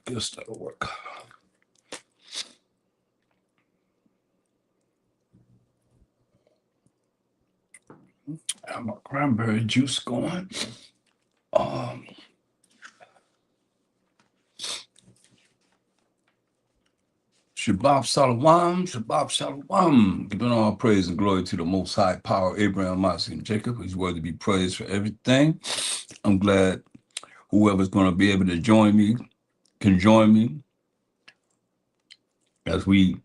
guess that'll work. I have my cranberry juice going. Um, Shabbat Shalom, Shabbat Shalom. Giving all praise and glory to the Most High Power, Abraham, Isaac, and Jacob. He's worthy to be praised for everything. I'm glad whoever's going to be able to join me can join me as we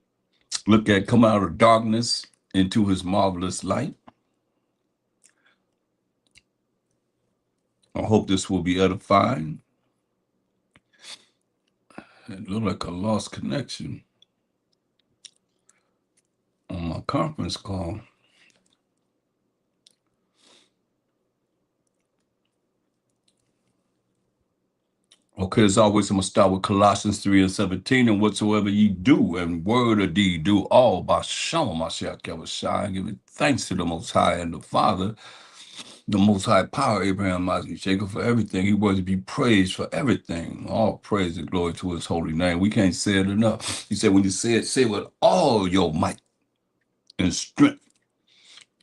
look at coming out of darkness into his marvelous light. I hope this will be edifying. It looked like a lost connection on my conference call. Okay, as always, I'm going to start with Colossians 3:17. And whatsoever ye do, and word or deed, do all by Shalom Mashiach Yahushua, and give thanks to the Most High and the Father, the Most High Power, Abraham, Isaac, Jacob, for everything. He was to be praised for everything. All praise and glory to his holy name. We can't say it enough. He said, when you say it with all your might and strength.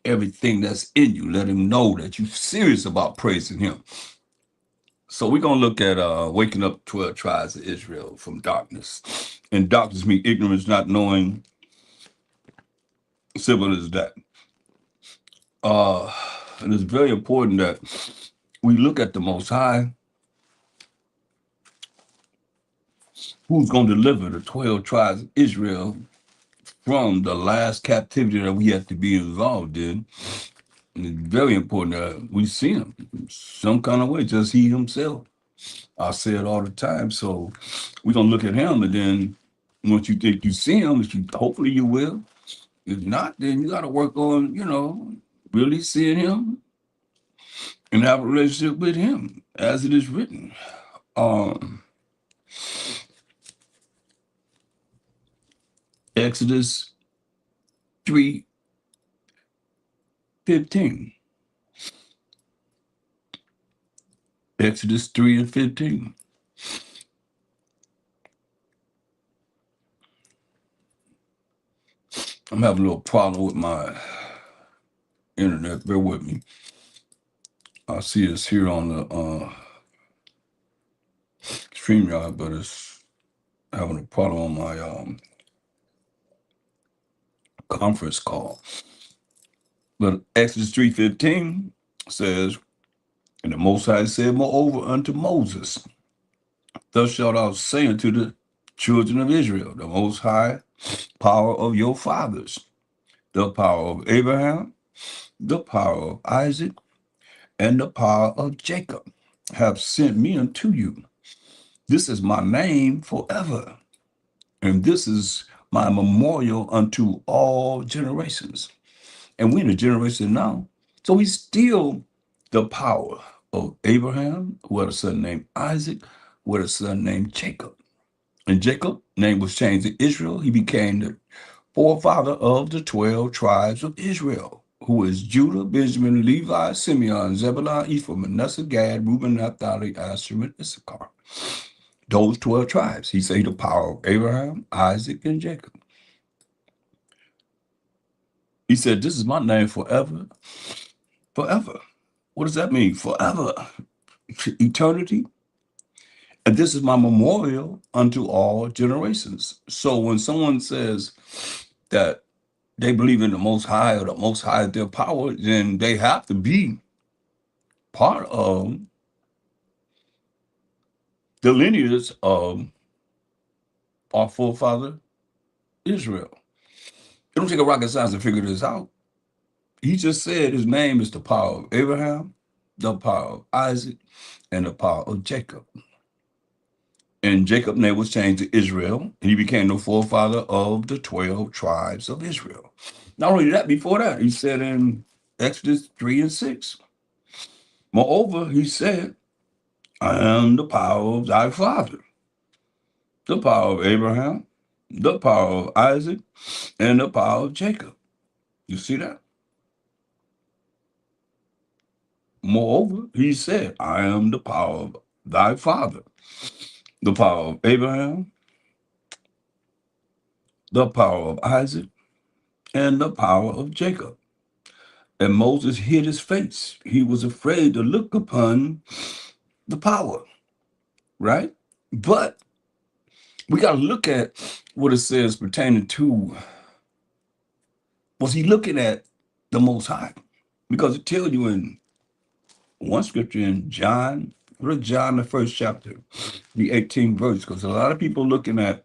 Everything that's in you, let him know that you're serious about praising him. So we're going to look at waking up 12 tribes of Israel from darkness. And darkness means ignorance, not knowing. Simple as that. And it's very important that we look at the Most High, who's going to deliver the 12 tribes of Israel from the last captivity that we have to be involved in. And it's very important that we see him some kind of way, just he himself. I say it all the time. So we're going to look at him, and then once you think you see him, hopefully you will. If not, then you got to work on, really seeing him and have a relationship with him as it is written. Exodus 3:15. Exodus 3:15. I'm having a little problem with my internet. Bear with me. I see it's here on the StreamYard, but it's having a problem on my conference call. But Exodus 3:15 says, and the Most High said, moreover unto Moses, thus shalt thou say unto the children of Israel, the Most High power of your fathers, the power of Abraham, the power of Isaac, and the power of Jacob have sent me unto you. This is my name forever, and this is my memorial unto all generations. And we're in a generation now. So he's still the power of Abraham, who had a son named Isaac, who had a son named Jacob. And Jacob's name was changed to Israel. He became the forefather of the 12 tribes of Israel, who is Judah, Benjamin, Levi, Simeon, Zebulun, Ephraim, Manasseh, Gad, Reuben, Naphtali, Asher, and Issachar. Those 12 tribes. He said the power of Abraham, Isaac, and Jacob. He said, this is my name forever. Forever. What does that mean? Forever. Eternity. And this is my memorial unto all generations. So when someone says that they believe in the Most High, or the Most High is their power, then they have to be part of the lineage of our forefather Israel. It don't take a rocket science to figure this out. He just said his name is the power of Abraham, the power of Isaac, and the power of Jacob. And Jacob's name was changed to Israel, and he became the forefather of the 12 tribes of Israel. Not only that, before that, he said in Exodus 3:6, moreover, he said, I am the power of thy father, the power of Abraham, the power of Isaac, and the power of Jacob. You see that? Moreover, he said, I am the power of thy father. the power of Abraham, the power of Isaac, and the power of Jacob. And Moses hid his face. He was afraid to look upon the power, right? But we got to look at what it says pertaining to, was he looking at the Most High? Because it tells you in one scripture in John, what is John, the first chapter, the 18th verse, because a lot of people looking at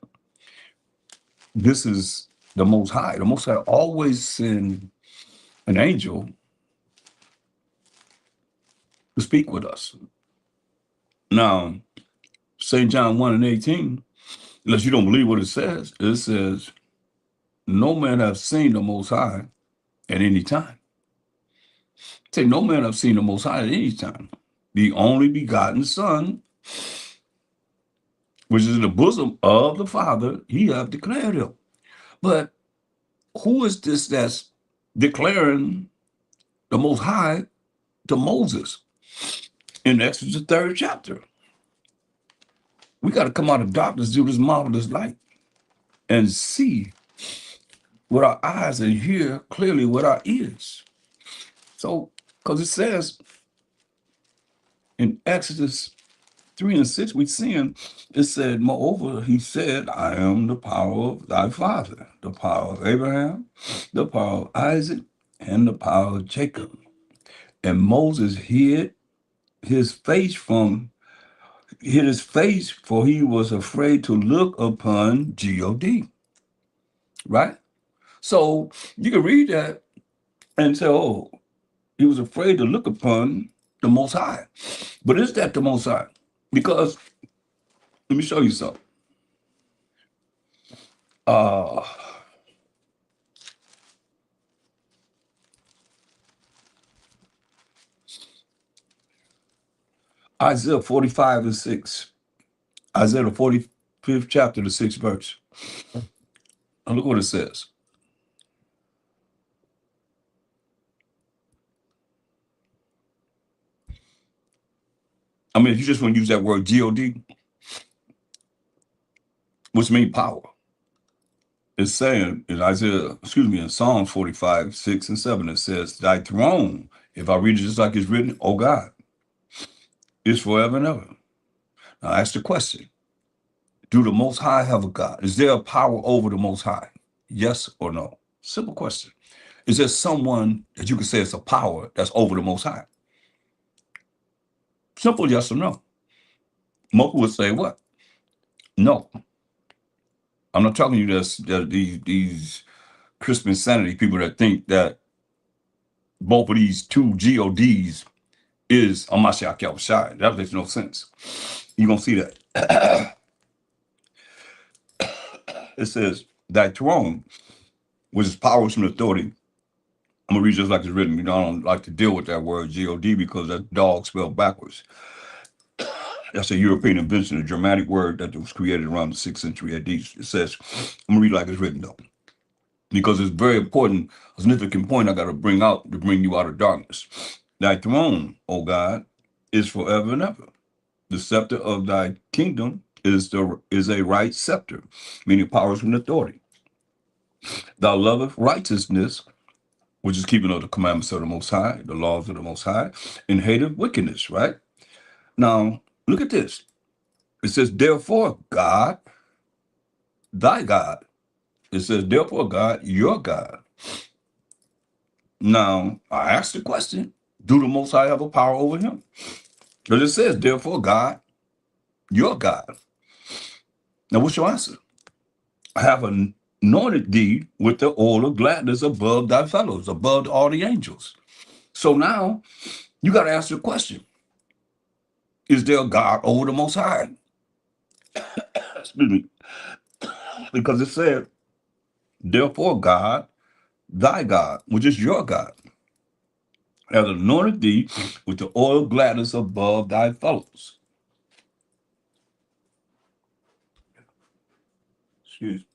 this is the Most High. The Most High always send an angel to speak with us. Now, St. John 1 and 18, unless you don't believe what it says, no man have seen the Most High at any time. Say, no man have seen the Most High at any time. The only begotten Son, which is in the bosom of the Father, he have declared him. But who is this that's declaring the Most High to Moses in Exodus the third chapter? We got to come out of darkness to this marvelous light and see with our eyes and hear clearly with our ears. So, because it says in Exodus 3 and 6, we see him, it said, moreover, he said, I am the power of thy father, the power of Abraham, the power of Isaac, and the power of Jacob. And Moses his face hid his face, for he was afraid to look upon God. Right? So you can read that and say, oh, he was afraid to look upon the Most High. But is that the Most High? Because let me show you something. Uh, Isaiah 45 and 6. Isaiah the 45th chapter, the 6th verse. And look what it says. I mean, if you just want to use that word God, which means power, it's saying in in Psalms 45, 6 and 7, it says, thy throne, if I read it just like it's written, oh God, is forever and ever. Now I ask the question, do the Most High have a God? Is there a power over the Most High? Yes or no? Simple question. Is there someone that you could say is a power that's over the Most High? Simple yes or no. Most would say what? No. I'm not talking to you that these Christmas sanity people that think that both of these two GODs is Amashiach Yahushai. That makes no sense. You're going to see that. It says, thy throne, which is powers and authority. I'm going to read just like it's written. You know, I don't like to deal with that word GOD because that's dog spelled backwards. That's a European invention, a Germanic word that was created around the 6th century AD. It says, I'm going to read like it's written though, because it's very important, a significant point I got to bring out to bring you out of darkness. Thy throne, O God, is forever and ever. The scepter of thy kingdom is a right scepter, meaning powers and authority. Thou loveth righteousness, which is keeping of the commandments of the Most High, the laws of the Most High, and hateth wickedness, right? Now, look at this. It says, therefore, God, thy God. It says, therefore, God, your God. Now, I ask the question, do the Most High have a power over him? Because it says, therefore, God, your God. Now, what's your answer? I have anointed thee with the oil of gladness above thy fellows, above all the angels. So now, you got to ask the question, is there a God over the Most High? Excuse me. Because it said, therefore, God, thy God, which is your God, has anointed thee with the oil of gladness above thy fellows. Excuse me.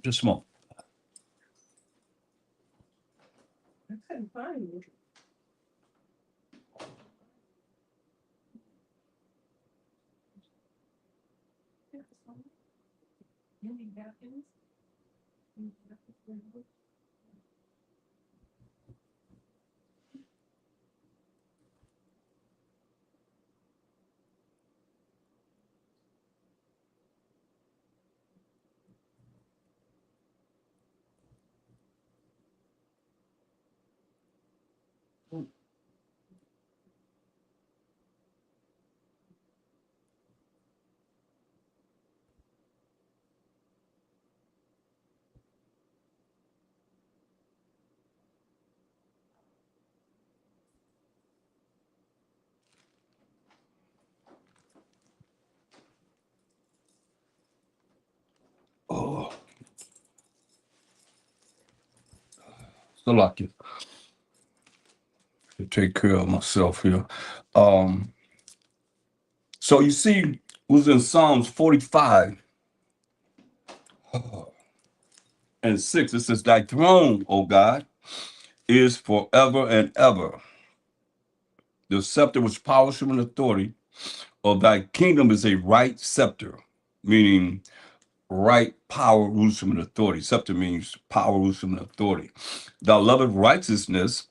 Just smoke. I couldn't find it. Oh, so lucky to take care of myself here. Um, so you see, it was in Psalms 45 and 6. It says, "Thy throne, O God, is forever and ever. The scepter which powers from an authority of thy kingdom is a right scepter," meaning right power rules from an authority. Scepter means power rules from an authority. "Thou loveth righteousness,"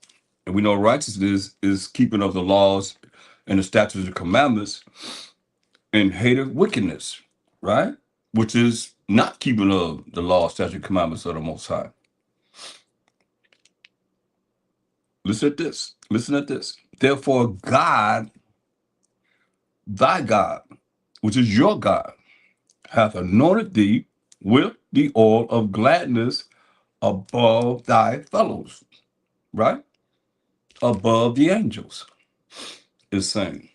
and we know righteousness is keeping of the laws and the statutes and commandments, "and hateth wickedness," right? Which is not keeping of the law, statute, and commandments of the Most High. Listen at this. Listen at this. "Therefore, God, thy God, which is your God, hath anointed thee with the oil of gladness above thy fellows," right? Above the angels, is saying.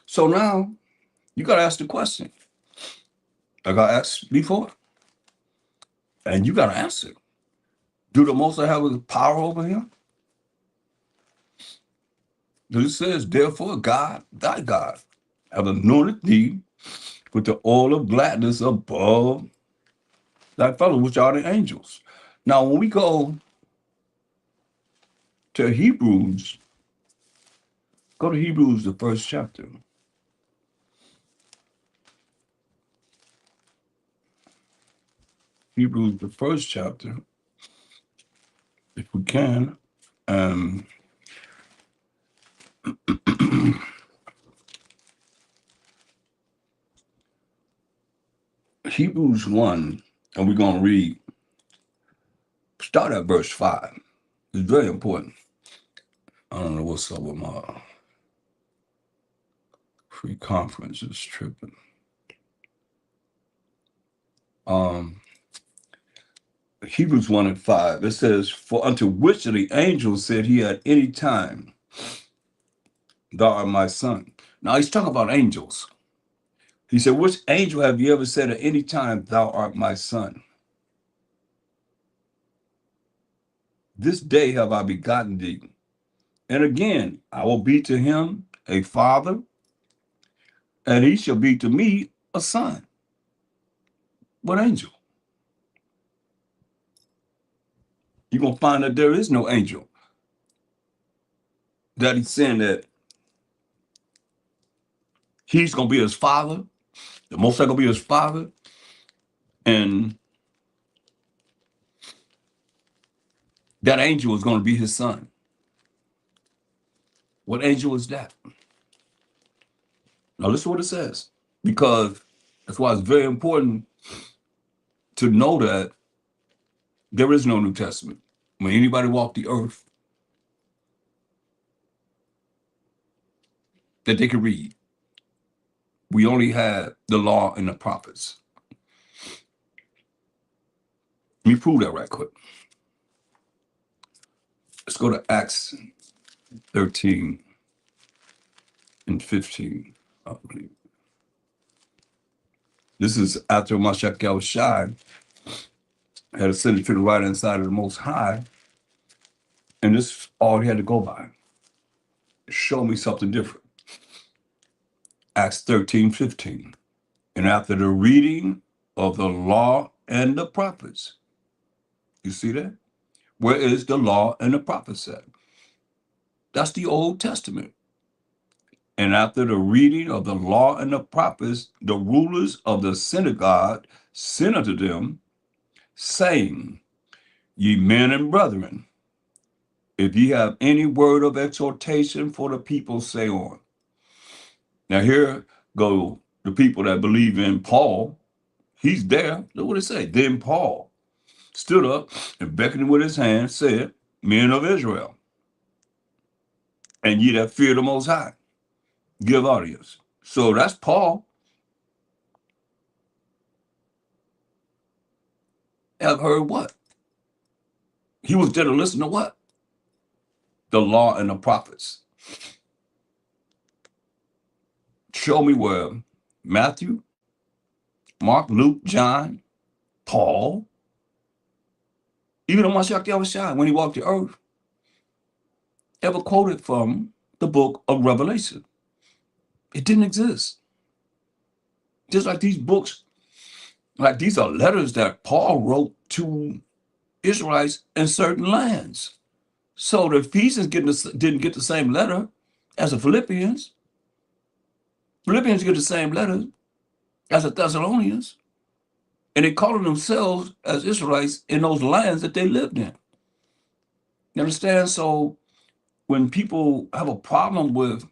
So now you got to ask the question like I asked before, and you got to answer. Do the Most High have power over him? Because it says, "Therefore, God, thy God, have anointed thee with the oil of gladness above thy fellows, which are the angels." Now, when we go to Hebrews, go to Hebrews, the first chapter. Hebrews, the first chapter, if we can. Um, Hebrews 1, and we're going to read, start at verse 5. It's very important. I don't know what's up with my free conference. It's tripping. Um, Hebrews 1 and 5, it says, "For unto which of the angels said he at any time, Thou art my son?" Now he's talking about angels. He said, "Which angel have you ever said at any time, Thou art my son? This day have I begotten thee. And again, I will be to him a father, and he shall be to me a son." What angel? You're going to find that there is no angel that he's saying that he's going to be his father, the Most High going to be his father, and that angel is going to be his son. What angel is that? Now listen to what it says, because that's why it's very important to know that there is no New Testament. When anybody walked the earth that they could read, we only had the law and the prophets. Let me prove that right quick. Let's go to Acts 13 and 15. I believe. This is after Mashiach Yahushua had ascended to the right hand side of the Most High, and this is all he had to go by. Show me something different. Acts 13:15. And after the reading of the law and the prophets. You see that? Where is the law and the prophets at? That's the Old Testament. And after the reading of the law and the prophets, the rulers of the synagogue sent unto them, saying, Ye men and brethren, if ye have any word of exhortation for the people, say on. Now here go the people that believe in Paul. He's there. Look what it say. Then Paul stood up and beckoning with his hand said, Men of Israel, and ye that fear the Most High, give audience. So that's Paul. Have heard what? He was there to listen to what? The law and the prophets. Show me where Matthew, Mark, Luke, John, Paul, even the Mashiach Yahushua, when he walked the earth, ever quoted from the book of Revelation. It didn't exist. Just like these books, like these are letters that Paul wrote to Israelites in certain lands. So the Ephesians didn't get the same letter as the Philippians. Philippians get the same letter as the Thessalonians. And they called themselves as Israelites in those lands that they lived in. You understand? So when people have a problem with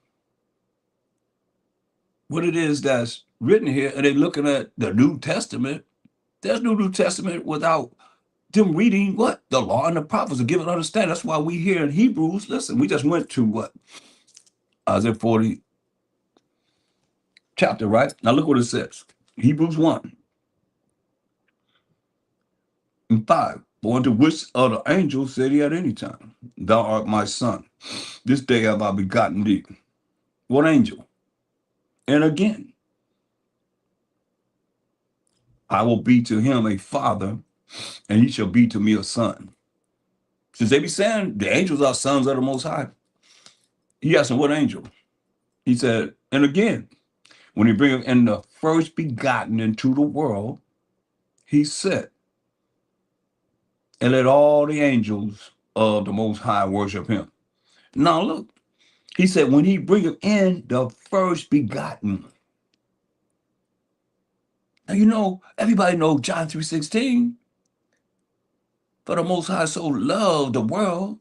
what it is that's written here, and they're looking at the New Testament, there's no New Testament without them reading what? The law and the prophets to give it understanding. That's why we here in Hebrews, listen, we just went to what? Isaiah 40 chapter, right? Now look what it says. Hebrews 1 and 5. For unto which of the angels said he at any time, Thou art my son. This day have I begotten thee. What angel? And again, I will be to him a father, and he shall be to me a son. Since they be saying the angels are sons of the Most High, he asked him, what angel? He said, and again, when he bringeth in the first begotten into the world, he said, and let all the angels of the Most High worship him. Now look, he said, when he bringeth in the first begotten. Now you know, everybody knows John 3:16. For the Most High so loved the world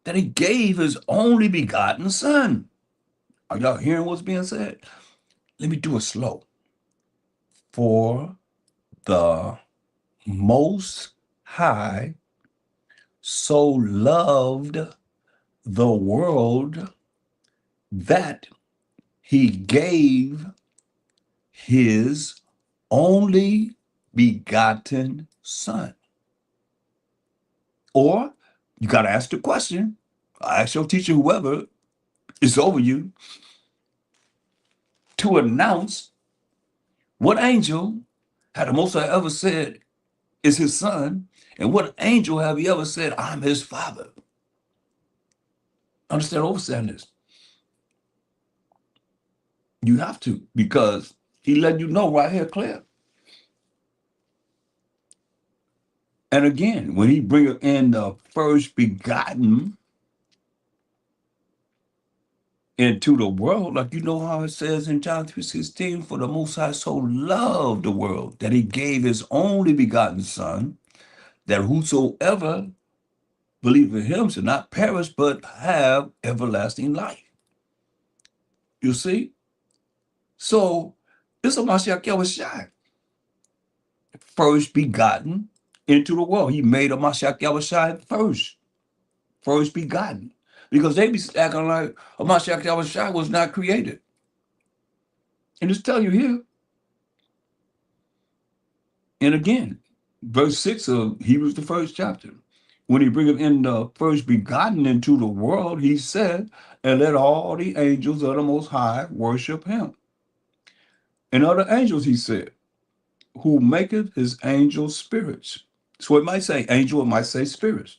that he gave his only begotten son. Are y'all hearing what's being said? Let me do it slow. For the Most High so loved the world that he gave his only begotten son. Or you got to ask the question. I ask your teacher, whoever is over you, to announce what angel had the Most High ever said is his son, and what angel have he ever said, I'm his father? Understand what I'm saying this? You have to, because he let you know right here clear. And again, when he bringeth in the first begotten into the world, like you know how it says in John 3:16, for the Most High so loved the world that he gave his only begotten son, that whosoever believe in him should not perish, but have everlasting life. You see? So it's a Mashiach Yahushua, first begotten into the world. He made a Mashiach Yahushua first begotten. Because they be acting like a Mashiach Yahushua was not created. And just tell you here, and again, verse 6 of Hebrews, the first chapter. When he bringeth in the first begotten into the world, he said, and let all the angels of the Most High worship him. And other angels, he said, who maketh his angels spirits. So it might say angel, it might say spirits.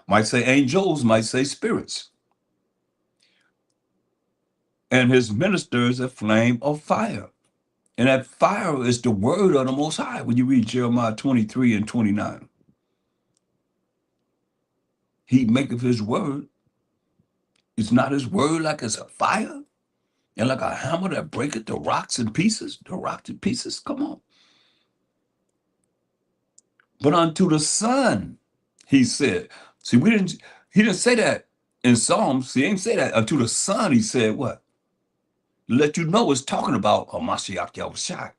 Might say angels, might say spirits. And his ministers a flame of fire. And that fire is the word of the Most High when you read Jeremiah 23 and 29. He maketh his word. Is not his word like as a fire and like a hammer that breaketh the rocks in pieces? The rocks in pieces? Come on. But unto the Son, he said. See, he didn't say that in Psalms. He didn't say that. Unto the Son, he said what? Let you know it's talking about Hamashiach Yahushua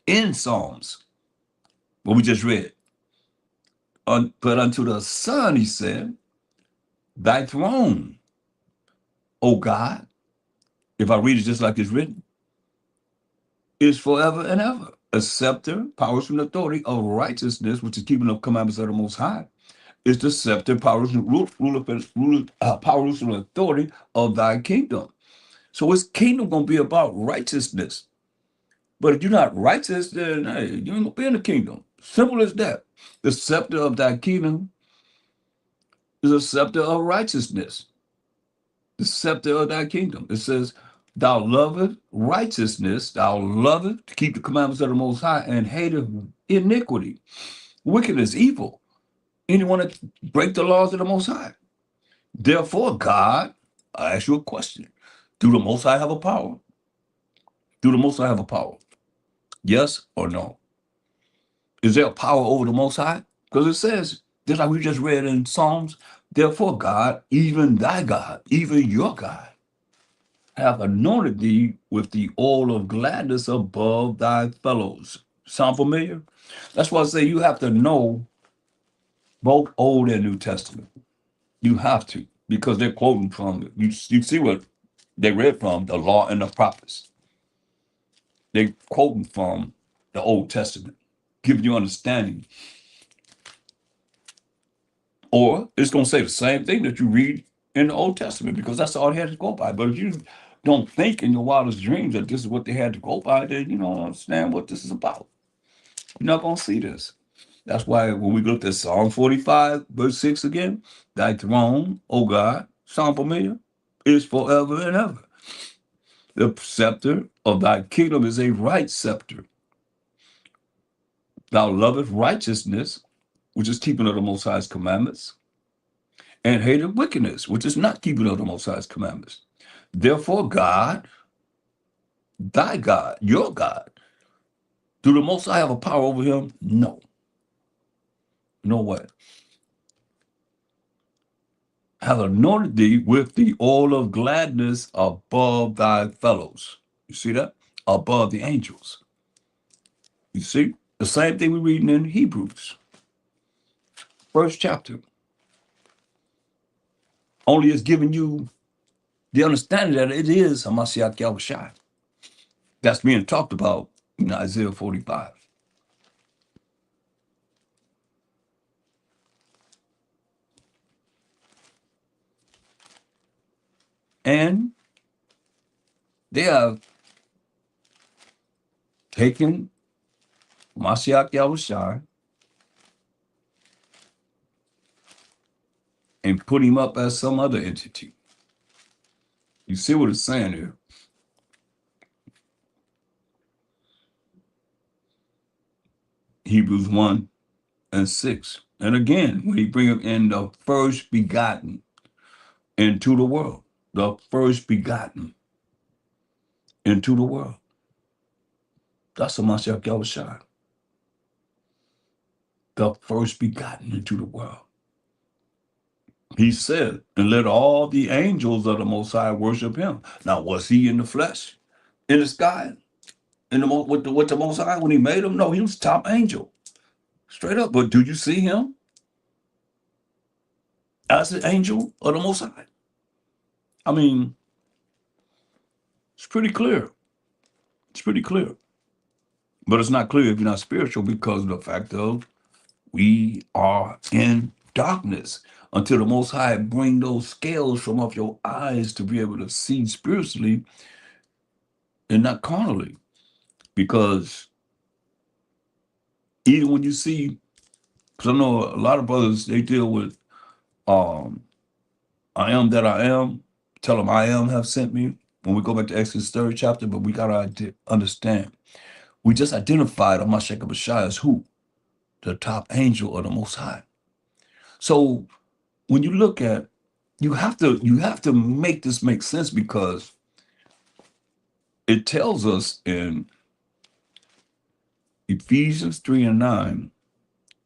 in Psalms, what we just read. But unto the Son, he said, thy throne, O God, if I read it just like it's written, is forever and ever. A scepter, powers and authority of righteousness, which is keeping the commandments of the Most High, is the scepter, powers and powers and authority of thy kingdom. So his kingdom gonna be about righteousness. But if you're not righteous, then hey, you ain't gonna be in the kingdom. Simple as that. The scepter of thy kingdom is a scepter of righteousness. The scepter of thy kingdom. It says, thou lovest righteousness, thou lovest to keep the commandments of the Most High, and hateth iniquity. Wickedness, evil. Anyone that break the laws of the Most High. Therefore, God, I ask you a question. Do the Most High have a power? Do the Most High have a power? Yes or no? Is there a power over the Most High? Because it says, just like we just read in Psalms, therefore, God, even thy God, even your God, have anointed thee with the oil of gladness above thy fellows. Sound familiar? That's why I say you have to know both Old and New Testament. You have to, because they're quoting from it. You see what they read from, the law and the prophets. They're quoting from the Old Testament, giving you understanding. Or it's going to say the same thing that you read in the Old Testament, because that's all they had to go by. But if you don't think in your wildest dreams that this is what they had to go by, then you don't understand what this is about. You're not going to see this. That's why when we looked at Psalm 45, verse 6 again, thy throne, O God, sound familiar, is forever and ever. The scepter of thy kingdom is a right scepter. Thou lovest righteousness, which is keeping of the Most High's commandments, and hated wickedness, which is not keeping of the Most High's commandments. Therefore, God, thy God, your God, do the Most High have a power over him? No. No way. Have anointed thee with the oil of gladness above thy fellows. You see that? Above the angels. You see? The same thing we're reading in Hebrews, first chapter. Only is giving you the understanding that it is Hamashiach Yahushua. That's being talked about in Isaiah 45. And they have taken Mashiach Yahushua and put him up as some other entity. You see what it's saying here? Hebrews 1 and 6. And again, when he bring him in the first begotten into the world, the first begotten into the world. That's a Mashiach Yahushua. The first begotten into the world. He said, and let all the angels of the Most High worship him. Now, was he in the flesh, in the sky, with the Most High when he made him? No, he was top angel, straight up. But do you see him as an angel of the Most High? I mean, it's pretty clear. It's pretty clear. But it's not clear if you're not spiritual, because of the fact of we are in darkness until the Most High bring those scales from off your eyes to be able to see spiritually and not carnally. Because even when you see, because I know a lot of brothers, they deal with I am that I am, tell them I am have sent me. when we go back to Exodus 3rd chapter, but we got to understand. We just identified Amashek Abishai as who? The top angel of the Most High. So when you look at, you have to make this make sense, because it tells us in Ephesians 3 and 9,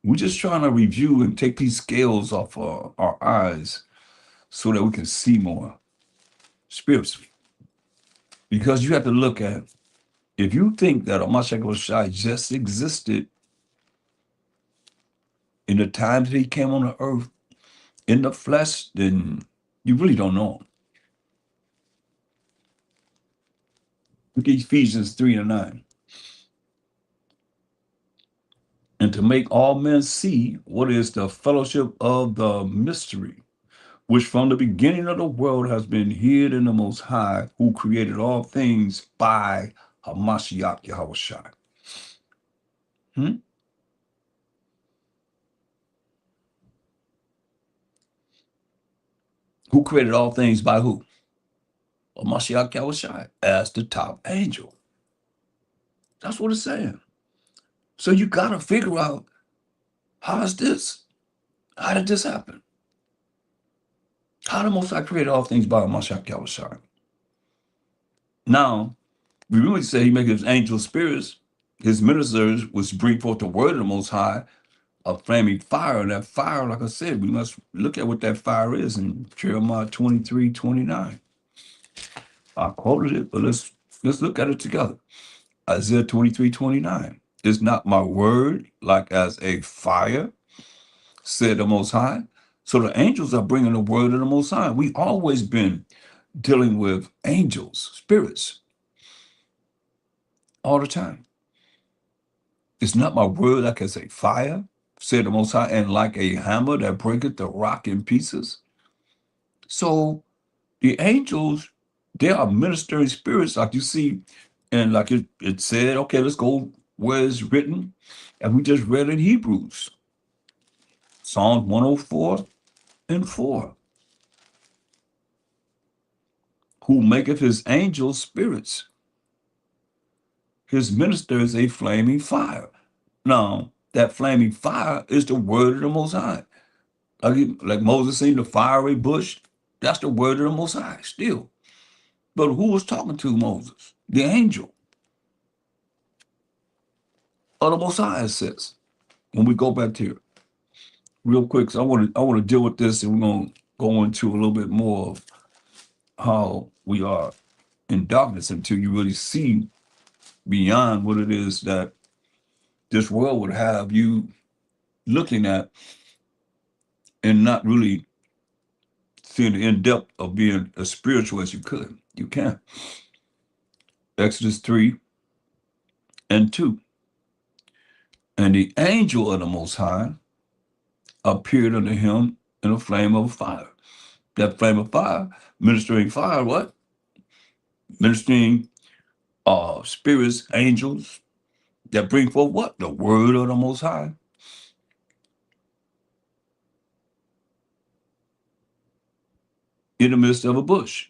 we're just trying to review and take these scales off our eyes so that we can see more spiritually. Because you have to look at, if you think that Amashek Shai just existed in the time that he came on the earth in the flesh, then you really don't know him. Look at Ephesians 3 and 9. And to make all men see what is the fellowship of the mystery, which from the beginning of the world has been hid in the Most High, who created all things by Hamashiach Yahushua. Hmm? Who created all things by who? Hamashiach Yahushua as the top angel. That's what it's saying. So you got to figure out, how is this? How did this happen? How the Most High created all things by Hamashiach Yahushua? Now, we really say he makes his angel spirits, his ministers, which bring forth the word of the Most High, a flaming fire. And that fire, like I said, we must look at what that fire is in Jeremiah 23:29. I quoted it, but let's look at it together. Isaiah 23:29. Is not my word like as a fire, said the Most High? So the angels are bringing the word of the Most High. We always been dealing with angels, spirits, all the time. Is not my word like as a fire, said the Most High, and like a hammer that breaketh the rock in pieces? So the angels, they are ministering spirits, like you see, and like it said, okay, let's go where it's written, and we just read in Hebrews, Psalms 104 and 4, who maketh his angels spirits, his ministers a flaming fire. Now, that flaming fire is the word of the Most High. Like Moses seen the fiery bush, that's the word of the Most High still. But who was talking to Moses? The angel of the Most High, it says. When we go back to it, real quick, so I want to deal with this, and we're gonna go into a little bit more of how we are in darkness until you really see beyond what it is that this world would have you looking at, and not really seeing the in depth of being as spiritual as you could. You can. Exodus 3 and 2. And the angel of the Most High appeared unto him in a flame of fire. That flame of fire, ministering fire, what? Ministering spirits, angels that bring forth what? The word of the Most High. In the midst of a bush.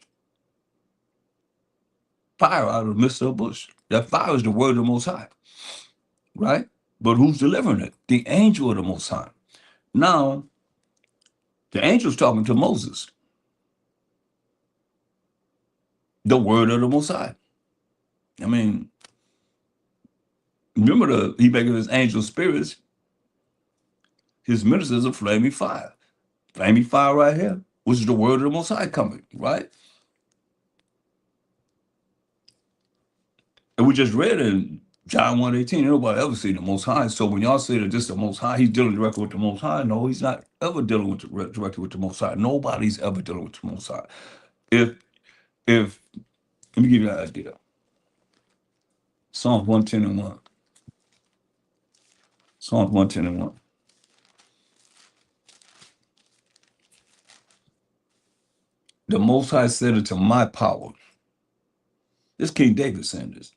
Fire out of the midst of a bush. That fire is the word of the Most High, right? But who's delivering it? The angel of the Most High. Now, the angel's talking to Moses. The word of the Most High. I mean, remember, he making his angel spirits, his ministers of flaming fire. Flaming fire right here, which is the word of the Most High coming, right? And we just read in John 1:18, nobody ever seen the Most High. So when y'all say that this is the Most High, he's dealing directly with the Most High. No, he's not ever dealing with directly with the Most High. Nobody's ever dealing with the Most High. If let me give you an idea. Psalms 110 and 1. Psalms 110 and 1. The Most High said unto my power, this King David saying this,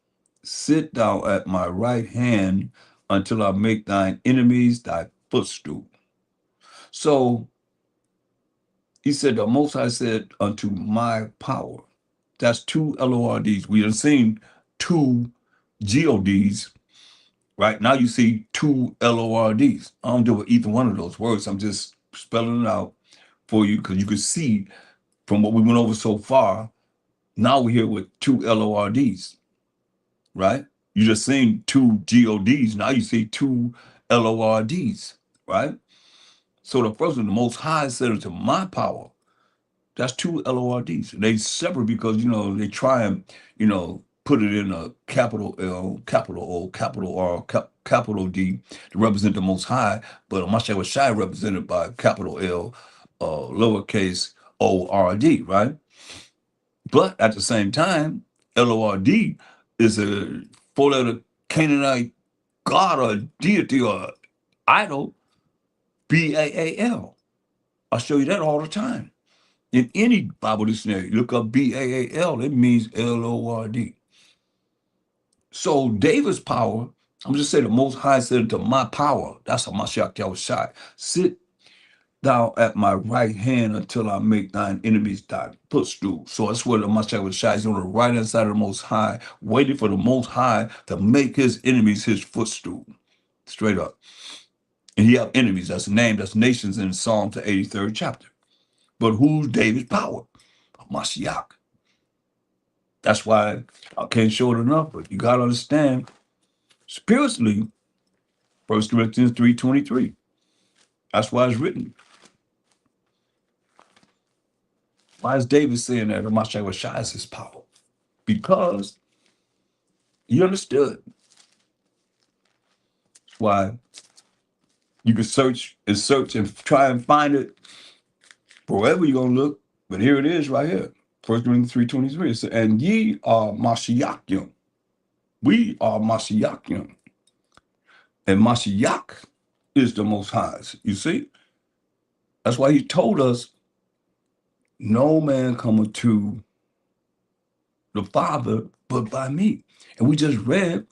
sit thou at my right hand until I make thine enemies thy footstool. So he said, the Most High said unto my power. That's two LORDs. We have seen two GODs. Right now, you see two LORDs. I don't deal with either one of those words. I'm just spelling it out for you because you can see from what we went over so far. Now we're here with two LORDs, right? You just seen two GODs. Now you see two LORDs, right? So the first one, the Most High said unto my power. That's two LORDs. They separate because they try and put it in a capital L, capital O, capital R, capital D to represent the Most High, but Mashiach was Shai represented by capital L, lowercase O R D, right? But at the same time, LORD is a four-letter Canaanite god or deity or idol, BAAL. I show you that all the time. In any Bible dictionary, look up BAAL, it means LORD. So David's power, I'm just saying the Most High said unto my power, that's a Mashiach Yahushai. Sit thou at my right hand until I make thine enemies thy footstool. So that's where the Mashiach Yahushai is on the right hand side of the Most High, waiting for the Most High to make his enemies his footstool. Straight up. And he have enemies, that's named as nations in Psalm the 83rd chapter. But who's David's power? Mashiach. That's why I can't show it enough, but you got to understand, spiritually, 1 Corinthians 3:23. That's why it's written. Why is David saying that Mashiach Shai is his power? Because he understood. That's why you can search and try and find it wherever you're going to look. But here it is right here. 1 Corinthians 3:23. It says, and ye are Mashiachim. We are Mashiachim. And Mashiach is the Most High. You see? That's why he told us, no man cometh to the Father but by me. And we just read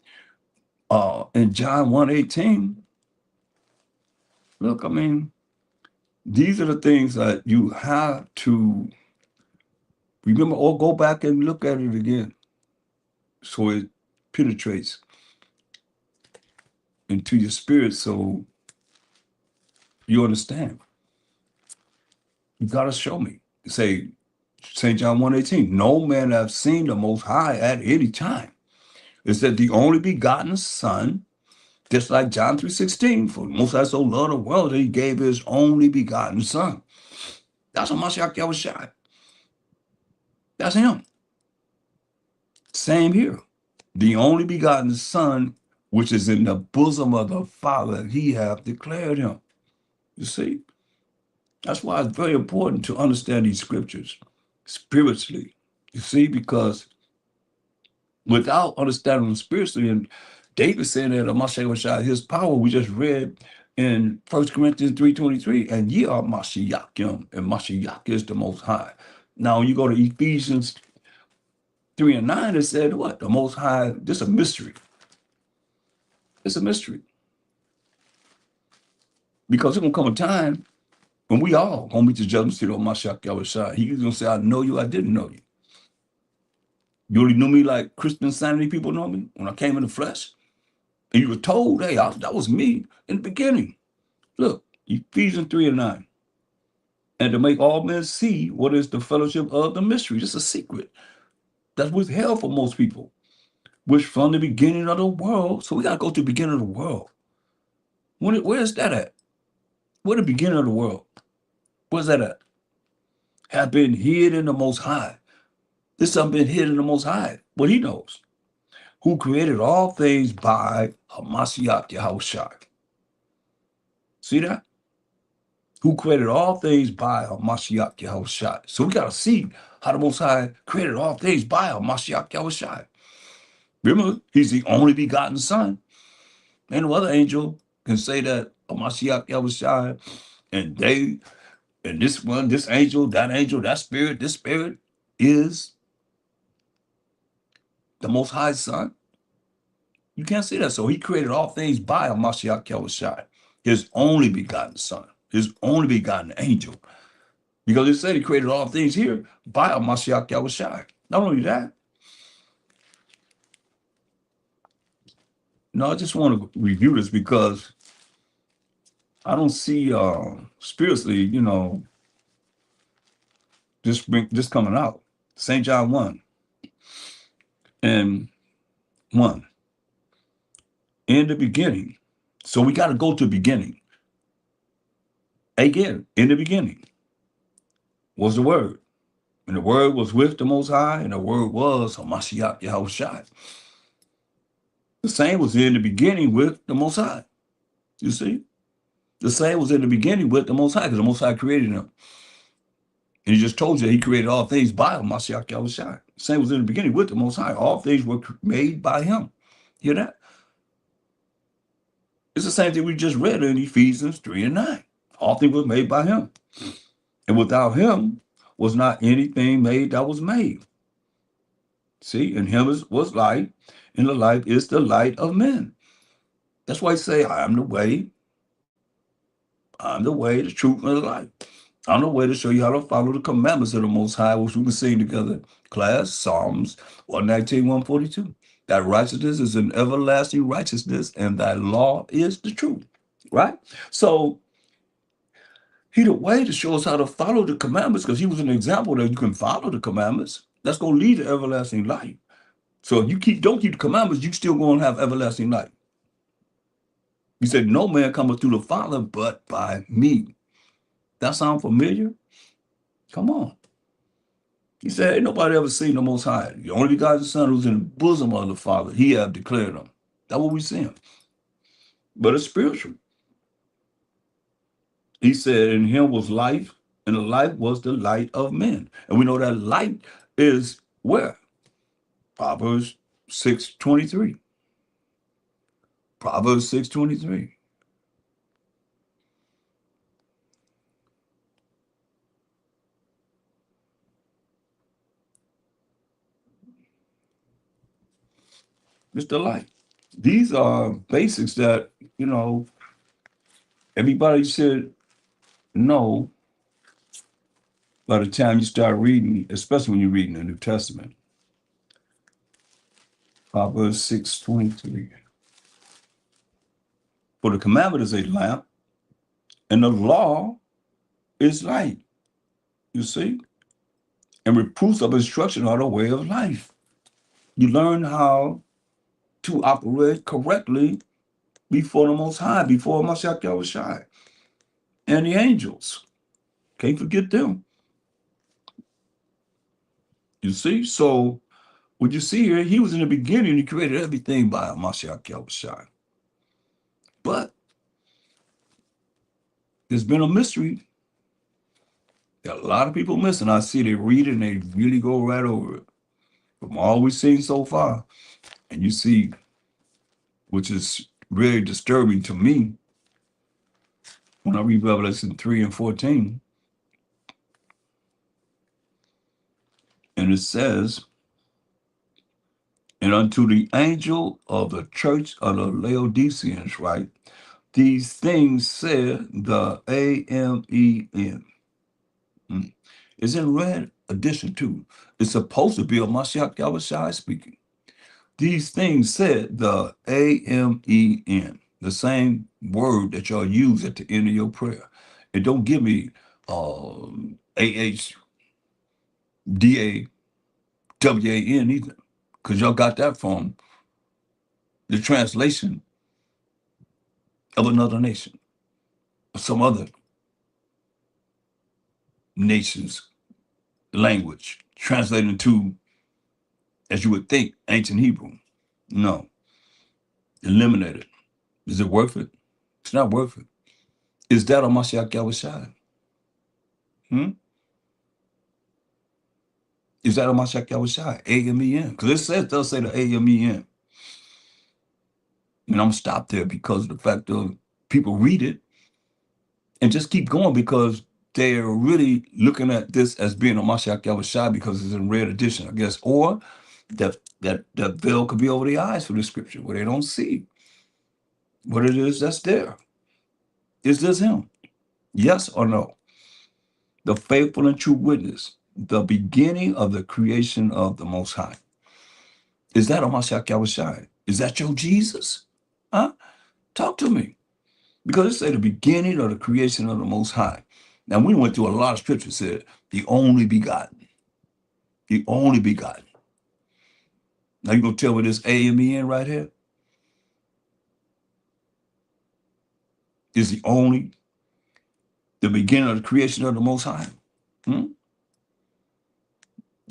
in John 1:18. Look, I mean, these are the things that you have to remember or go back and look at it again so it penetrates into your spirit so you understand. You got to show me. Say, St. John 1:18, no man have seen the Most High at any time. It said the only begotten Son, just like John 3:16, for the Most High so loved the world that he gave his only begotten Son. That's what Mashiach Yahushai. That's him. Same here. The only begotten Son, which is in the bosom of the Father, he hath declared him. You see? That's why it's very important to understand these scriptures spiritually. You see, because without understanding them spiritually, and David said that Mashiach, his power, we just read in 1 Corinthians 3:23, and ye are Mashiachim, and Mashiach is the Most High. Now, when you go to Ephesians 3:9, it said what? The Most High, this is a mystery. It's a mystery. Because there's going to come a time when we all going to meet the judgment seat of Mashiach Yahushua. He's going to say, I know you, I didn't know you. You only knew me like Christian sanity people know me when I came in the flesh. And you were told, hey, that was me in the beginning. Look, Ephesians 3:9. And to make all men see what is the fellowship of the mystery. It's a secret that's withheld for most people, which from the beginning of the world. So we got to go to the beginning of the world. Where's that at? Where the beginning of the world? Where's that at? Have been hid in the Most High. This something been hid in the Most High. What he knows. Who created all things by Hamashiach Yahushai. See that? Who created all things by Hamashiach Yahushai. So we got to see how the Most High created all things by Hamashiach Yahushai. Remember, he's the only begotten Son. And no other angel can say that Hamashiach Yahushai and they, and this one, this angel, that spirit, this spirit is the Most High Son. You can't say that. So he created all things by Hamashiach Yahushai, his only begotten Son, his only begotten angel. Because it said he created all things here by Hamashiach Yahushai. Not only that, no, I just want to review this because I don't see spiritually, this coming out. St. John 1 and 1. In the beginning. So we got to go to the beginning. Again, in the beginning was the Word. And the Word was with the Most High, and the Word was Hamashiach Yahushua. The same was in the beginning with the Most High. You see? The same was in the beginning with the Most High, because the Most High created him. And he just told you he created all things by Hamashiach Yahushua. The same was in the beginning with the Most High. All things were made by him. Hear that? It's the same thing we just read in Ephesians 3 and 9. All things were made by him. And without him was not anything made that was made. See, in him was light, and the light is the light of men. That's why I say, I am the way, the truth, and the life. I'm the way to show you how to follow the commandments of the Most High, which we can sing together. Class, Psalms 119, 142. That righteousness is an everlasting righteousness, and thy law is the truth. Right? So he the way to show us how to follow the commandments, because he was an example that you can follow the commandments. That's going to lead to everlasting life. So if you don't keep the commandments, you still going to have everlasting life. He said, no man cometh through the Father but by me. That sound familiar? Come on. He said, ain't nobody ever seen the Most High. The only begotten Son who's in the bosom of the Father, he have declared him. That's what we see him. But it's spiritual. He said, in him was life, and the life was the light of men. And we know that light is where? Proverbs 6:23. Proverbs 6:23. It's the light. These are basics that, everybody should know by the time you start reading, especially when you're reading the New Testament. Proverbs 6:23. For the commandment is a lamp, and the law is light. You see? And reproofs of instruction are the way of life. You learn how to operate correctly before the Most High, before Mashiach Yahushua. And the angels. Can't forget them. You see? So what you see here, he was in the beginning, he created everything by Mashiach Yahushua. But there's been a mystery that a lot of people miss, and I see they read it and they really go right over it. From all we've seen so far, and you see, which is really disturbing to me, when I read Revelation 3 and 14, and it says, and unto the angel of the church of the Laodiceans, right? These things said the Amen. It's in red addition to. It's supposed to be a Mashiach Yahushua speaking. These things said the Amen, the same word that y'all use at the end of your prayer. And don't give me AHDAWAN either, because y'all got that from the translation of another nation, or some other nation's language, translated into, as you would think, ancient Hebrew. No, eliminate it. Is it worth it? It's not worth it. Is that a Mashiach Yahushua? Is that a Mashiach Yahushua? Amen. Because it does say the Amen. And I'm stopped there because of the fact of people read it and just keep going because they're really looking at this as being a Mashiach Yahushua because it's in red edition, I guess, or that veil could be over the eyes for the scripture where they don't see what it is that's there. Is this him? Yes or no? The faithful and true witness. the beginning of the creation of the Most High. Is that Mashiach Yahushua? Is that your Jesus? Huh? Talk to me. Because it said the beginning of the creation of the Most High. Now, we went through a lot of scriptures said the only begotten. The only begotten. Now, you going to tell me this AMEN right here is the beginning of the creation of the Most High? Hmm?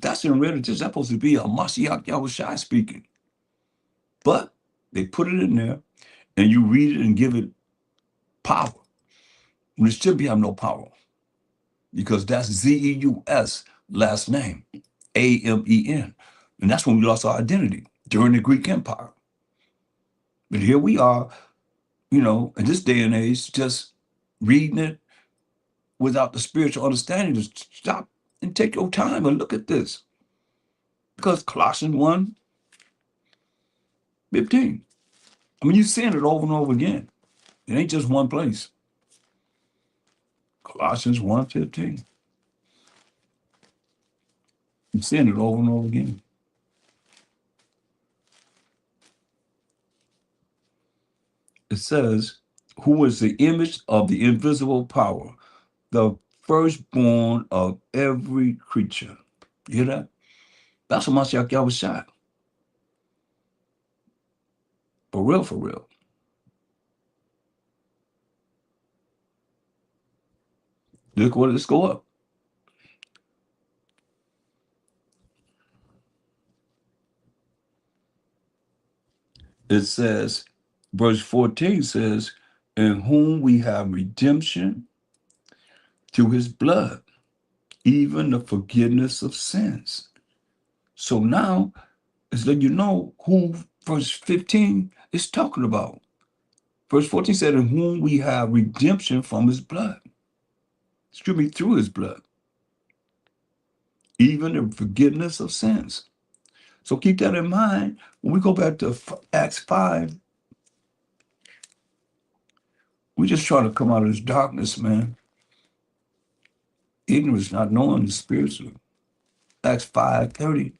That's in reality, that's supposed to be a Mashiach Yahushua speaking. But they put it in there, and you read it and give it power. When it should be have no power. Because that's Zeus, last name, Amen. And that's when we lost our identity during the Greek Empire. But here we are, in this day and age, just reading it without the spiritual understanding. To stop and take your time and look at this. Because Colossians 1:15. I mean, you're seeing it over and over again. It ain't just one place. Colossians 1:15. You're seeing it over and over again. It says, who is the image of the invisible power, the firstborn of every creature. You hear that? That's what Mashiach Yahushua. For real, for real. Let's go up. It says, verse 14 says, in whom we have redemption through his blood, even the forgiveness of sins. So now it's letting you know who verse 15 is talking about. Verse 14 said, in whom we have redemption from his blood. Excuse me, through his blood. Even the forgiveness of sins. So keep that in mind. When we go back to Acts 5, we just try to come out of this darkness, man. Ignorance, not knowing the spiritual. Acts 5:30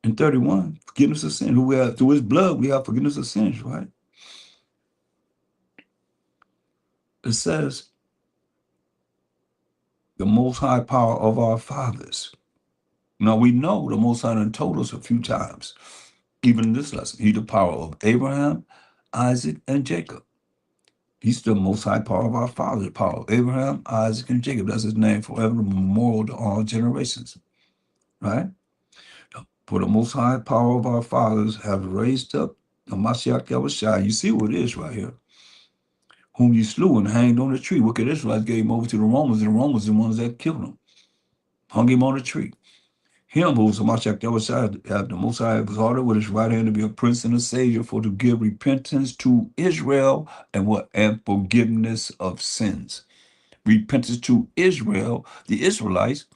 and 31. Forgiveness of sin. Who we have through his blood, we have forgiveness of sins, right? It says, the most high power of our fathers. Now we know the Most High done told us a few times, even in this lesson, he's the power of Abraham, Isaac, and Jacob. He's the Most High power of our fathers, the power of Abraham, Isaac, and Jacob. That's his name forever, memorial to all generations, right? For the Most High power of our fathers have raised up the Mashiach Yahushua. You see what it is right here. Whom you slew and hanged on the tree. Wicked Israelites gave him over to the Romans, and the Romans are the ones that killed him. Hung him on a tree. Him who was the Mashiach Yahushua, have the Most High exalted with his right hand to be a prince and a savior, for to give repentance to Israel and forgiveness of sins. Repentance to Israel, the Israelites,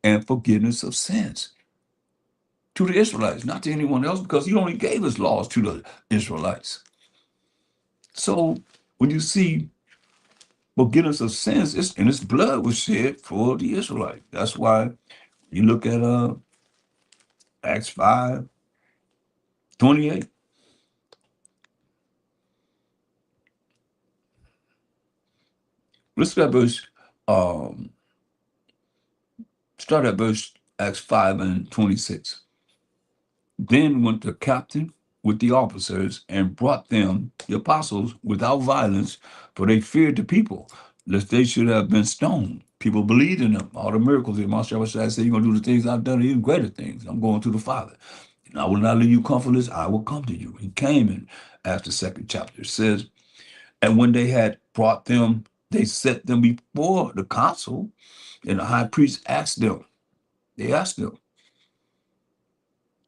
and forgiveness of sins. To the Israelites, not to anyone else, because he only gave his laws to the Israelites. So when you see forgiveness of sins, and his blood was shed for the Israelites. That's why you look at Acts 5:28. Let's um, start at verse Acts 5:26. Then went the captain with the officers and brought them, the apostles, without violence, for they feared the people, lest they should have been stoned. People believed in them. All the miracles that Master said, you're going to do the things I've done, even greater things. I'm going to the Father. And I will not leave you comfortless. I will come to you. He came in Acts the second chapter. It says, and when they had brought them, they set them before the council, and the high priest asked them,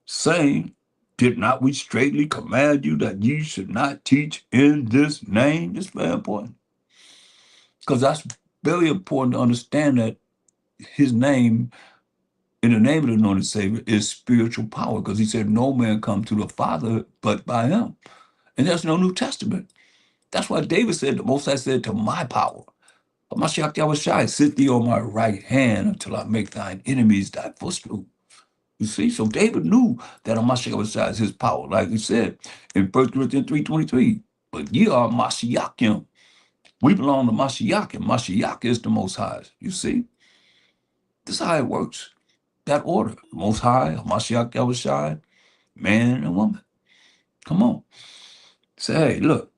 saying, did not we straightly command you that ye should not teach in this name? It's very important. Because that's very important to understand that his name, in the name of the anointed Savior, is spiritual power. Because he said, no man come to the Father but by him. And there's no New Testament. That's why David said, the Most High said, to my power. Mashiach Yahushua, sit thee on my right hand until I make thine enemies thy footstool. You see, so David knew that Mashiach Yahushua is his power. Like he said in 1 Corinthians 3:23, but ye are Mashiachim. We belong to Mashiach, and Mashiach is the Most High. You see, this is how it works. That order, Most High, Mashiach Yahushua, man and woman. Come on. Say, hey, look,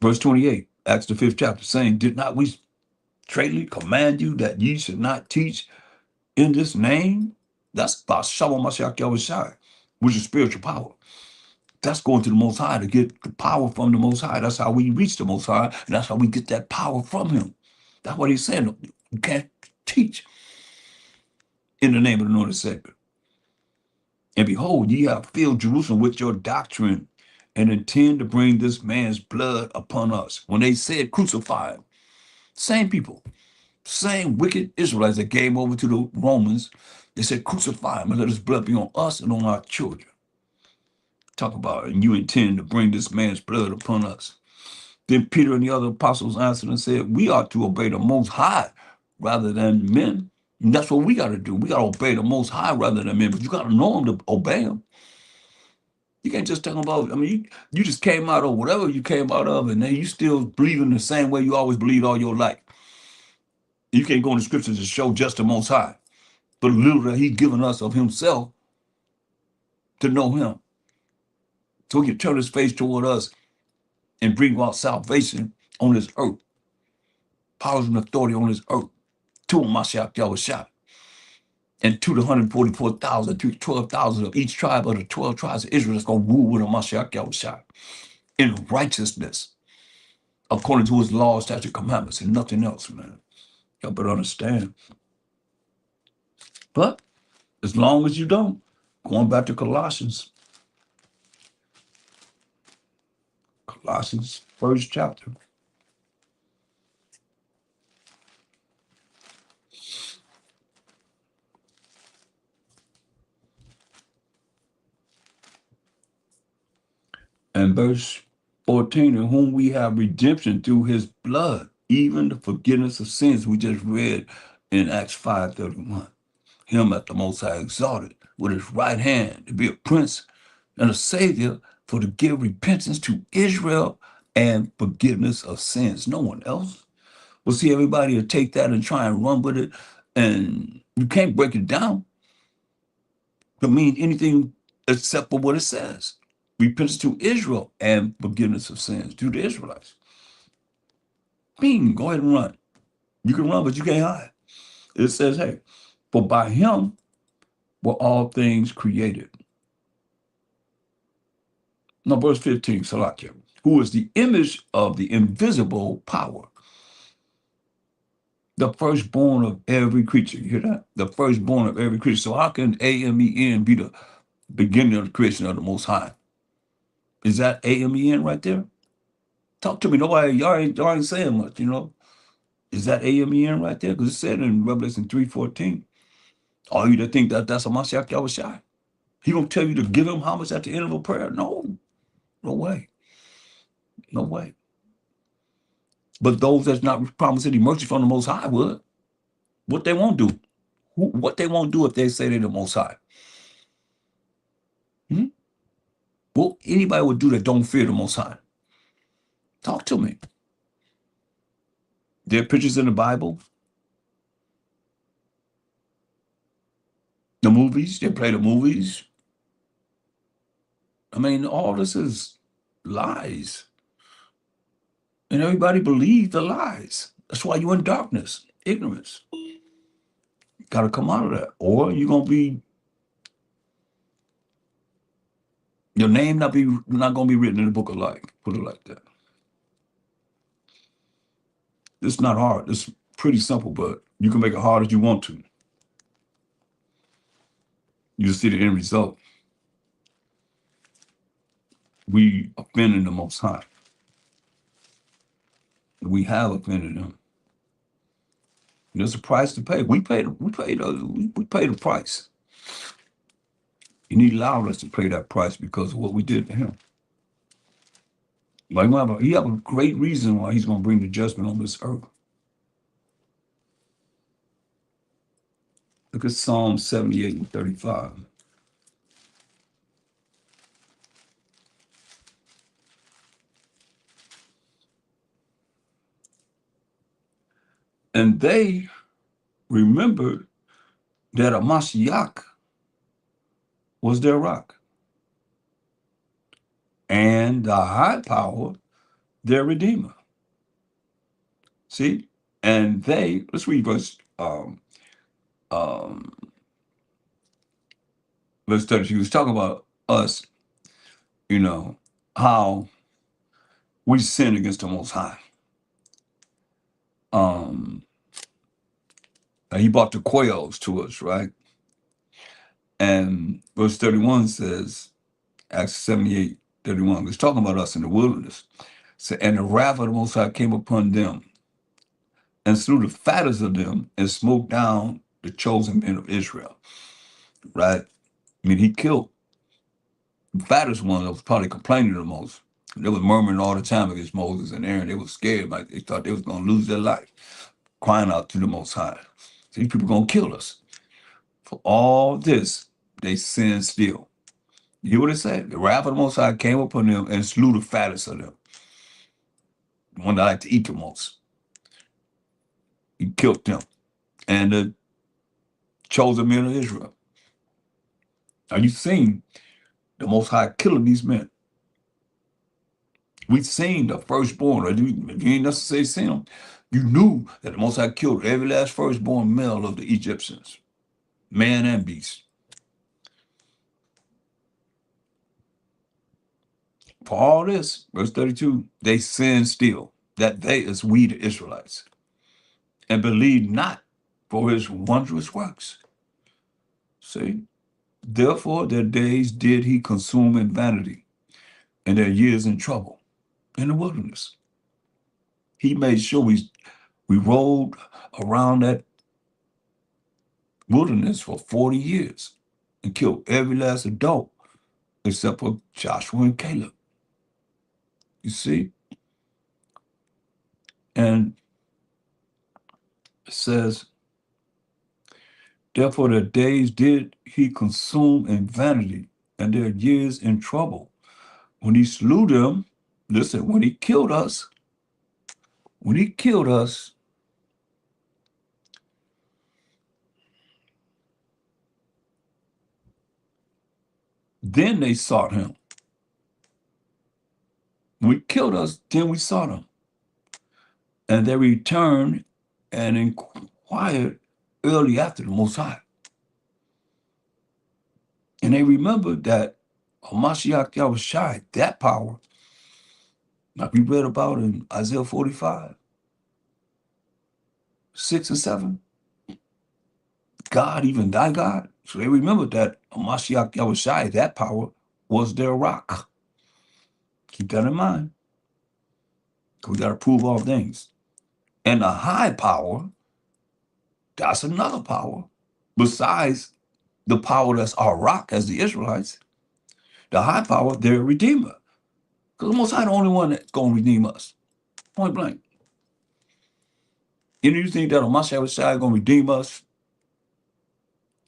verse 28, Acts the 5th chapter, saying, did not we straightly command you that ye should not teach in this name? That's about Shalom Mashiach Yahushua, which is spiritual power. That's going to the Most High to get the power from the Most High. That's how we reach the Most High, and that's how we get that power from him. That's what he's saying. You can't teach in the name of the Lord and Savior. And behold, ye have filled Jerusalem with your doctrine and intend to bring this man's blood upon us. When they said crucify him, same people, same wicked Israelites that gave over to the Romans, they said crucify him and let his blood be on us and on our children. Talk about it. And you intend to bring this man's blood upon us. Then Peter and the other apostles answered and said, we ought to obey the Most High rather than men. And that's what we got to do. We got to obey the Most High rather than men, but you got to know him to obey him. You can't just talk about, I mean, you just came out of whatever you came out of, and then you still believing the same way you always believed all your life. You can't go in the scriptures to show just the Most High, but little that he's given us of himself to know him. So he can turn his face toward us and bring about salvation on this earth, powers and authority on this earth, to Mashiach Yahushua, and to the 144,000, to 12,000 of each tribe of the 12 tribes of Israel that's going to rule with a Mashiach Yahushua in righteousness, according to his laws, statutes, commandments, and nothing else, man. Y'all better understand. But as long as you don't, going back to Colossians, first chapter. And verse 14, in whom we have redemption through his blood, even the forgiveness of sins we just read in Acts 5:31. Him at the Most High exalted with his right hand to be a prince and a savior for to give repentance to Israel and forgiveness of sins. No one else. We'll see everybody to take that and try and run with it, and you can't break it down to mean anything except for what it says. Repentance to Israel and forgiveness of sins to the Israelites. Go ahead and run. You can run, but you can't hide. It says, hey, for by him were all things created. No, verse 15, Salakia, who is the image of the invisible power, the firstborn of every creature. You hear that? The firstborn of every creature. So how can A-M-E-N be the beginning of the creation of the Most High? Is that A-M-E-N right there? Talk to me. Nobody, y'all ain't saying much, you know. Is that A-M-E-N right there? Because it said in Revelation 3:14, all you that think that that's a Mashiach Yahushua, he gonna tell you to give him homage at the end of a prayer? No, no way. No way. But those that's not promised any mercy from the Most High would. What they won't do? What they won't do if they say they're the Most High? What anybody would do that don't fear the Most High? Talk to me. There are pictures in the Bible. The movies, they play the movies. I mean, all this is lies. And everybody believes the lies. That's why you're in darkness, ignorance. You got to come out of that. Or you're going to be, your name not going to be written in the book of life. Put it like that. It's not hard. It's pretty simple, but you can make it hard as you want to. You see the end result. We offended the Most High. We have offended him. There's a price to pay. We paid the price. And he allowed us to pay that price because of what we did to him. Like, he have a great reason why he's going to bring the judgment on this earth. Look at Psalm 78 and 35. And they remembered that a Mashiach was their rock, and the high power their redeemer. See? And they, let's read um, verse 30. He was talking about us, you know, how we sin against the Most High. Um, he brought the quails to us, right? And verse 31 says, Acts 78:31. It's talking about us in the wilderness. So, and the wrath of the Most High came upon them, and slew the fattest of them, and smote down the chosen men of Israel. Right? I mean, he killed the fattest one that was probably complaining the most. They was murmuring all the time against Moses and Aaron. They were scared, like they thought they was gonna lose their life, crying out to the Most High. These people gonna kill us. For all this, they sinned still. You hear what it said? The wrath of the Most High came upon them and slew the fattest of them, the one that liked to eat the most. He killed them. And the chosen men of Israel. Now you've seen the Most High killing these men. We've seen the firstborn. If you ain't necessarily seen them, you knew that the Most High killed every last firstborn male of the Egyptians, man and beast. For all this, verse 32, they sin still, that they is we the Israelites, and believe not for his wondrous works. See? Therefore their days did he consume in vanity, and their years in trouble in the wilderness. He made sure we rolled around that wilderness for 40 years and killed every last adult except for Joshua and Caleb. You see? And it says, therefore their days did he consume in vanity, and their years in trouble. When he slew them, listen, when he killed us, then they sought him. When he killed us, then we sought him. And they returned and inquired early after the Most High. And they remembered that Mashiach Yahushai, that power, like we read about in Isaiah 45, 6 and 7, God, even thy God. So they remembered that Mashiach Yahushai, that power, was their rock. Keep that in mind. We got to prove all things. And the high power, that's another power. Besides the power that's our rock as the Israelites, the high power, their redeemer. Because the Most High the only one that's going to redeem us. Point blank. You think that Mashiach is going to redeem us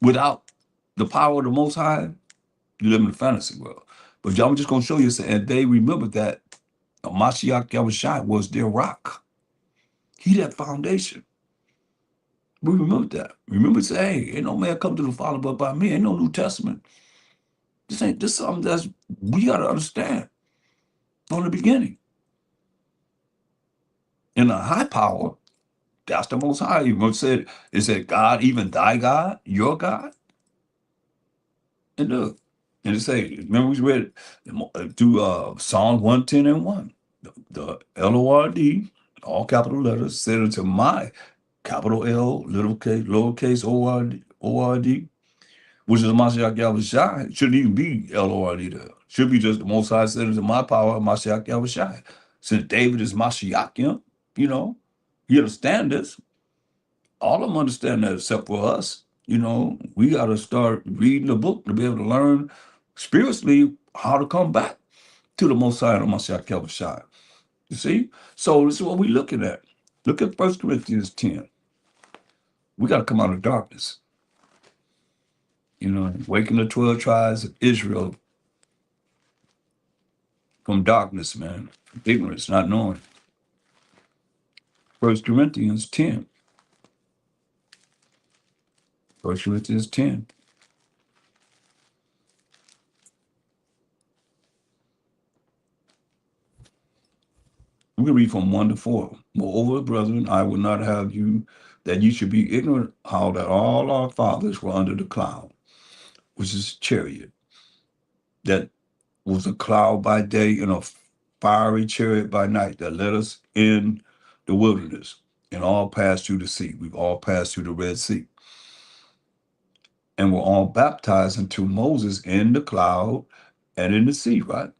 without the power of the Most High? You live in a fantasy world. But I'm just going to show you, and they remember that Mashiach Yahushua was their rock. He that foundation. We remember that. Remember to say, hey, ain't no man come to the Father but by me. Ain't no New Testament. This something that's we got to understand from the beginning. And the high power, that's the Most High. You said, it said, God, even thy God, your God. And look, and it say, remember we read through Psalm 110 and 1. The Lord, all capital letters, said unto my capital L, little k, lowercase O-R-D, which is Mashiach Yahushai. It shouldn't even be L-O-R-D there. Should be just the Most High said unto my power, Mashiach Yahushai. Since David is Mashiach, you know, you understand this. All of them understand that except for us. We got to start reading the book to be able to learn spiritually how to come back to the Most High and Mashiach Yahushai. You see? So this is what we're looking at. Look at 1 Corinthians 10. We got to come out of darkness. Waking the 12 tribes of Israel from darkness, man. Ignorance, not knowing. 1 Corinthians 10. 1 Corinthians 10. We can read from 1 to 4. Moreover, brethren, I will not have you that you should be ignorant how that all our fathers were under the cloud, which is chariot, that was a cloud by day and a fiery chariot by night that led us in the wilderness, and all passed through the sea. We've all passed through the Red Sea, and were all baptized into Moses in the cloud and in the sea, right?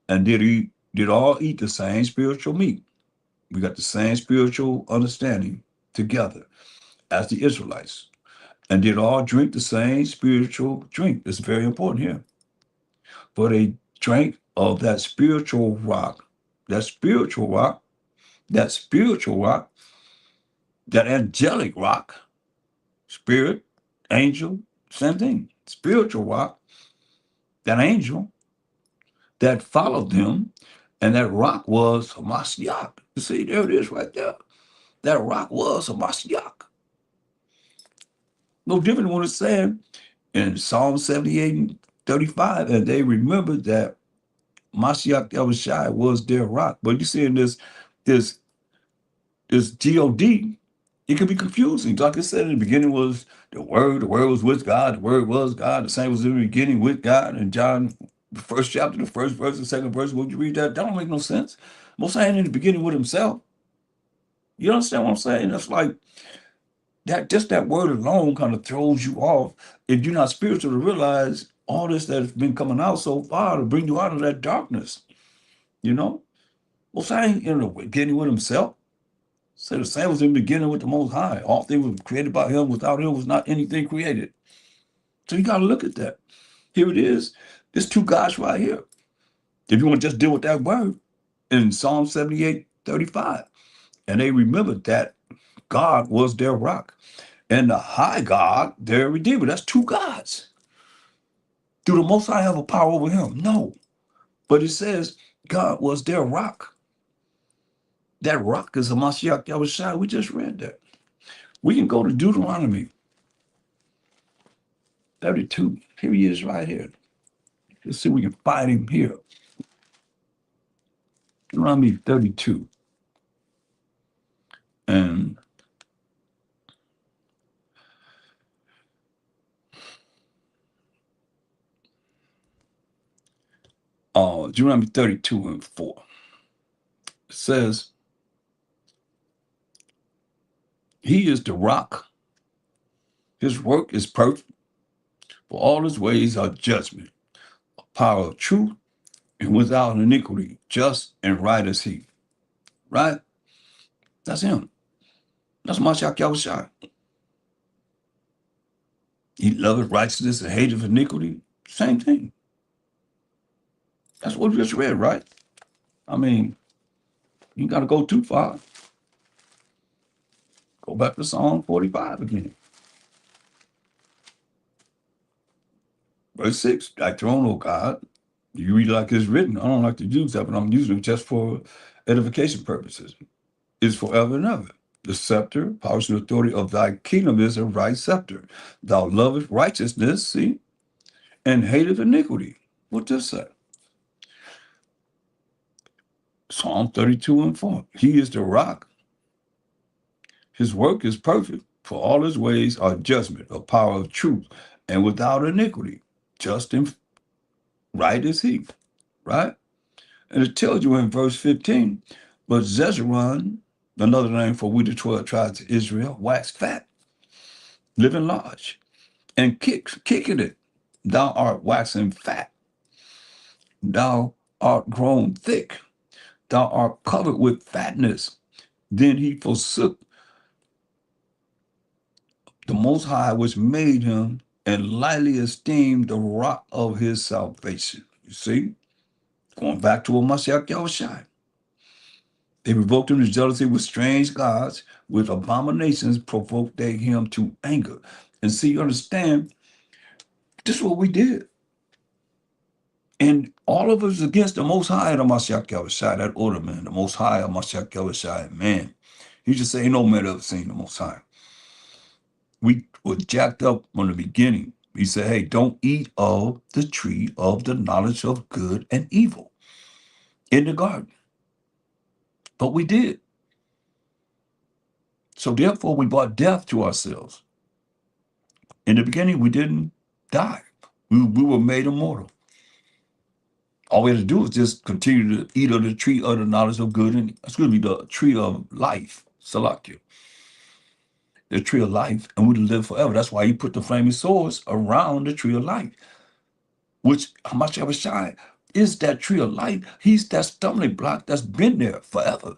And did all eat the same spiritual meat. We got the same spiritual understanding together as the Israelites, and did all drink the same spiritual drink. It's very important here. For they drank of that spiritual rock, that spiritual rock, that spiritual rock, that angelic rock, spirit, angel, same thing. Spiritual rock, that angel that followed them, and that rock was Hamashiach. You see, there it is right there. That rock was Hamashiach. No different than what it's saying in Psalm 78 and 35, and they remembered that Mashiach Yahushua was their rock. But you see in this God, it can be confusing. Like I said, in the beginning was the word was with God, the word was God, the same was in the beginning with God. And John, the first chapter, the first verse, the second verse, would you read that? That don't make no sense. Most saying in the beginning with himself. You understand what I'm saying? That's like that, just that word alone kind of throws you off if you're not spiritual to realize all this that's been coming out so far to bring you out of that darkness. You know? Most saying in the beginning with himself. So the same was in the beginning with the Most High. All things were created by him. Without him was not anything created. So you got to look at that. Here it is. There's two gods right here. If you want to just deal with that word in Psalm 78:35. And they remembered that God was their rock. And the high God, their redeemer. That's two gods. Do the Most High have a power over him? No. But it says God was their rock. That rock is a Mashiach Yahushua. We just read that. We can go to Deuteronomy 32. Here he is right here. Let's see if we can find him here. Deuteronomy 32. And Deuteronomy 32 and 4. It says, he is the rock. His work is perfect. For all his ways are judgment, a power of truth, and without iniquity, just and right is he. Right? That's him. That's Mashiach Yahushua. He loveth righteousness and hateth iniquity. Same thing. That's what we just read, right? I mean, you got to go too far. Go back to Psalm 45 again. Verse 6, thy throne, O God, you read it like it's written. I don't like to use that, but I'm using it just for edification purposes. Is forever and ever. The scepter, power, and authority of thy kingdom is a right scepter. Thou lovest righteousness, see, and hateth iniquity. What does that? Psalm 32 and 4. He is the rock. His work is perfect, for all his ways are judgment, a power of truth, and without iniquity. Just and right is he, right? And it tells you in verse 15, but Zezron, another name for we the 12 tribes of Israel, waxed fat, living large, and kicking it. Thou art waxing fat. Thou art grown thick. Thou art covered with fatness. Then he forsook the Most High, which made him, and lightly esteemed the rock of his salvation. You see? Going back to a Mashiach Yahushua. They provoked him to jealousy with strange gods, with abominations provoked they him to anger. And see, you understand, this is what we did. And all of us against the Most High, the Mashiach Yahushua, that order, man, the Most High, the Mashiach Yahushua, man. He just say, ain't no man ever seen the Most High. We were jacked up from the beginning. He said, hey, don't eat of the tree of the knowledge of good and evil in the garden. But we did. So therefore, we brought death to ourselves. In the beginning, we didn't die. We were made immortal. All we had to do was just continue to eat of the tree of the knowledge of good and, excuse me, the tree of life, Salakia, the tree of life, and we'd live forever. That's why he put the flaming swords around the tree of life, which Hamashiach Shai is that tree of life. He's that stumbling block that's been there forever.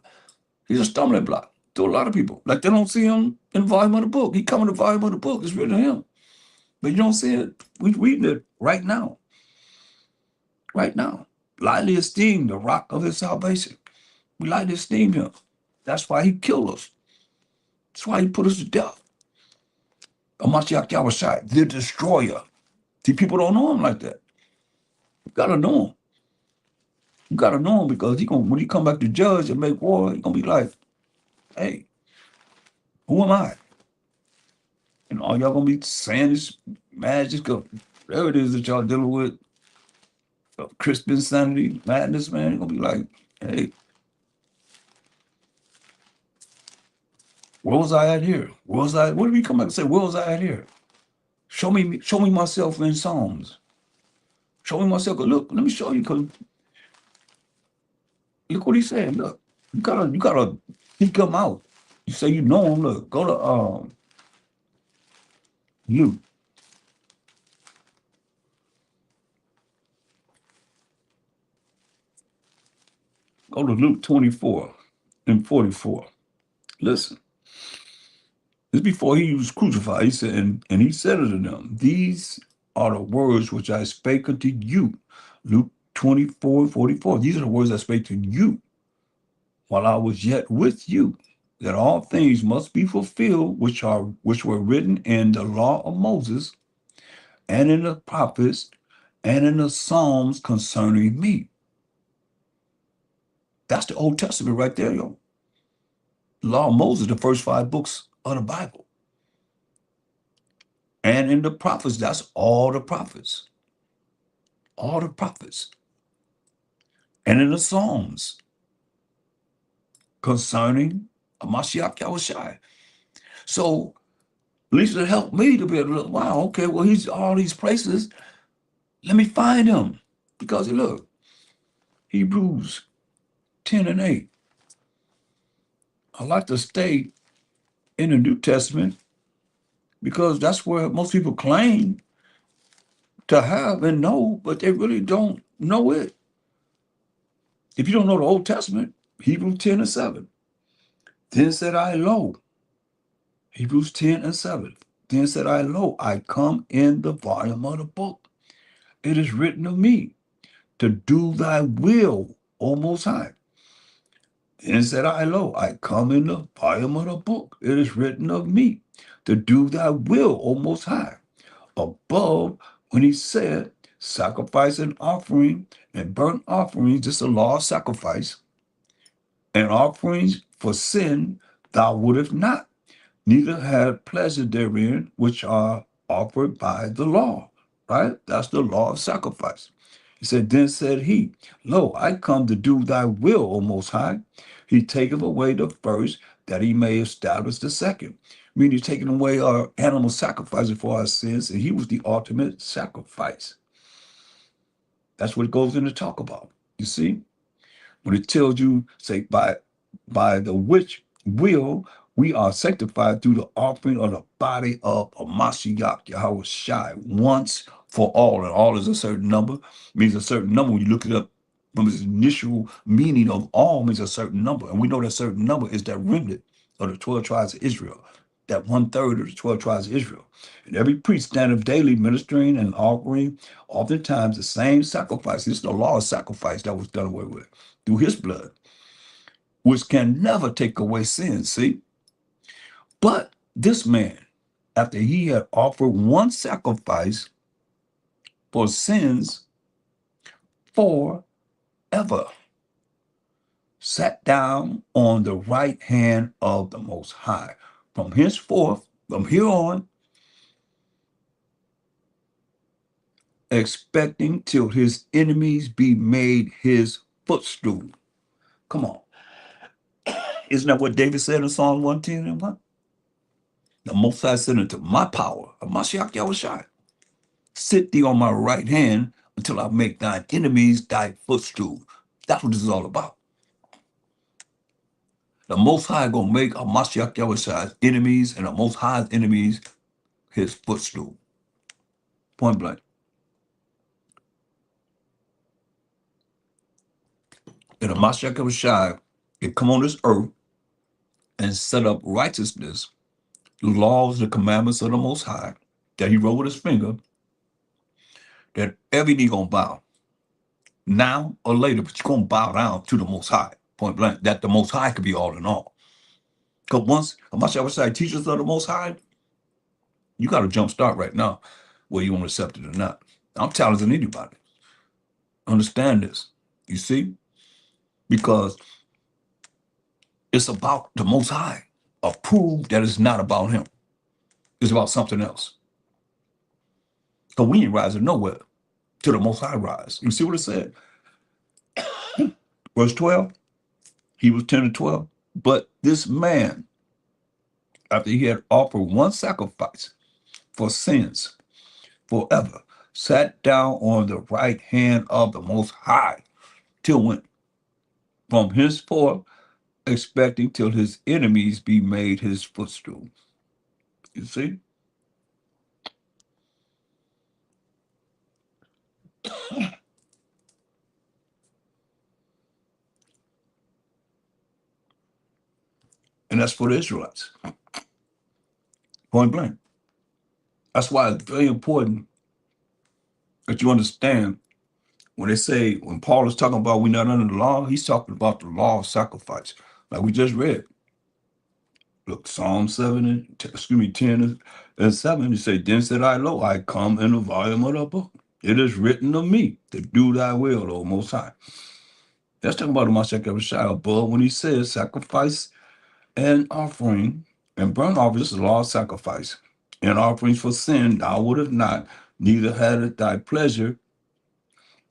He's a stumbling block to a lot of people. Like they don't see him in the volume of the book. He come in the volume of the book. It's written to him. But you don't see it. We reading it right now. Right now. Lightly esteem the rock of his salvation. We lightly esteem him. That's why he killed us. That's why he put us to death. Hamashiach Yahushai, the destroyer. See, people don't know him like that. You gotta know him. You gotta know him because when he come back to judge and make war, he's gonna be like, hey, who am I? And all y'all gonna be saying this magic of whatever it is that y'all dealing with, crisp insanity, madness, man. You're gonna be like, hey, where was I at here? Where was I? What did we come back and say? Where was I at here? Show me myself in Psalms. Show me myself. Look, let me show you, because look what he's saying. Look, you gotta seek him out. You say you know him. Look, go to Luke. Go to Luke 24 and 44. Listen. This before he was crucified. He said, and he said unto them, these are the words which I spake unto you. Luke 24 and 44. These are the words I spake to you while I was yet with you, that all things must be fulfilled which were written in the law of Moses and in the prophets and in the Psalms concerning me. That's the Old Testament right there, yo. Law of Moses, the first 5 books of the Bible. And in the prophets, that's all the prophets. All the prophets. And in the Psalms concerning Mashiach Yahushai. So at least it helped me to be able to look, wow, okay, well, he's all these places. Let me find him. Because look, Hebrews 10 and 8. I like to stay in the New Testament because that's where most people claim to have and know, but they really don't know it. If you don't know the Old Testament, Hebrews 10 and 7. Then said I, lo, Hebrews 10 and 7. Then said I, lo, I come in the volume of the book. It is written of me to do thy will, O Most High. Then said I, lo, I come in the volume of the book. It is written of me to do thy will, O Most High. Above, when he said, sacrifice and offering and burnt offerings, this is a law of sacrifice, and offerings for sin, thou wouldest not, neither had pleasure therein, which are offered by the law. Right? That's the law of sacrifice. He said, then said he, lo, I come to do thy will, O Most High. He taketh away the first, that he may establish the second. Meaning he's taking away our animal sacrifices for our sins, and he was the ultimate sacrifice. That's what it goes into talk about. You see? When it tells you, say, by the which will we are sanctified through the offering of the body of Mashiach Yahweh Shai once for all. And all is a certain number, means a certain number. When you look it up from its initial meaning of all means a certain number. And we know that certain number is that remnant of the 12 tribes of Israel, that 1/3 of the 12 tribes of Israel. And every priest standeth daily ministering and offering oftentimes the same sacrifice. This is the law of sacrifice that was done away with through his blood, which can never take away sin. See? But this man, after he had offered one sacrifice for sins forever, sat down on the right hand of the Most High. From henceforth, from here on, expecting till his enemies be made his footstool. Come on. Isn't that what David said in Psalm 110 and 1? The Most High said unto my power, of Mashiach Yahushua, sit thee on my right hand until I make thine enemies thy footstool. That's what this is all about. The Most High gonna make a Mashiach Yahushua's enemies and the Most High's enemies his footstool. Point blank. And the Mashiach Yahushua can come on this earth and set up righteousness, the laws, the commandments of the Most High that he wrote with his finger, that every knee gonna bow now or later, but you're gonna bow down to the Most High. Point blank. That the Most High could be all in all. Because once Mashiach teaches of the Most High, you got to jump start right now, whether you want to accept it or not. I'm challenging anybody. Understand this. You see? Because it's about the Most High. Prove that it's not about him. It's about something else. Because we ain't rising nowhere till the Most High rise. You see what it said? Verse 12, Hebrews 10 and 12. But this man, after he had offered one sacrifice for sins forever, sat down on the right hand of the Most High, till when? From henceforth, expecting till his enemies be made his footstool. You see? And that's for the Israelites. Point blank. That's why it's very important that you understand when they say, when Paul is talking about we're not under the law, he's talking about the law of sacrifice. Like we just read. Look, Psalm 10 and 7, you say, then said I, lo, I come in the volume of the book. It is written of me to do thy will, O Most High. That's talking about the Mashiach Yahushua above when he says sacrifice and offering and burnt offerings is the law of sacrifice. And offerings for sin thou wouldest not, neither had it thy pleasure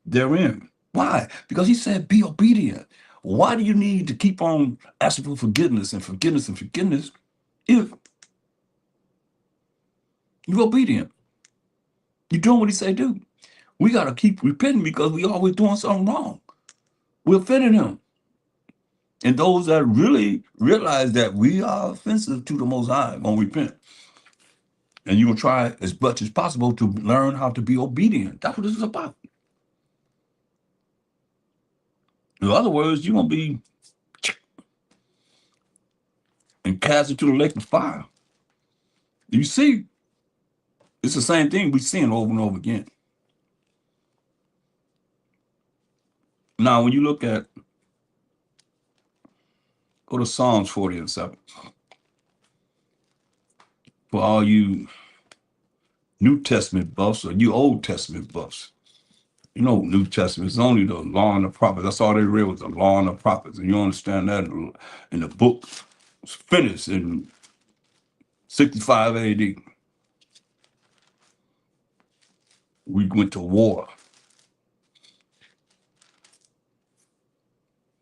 therein. Why? Because he said, be obedient. Why do you need to keep on asking for forgiveness and forgiveness and forgiveness if you're obedient? You're doing what he said do. We got to keep repenting because we always doing something wrong. We're offending him. And those that really realize that we are offensive to the Most High gonna repent. And you're gonna try as much as possible to learn how to be obedient. That's what this is about. In other words, you're gonna be and cast into the lake of fire. You see, it's the same thing we're seeing over and over again. Now, when you look at, go to Psalms 40 and 7. For all you New Testament buffs or you Old Testament buffs, you know, New Testament is only the law and the prophets. That's all they read was the law and the prophets. And you understand that in the book was finished in 65 AD. We went to war.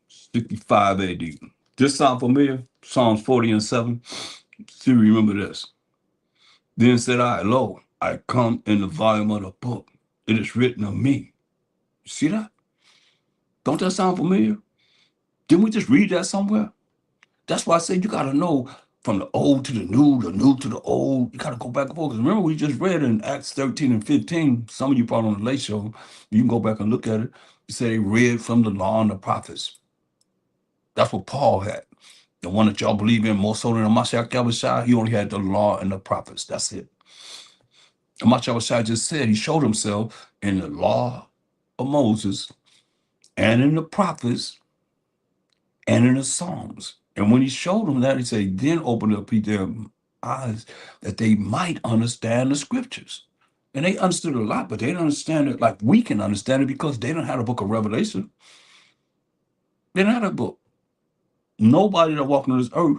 65 AD. This sound familiar? Psalms 40 and 7. See, remember this. Then said I, lo, I come in the volume of the book. It is written of me. You see that? Don't that sound familiar? Didn't we just read that somewhere? That's why I said you got to know from the old to the new to the old. You got to go back and forth. 'Cause remember, we just read in Acts 13 and 15. Some of you probably on the late show, you can go back and look at it. You say they read from the law and the prophets. That's what Paul had. The one that y'all believe in more so than the Mashiach Yahushua, he only had the law and the prophets. That's it. The Mashiach Yahushua just said he showed himself in the law of Moses and in the prophets and in the Psalms. And when he showed them that, he said, then opened up their eyes that they might understand the scriptures. And they understood a lot, but they didn't understand it like we can understand it because they don't have the book of Revelation. They didn't have that book. Nobody that walked on this earth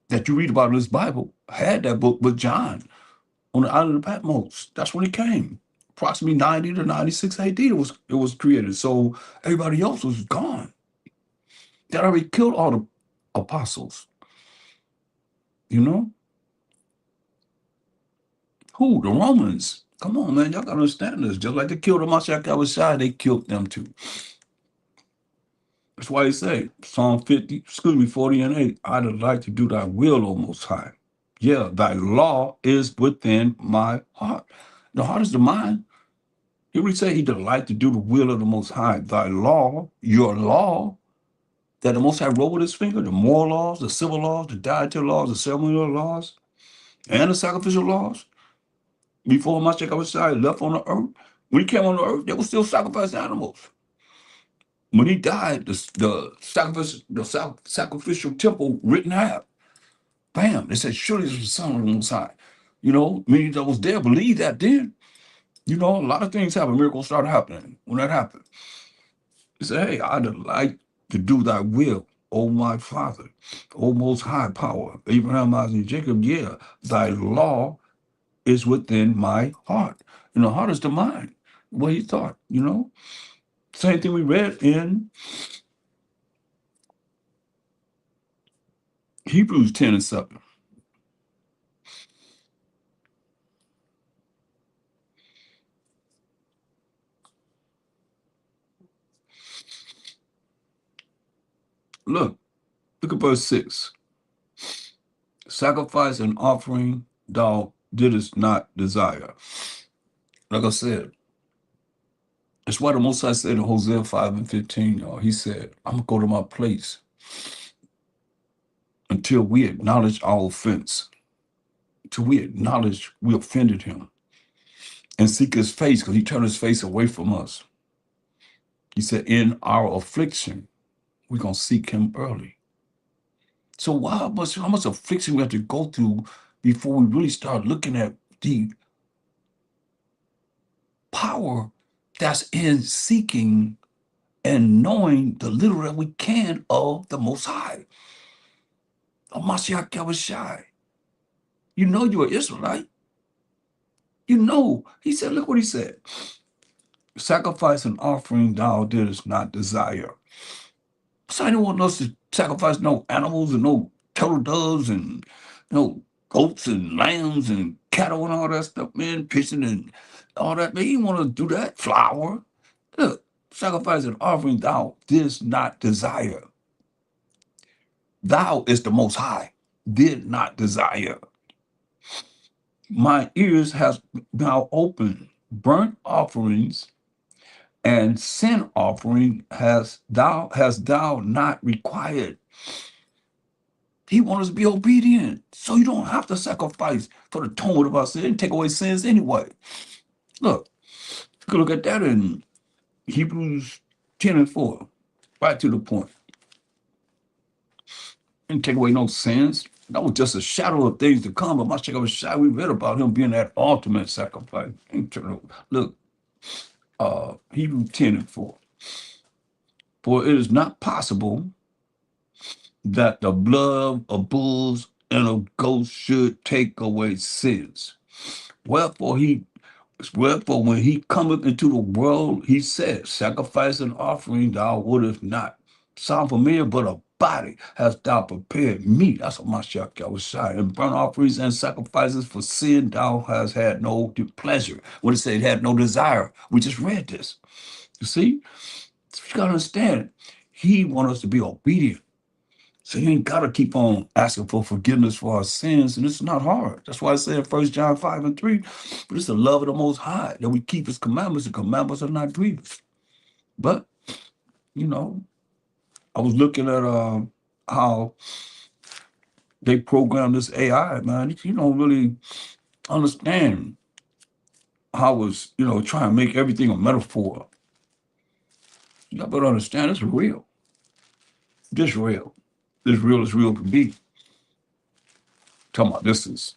that you read about in this Bible had that book but John on the island of Patmos. That's when it came. Approximately 90 to 96 AD it was created. So everybody else was gone. That already killed all the apostles. You know? Who? The Romans. Come on, man. Y'all gotta understand this. Just like they killed the Mashiach Abishai, they killed them too. That's why he say, Psalm 50, 40 and 8, I delight to do thy will, O Most High. Yeah, thy law is within my heart. The heart is the mind. He would say he delight to do the will of the Most High. Thy law, your law, that the Most High wrote with his finger, the moral laws, the civil laws, the dietary laws, the ceremonial laws, and the sacrificial laws. Before Mashiach Abishai left on the earth, when he came on the earth, they were still sacrificing animals. When he died, the sacrificial temple written half. Bam! They said, surely this was the Son of the Most High. Many that was there believed that then. A lot of things happen. Miracles started happening. When that happened, he said, hey, I delight to do thy will, O my Father, O Most High Power, Abraham, Isaac, and Jacob. Yeah, thy law is within my heart. Heart is the mind, what he thought. Same thing we read in Hebrews 10 and 7. Look at verse 6. Sacrifice and offering thou didst not desire. Like I said, that's why the Most High said in Hosea 5 and 15, y'all, he said, I'm going to go to my place until we acknowledge our offense, until we acknowledge we offended him and seek his face because he turned his face away from us. He said, in our affliction, we're going to seek him early. So how much affliction we have to go through before we really start looking at the power that's in seeking and knowing the little that we can of the Most High, of Mashiach Abishai. You're an Israelite. He said, look what he said. Sacrifice and offering thou didst not desire. So I didn't want us to sacrifice no animals and no turtle doves and no goats and lambs and cattle and all that stuff, man, fishing and all that. Man, you want to do that? Flour. Look, sacrifice and offering thou didst not desire. Thou is the Most High, did not desire. My ears has now opened. Burnt offerings and sin offering hast thou not required. He wants us to be obedient. So you don't have to sacrifice for the atonement of our sin, take away sins anyway. Look, you can look at that in Hebrews 10 and 4. Right to the point. Didn't take away no sins. That was just a shadow of things to come. But Mashiach Abishai, we read about him being that ultimate sacrifice. Look, Hebrews 10 and 4. For it is not possible that the blood of bulls and of goats should take away sins. Wherefore when he cometh into the world, he said, sacrifice and offering thou wouldest not. Sound familiar? But a body hast thou prepared me. That's what Mashiach Abishai. And burnt offerings and sacrifices for sin thou hast had no pleasure. What it said, had no desire. We just read this. You see? So you gotta understand, he wants us to be obedient. So you ain't gotta keep on asking for forgiveness for our sins, and it's not hard. That's why I said in 1 John 5 and 3, but it's the love of the Most High that we keep his commandments. The commandments are not grievous. But, I was looking at how they program this AI, man. You don't really understand how it's, trying to make everything a metaphor. You better understand it's real. This real. This real as real can be. Talking about this is,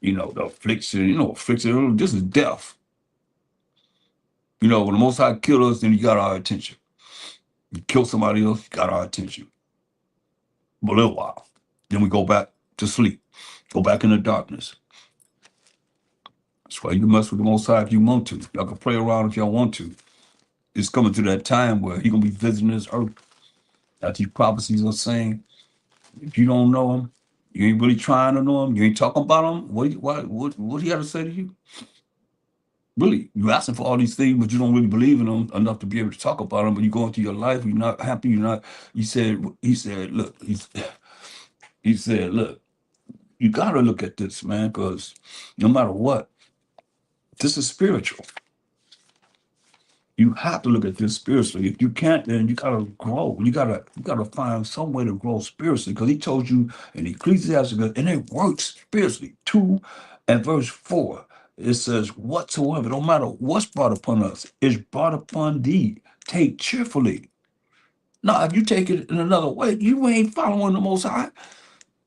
the affliction, affliction, this is death. When the Most High killed us, then he got our attention. You kill somebody else, you got our attention. For a little while. Then we go back to sleep, go back into darkness. That's why you can mess with the Most High if you want to. Y'all can play around if y'all want to. It's coming to that time where he gonna be visiting this earth. That these prophecies are saying, if you don't know him, you ain't really trying to know him, you ain't talking about him, what he got to say to you? Really, you asking for all these things, but you don't really believe in them enough to be able to talk about them. But you go into your life, you're not happy. You're not. He said, look. He said, look. You gotta look at this, man, because no matter what, this is spiritual. You have to look at this spiritually. If you can't, then you gotta grow. You gotta find some way to grow spiritually. Because he told you in Ecclesiastes, and it works spiritually. 2 and verse 4. It says, whatsoever, no matter what's brought upon us, is brought upon thee. Take cheerfully. Now, if you take it in another way, you ain't following the Most High.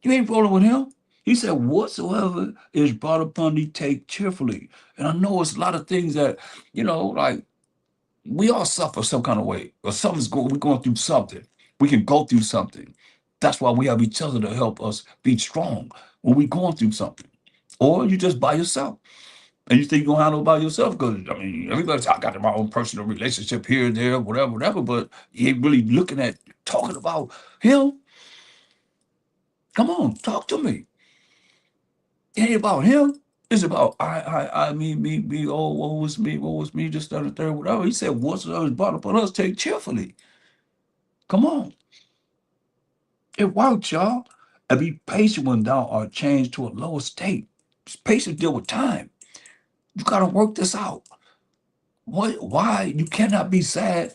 You ain't rolling with him. He said, whatsoever is brought upon thee, take cheerfully. And I know it's a lot of things that, like we all suffer some kind of way, or we're going through something. We can go through something. That's why we have each other to help us be strong when we're going through something. Or you just by yourself. And you think you're gonna handle it by yourself because everybody's I got my own personal relationship here, there, whatever, whatever, but you ain't really looking at talking about him. Come on, talk to me. It ain't about him. It's about me, oh, what was me, just that and third, whatever. He said, whatsoever is brought upon us, take cheerfully. Come on. It works, y'all. And be patient when thou art changed to a lower state. Patience deal with time. You gotta work this out. Why? You cannot be sad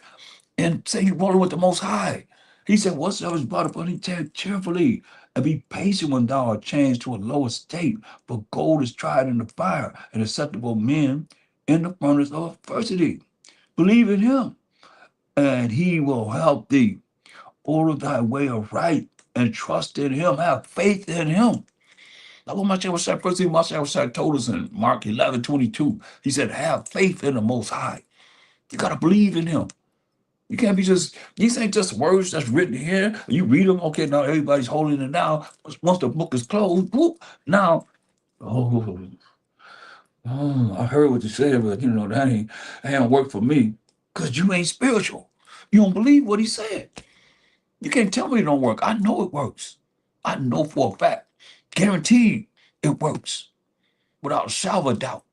and say you're rolling with the Most High. He said, whatsoever is brought upon thee, take cheerfully, and be patient when thou art changed to a lower state. For gold is tried in the fire, and acceptable men in the furnace of adversity. Believe in him, and he will help thee. Order thy way aright, and trust in him. Have faith in him. That's what Mashiach was saying. First thing Mashiach was saying told us in Mark 11:22. He said, have faith in the Most High. You got to believe in him. You can't be these ain't just words that's written here. You read them, okay, now everybody's holding it now. Once the book is closed, whoop, now, oh, I heard what you said, but that ain't work for me. Because you ain't spiritual. You don't believe what he said. You can't tell me it don't work. I know it works. I know for a fact. Guaranteed it works. Without a shadow of doubt.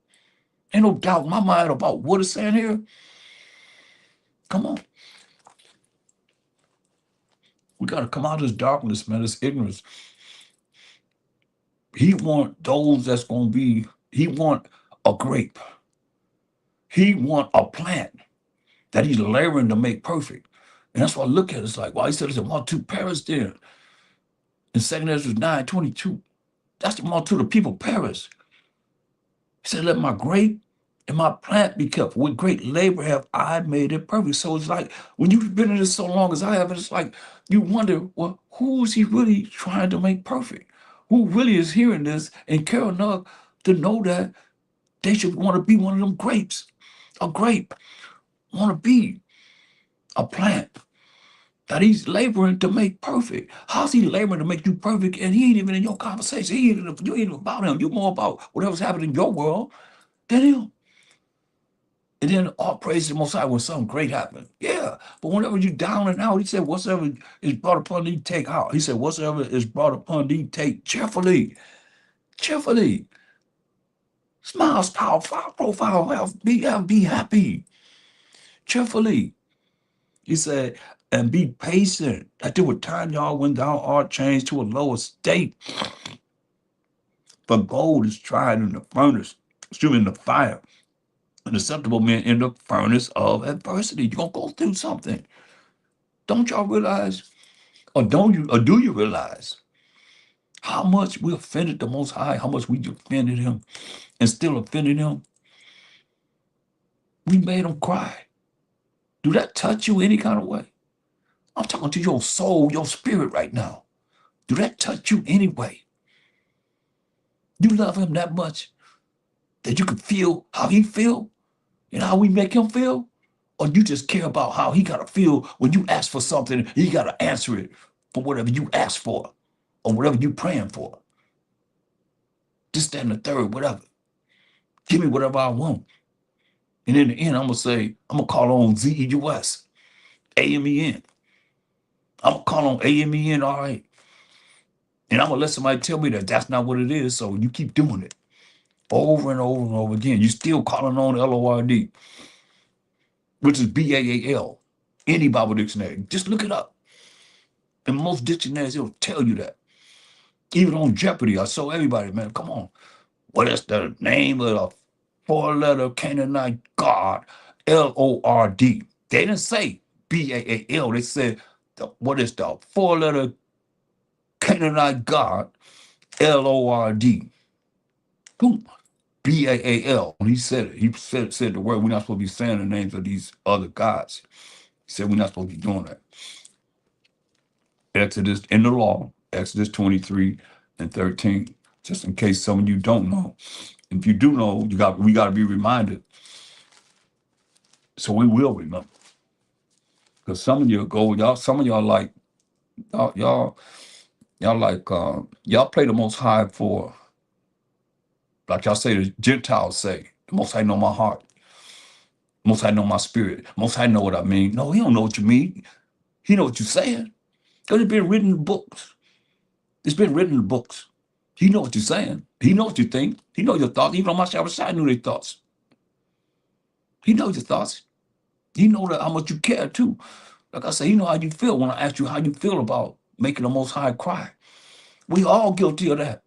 Ain't no doubt in my mind about what it's saying here. Come on. We got to come out of this darkness, man, this ignorance. He want those that's going to be, he want a grape. He want a plant that he's laboring to make perfect. And that's why I look at it, it's like, well, he said it's a multitude perish there. In 2 Ezra 9:22. That's the multitude of people perish. He said, let my grape and my plant be kept. With great labor have I made it perfect. So it's like, when you've been in this so long as I have, it's like, you wonder, well, who is he really trying to make perfect? Who really is hearing this and care enough to know that they should want to be one of them grapes? A grape, want to be a plant that he's laboring to make perfect. How's he laboring to make you perfect? And he ain't even in your conversation. You ain't even about him. You're more about whatever's happening in your world than him. And then all praise to the Most High when something great happened. Yeah. But whenever you down and out, he said, whatsoever is brought upon thee, take out. He said, whatsoever is brought upon thee, take cheerfully. Cheerfully. Smile, profile, be happy. Cheerfully. He said, and be patient. That there would turn y'all when thou art changed to a lower state. For gold is tried in the furnace, in the fire. An acceptable man in the furnace of adversity. You're gonna go through something. Don't y'all realize, or do you realize how much we offended the Most High, how much we offended him and still offended him? We made him cry. Do that touch you any kind of way? I'm talking to your soul, your spirit right now. Do that touch you anyway? You love him that much that you can feel how he feel and how we make him feel? Or you just care about how he gotta feel when you ask for something, he gotta answer it for whatever you ask for or whatever you praying for. This, that, and the third, whatever. Give me whatever I want. And in the end, I'm gonna say, I'm gonna call on ZEUS, AMEN. I'm gonna call on AMEN, all right. And I'm gonna let somebody tell me that that's not what it is. So you keep doing it over and over and over again. You still calling on LORD, which is BAAL. Any Bible dictionary. Just look it up. In most dictionaries, it'll tell you that. Even on Jeopardy, I show everybody, man, come on. What is the name of the four-letter Canaanite god? LORD. They didn't say BAAL. They said, what is the four-letter Canaanite god? LORD. Boom. BAAL. When he said it, he said the word. We're not supposed to be saying the names of these other gods. He said we're not supposed to be doing that. Exodus in the law, Exodus 23 and 13. Just in case some of you don't know. If you do know, we got to be reminded. So we will remember. Because some of you go, some of y'all like, y'all like, y'all play the Most High for, like y'all say, the Gentiles say, the Most High know my heart. Most High know my spirit. Most High know what I mean. No, he don't know what you mean. He know what you're saying. Because it's been written in the books. It's been written in the books. He know what you're saying. He knows what you think. He knows your thoughts. Even on my side knew their thoughts. He knows your thoughts. He know that how much you care too. Like I say, he know how you feel when I ask you how you feel about making the Most High cry. We all guilty of that.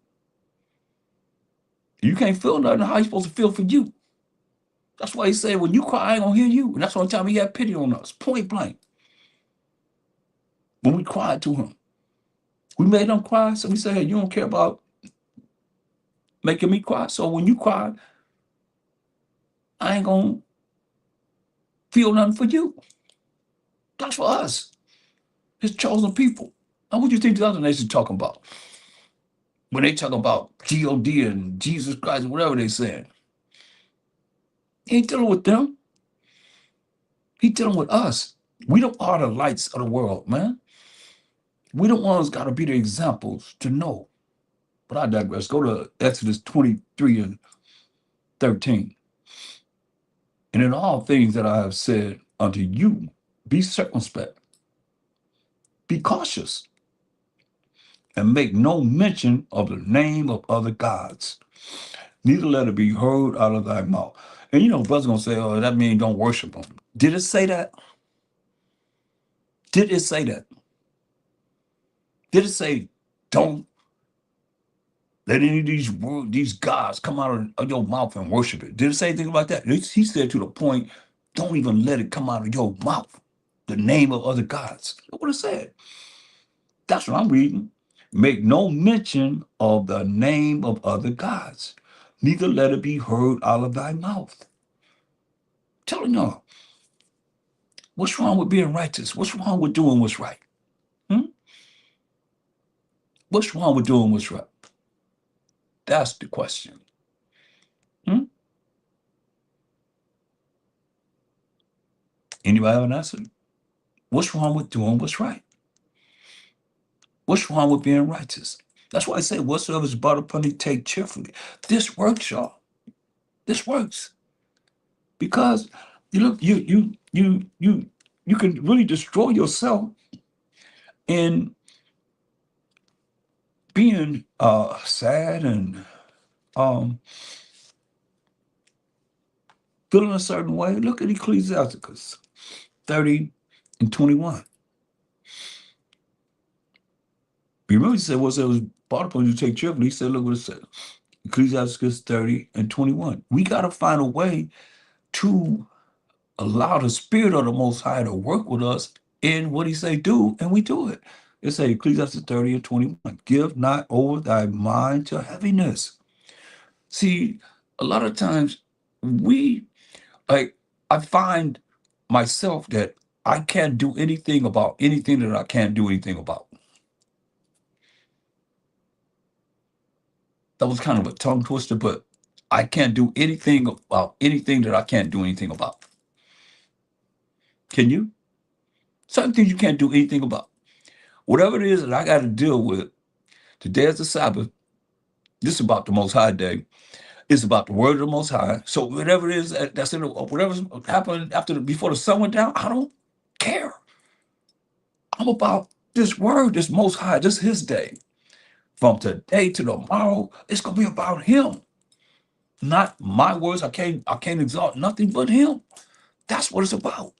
You can't feel nothing. How you supposed to feel for you? That's why he said, when you cry, I ain't gonna hear you. And that's the only time he had pity on us, point blank. When we cried to him, we made him cry. So we said, hey, you don't care about making me cry. So when you cry, I ain't gonna feel nothing for you. That's for us, his chosen people. Now, what do you think the other nations talking about? When they talk about God and Jesus Christ, whatever they saying, he ain't dealing with them. He dealing with us. We don't are the lights of the world, man. We the ones got to be the examples to know. But I digress. Go to Exodus 23 and 13. And in all things that I have said unto you, be circumspect, be cautious, and make no mention of the name of other gods. Neither let it be heard out of thy mouth. And you know, brother's gonna say, oh, that means don't worship them. Did it say that? Did it say that? Did it say don't let any of these gods come out of your mouth and worship it? Did it say anything about that? He said to the point, don't even let it come out of your mouth, the name of other gods. Look what it said. That's what I'm reading. Make no mention of the name of other gods, neither let it be heard out of thy mouth. Telling y'all, what's wrong with being righteous? What's wrong with doing what's right? Hmm? What's wrong with doing what's right? That's the question. Hmm? Anybody have an answer? What's wrong with doing what's right? What's wrong with being righteous? That's why I say whatsoever is brought upon thee, take cheerfully. This works, y'all. This works. Because you look, you can really destroy yourself in being sad and feeling a certain way. Look at Ecclesiasticus 30 and 21. Remember, he said, whatsoever was brought upon you to take cheerfully. He said, look what it said. Ecclesiasticus 30 and 21. We got to find a way to allow the spirit of the Most High to work with us in what he say do, and we do it. It say Ecclesiastes 30 and 21. Give not over thy mind to heaviness. See, a lot of times we like I find myself that I can't do anything about anything that I can't do anything about. That was kind of a tongue twister, but I can't do anything about anything that I can't do anything about. Can you? Certain things you can't do anything about. Whatever it is that I got to deal with, today is the Sabbath. This is about the Most High Day. It's about the word of the Most High. So whatever it is that's in the, whatever's happened before the sun went down, I don't care. I'm about this word, this Most High, this His day. From today to tomorrow, it's gonna be about Him, not my words. I can't exalt nothing but Him. That's what it's about.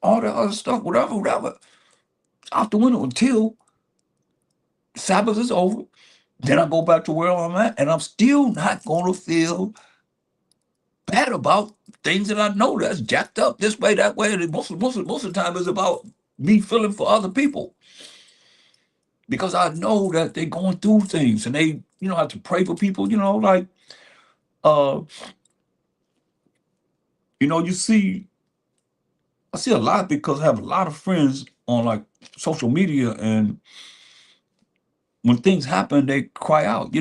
All the other stuff, whatever, out the window until Sabbath is over. Then I go back to where I'm at, and I'm still not gonna feel bad about things that I know that's jacked up this way, that way. And most of the time it's about me feeling for other people because I know that they're going through things and they, have to pray for people, like, uh, you see, I see a lot because I have a lot of friends on like social media, and when things happen, they cry out, they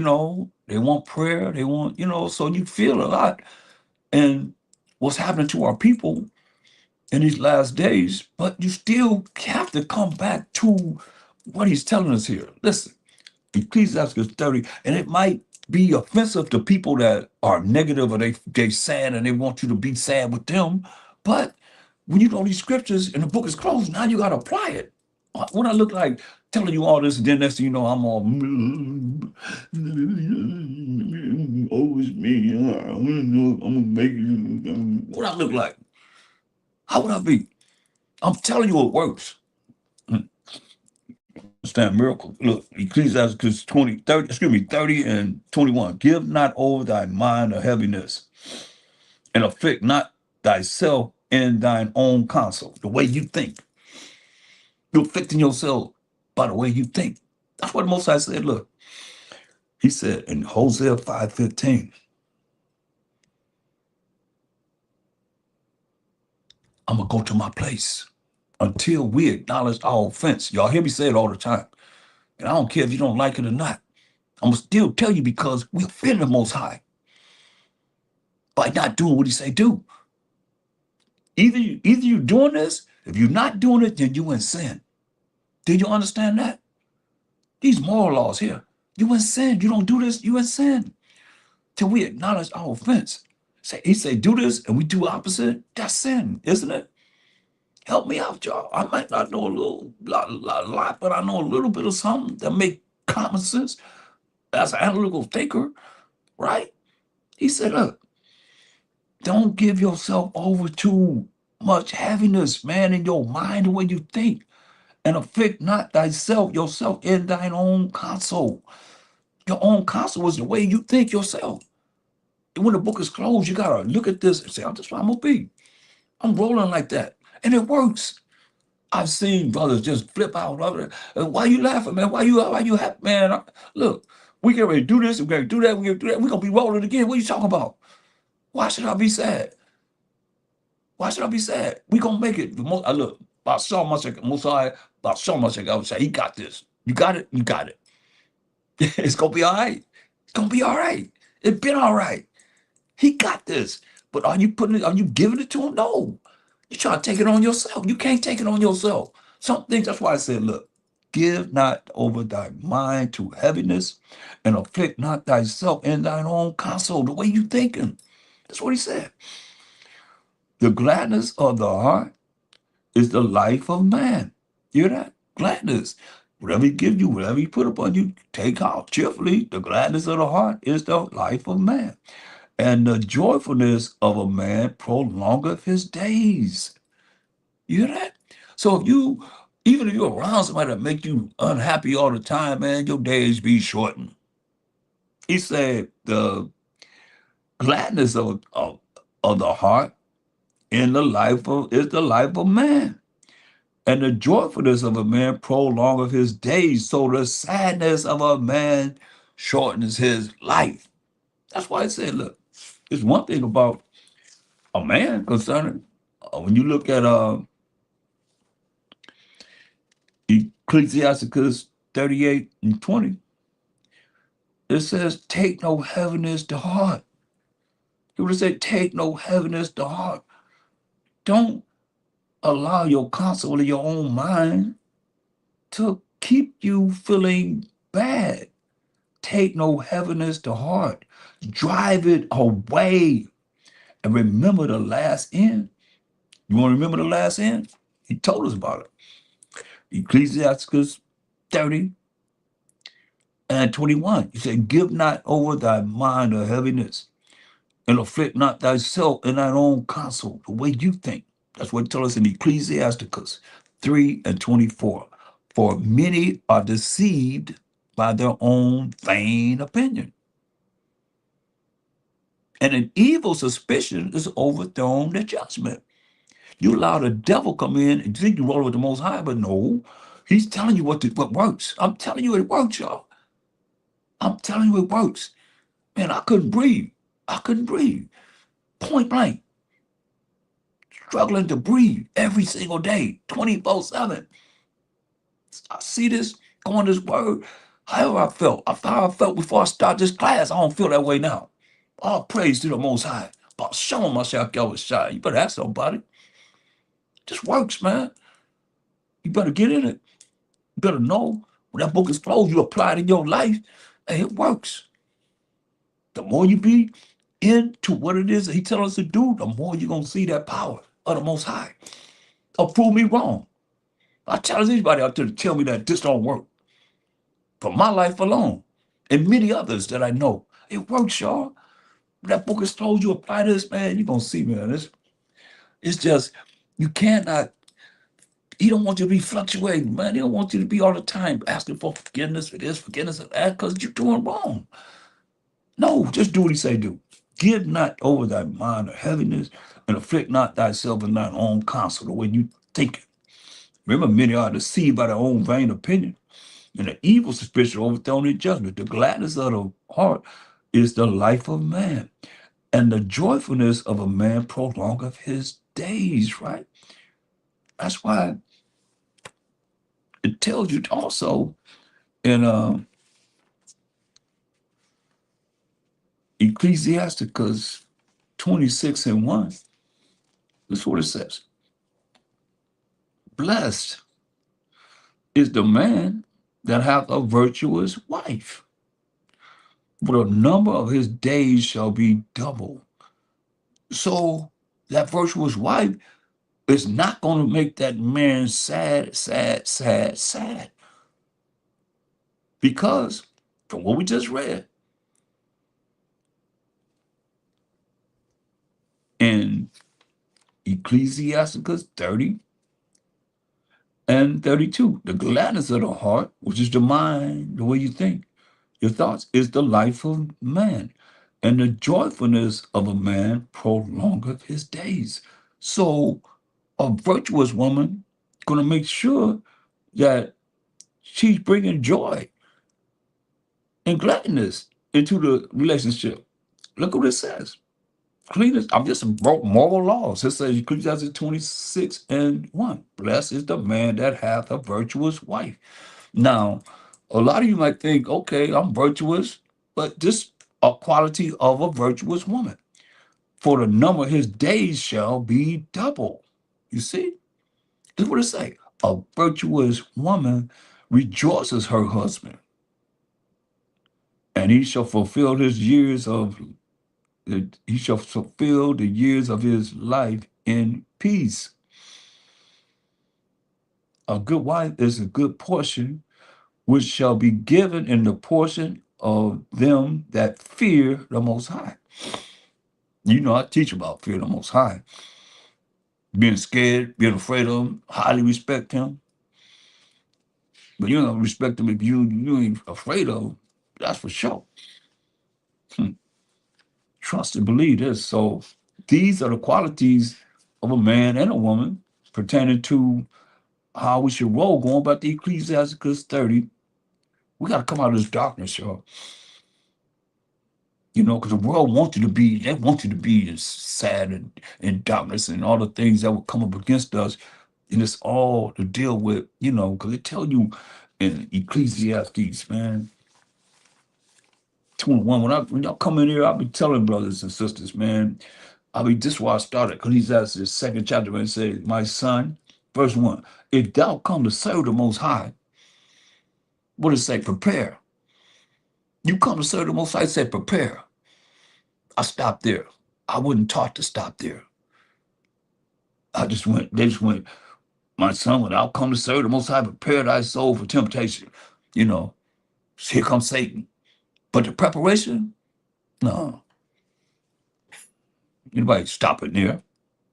want prayer, they want, so you feel a lot. And what's happening to our people in these last days, but you still have to come back to what he's telling us here. Listen, Ecclesiastes 30, and it might be offensive to people that are negative or they sad and they want you to be sad with them. But when you know these scriptures and the book is closed, now you got to apply it. When I look like telling you all this, and then next thing you know, I'm all, always me. I'm gonna make it. What I look like? How would I be? I'm telling you, it works. Understand miracle. Look, Ecclesiastes 20, 30, 30 and 21. Give not over thy mind a heaviness, and afflict not thyself in thine own counsel. The way you think. You're afflicting yourself by the way you think. That's what Most High said. Look, he said in Hosea 5:15, I'm gonna go to my place until we acknowledge our offense. Y'all hear me say it all the time. And I don't care if you don't like it or not. I'm gonna still tell you because we offend the Most High by not doing what he say do. Either you're doing this, if you're not doing it, then you in sin. Did you understand that? These moral laws here. You in sin. You don't do this, you in sin. Till we acknowledge our offense. He say, do this, and we do opposite. That's sin, isn't it? Help me out, y'all. I might not know a lot, but I know a little bit of something that make common sense as an analytical thinker, right? He said, look, don't give yourself over to much heaviness, man, in your mind, the way you think, and afflict not thyself, yourself in thine own counsel. Your own counsel is the way you think yourself. And when the book is closed, you gotta look at this and say, "I'm just what I'm gonna be. I'm rolling like that." And it works. I've seen brothers just flip out. Why you laughing, man? Why you happy, man? Look, we get ready to do this, we gotta do that, we gotta do that. We're gonna be rolling again. What are you talking about? Why should I be sad? Why should I be sad? We gonna make it. I look, about so much, about so much, I would say, he got this. You got it, you got it. It's gonna be all right. It's gonna be all right. It's been all right. He got this. But are you giving it to him? No. You try to take it on yourself. You can't take it on yourself. Some things, that's why I said, look, give not over thy mind to heaviness, and afflict not thyself in thine own counsel, the way you thinking. That's what he said. The gladness of the heart is the life of man. You hear that? Gladness. Whatever he gives you, whatever he put upon you, take out cheerfully. The gladness of the heart is the life of man. And the joyfulness of a man prolongeth his days. You hear that? So even if you're around somebody that make you unhappy all the time, man, your days be shortened. He said the gladness of the heart in the life of is the life of man. And the joyfulness of a man prolongeth his days. So the sadness of a man shortens his life. That's why I said, look, it's one thing about a man concerning when you look at Ecclesiasticus 38 and 20, it says, take no heaviness to heart. It would say, take no heaviness to heart. Don't allow your console in your own mind to keep you feeling bad. Take no heaviness to heart. Drive it away. And remember the last end. You want to remember the last end? He told us about it. Ecclesiasticus 30 and 21. He said, give not over thy mind a heaviness, and afflict not thyself in thine own counsel, the way you think. That's what it tells us in Ecclesiasticus 3 and 24. For many are deceived by their own vain opinion. And an evil suspicion is overthrown the judgment. You allow the devil come in and think you roll with the Most High, but no, he's telling you what works. I'm telling you it works, y'all. I'm telling you it works. Man, I couldn't breathe. I couldn't breathe. Point blank, struggling to breathe every single day, 24/7. I see this, going this word. However I felt, after how I felt before I start this class, I don't feel that way now. All praise to the Most High. About showing myself I was shy. You better ask somebody. This works, man. You better get in it. You better know when that book is closed, you apply it in your life, and it works. The more you be into what it is that he tells us to do, the more you're gonna see that power of the Most High. Or prove me wrong. I challenge anybody out there to tell me that this don't work. For my life alone, and many others that I know, it works, y'all. When that book is closed, you apply this, man, you're gonna see, man. It's just you cannot. He don't want you to be fluctuating, man. He don't want you to be all the time asking for forgiveness for this, forgiveness for that, because you're doing wrong. No, just do what he say do. Give not over thy mind of heaviness, and afflict not thyself in thine own counsel, the way you think it. Remember, many are deceived by their own vain opinion, and the evil suspicion overthrown in judgment. The gladness of the heart is the life of man, and the joyfulness of a man prolongeth his days, right? That's why it tells you also in Ecclesiasticus 26 and 1, this is what it says. Blessed is the man that hath a virtuous wife, for the number of his days shall be double. So that virtuous wife is not going to make that man sad, sad, sad, sad. Because from what we just read in Ecclesiasticus 30 and 32, the gladness of the heart, which is the mind, the way you think, your thoughts, is the life of man. And the joyfulness of a man prolongeth his days. So a virtuous woman going to make sure that she's bringing joy and gladness into the relationship. Look what it says. Clean. I'm just broke moral laws. It says Ecclesiastes 26 and 1. Blessed is the man that hath a virtuous wife. Now, a lot of you might think, okay, I'm virtuous, but this a quality of a virtuous woman. For the number of his days shall be double. You see? This is what it say. A virtuous woman rejoices her husband, and he shall fulfill the years of his life in peace. A good wife is a good portion, which shall be given in the portion of them that fear the Most High. You know, I teach about fear the Most High. Being scared, being afraid of him, highly respect him. But you don't respect him if you ain't afraid of him. That's for sure. Trust and believe this. So these are the qualities of a man and a woman pertaining to how we should roll going back to Ecclesiasticus 30. We got to come out of this darkness, y'all. You know, because the world wants you to be, they want you to be sad and in darkness and all the things that will come up against us. And it's all to deal with, because they tell you in Ecclesiastes, man, 21. When y'all come in here, I'll be telling brothers and sisters, man, this is why I started. Ecclesiastes, the second chapter, when it says, my son, verse 1, if thou come to serve the Most High, what does it say? Prepare. You come to serve the Most High, it said prepare. I stopped there. I wasn't taught to stop there. They just went, my son, when thou come to serve the Most High, prepare thy soul for temptation. You know, here comes Satan. But the preparation, no. Anybody stop it there?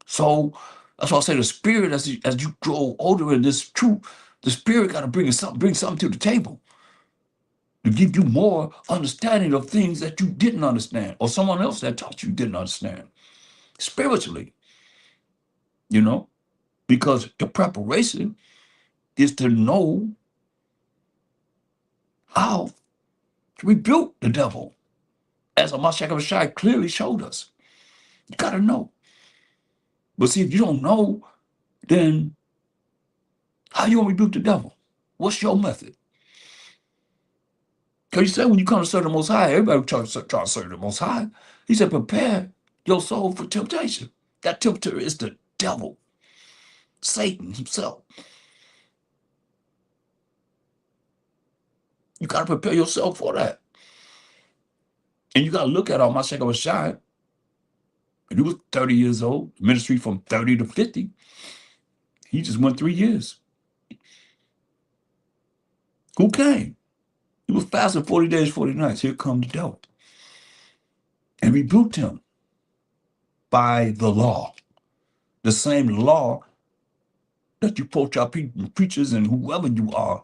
So that's why I say the spirit, as you grow older in this truth, the spirit got to bring something to the table to give you more understanding of things that you didn't understand, or someone else that taught you didn't understand spiritually, you know, because the preparation is to know how to rebuke the devil, as Amashak clearly showed us. You got to know. But see, if you don't know, then how you gonna rebuke the devil? What's your method? Because he said when you come to serve the Most High, everybody try to serve the Most High. He said, prepare your soul for temptation. That tempter is the devil, Satan himself. You got to prepare yourself for that. And you got to look at Amashak Rashai. When he was 30 years old, ministry from 30 to 50, he just went 3 years. Who came? He was fasting 40 days, 40 nights. Here comes the devil. And rebuked him by the law. The same law that you approach our people, preachers, and whoever you are,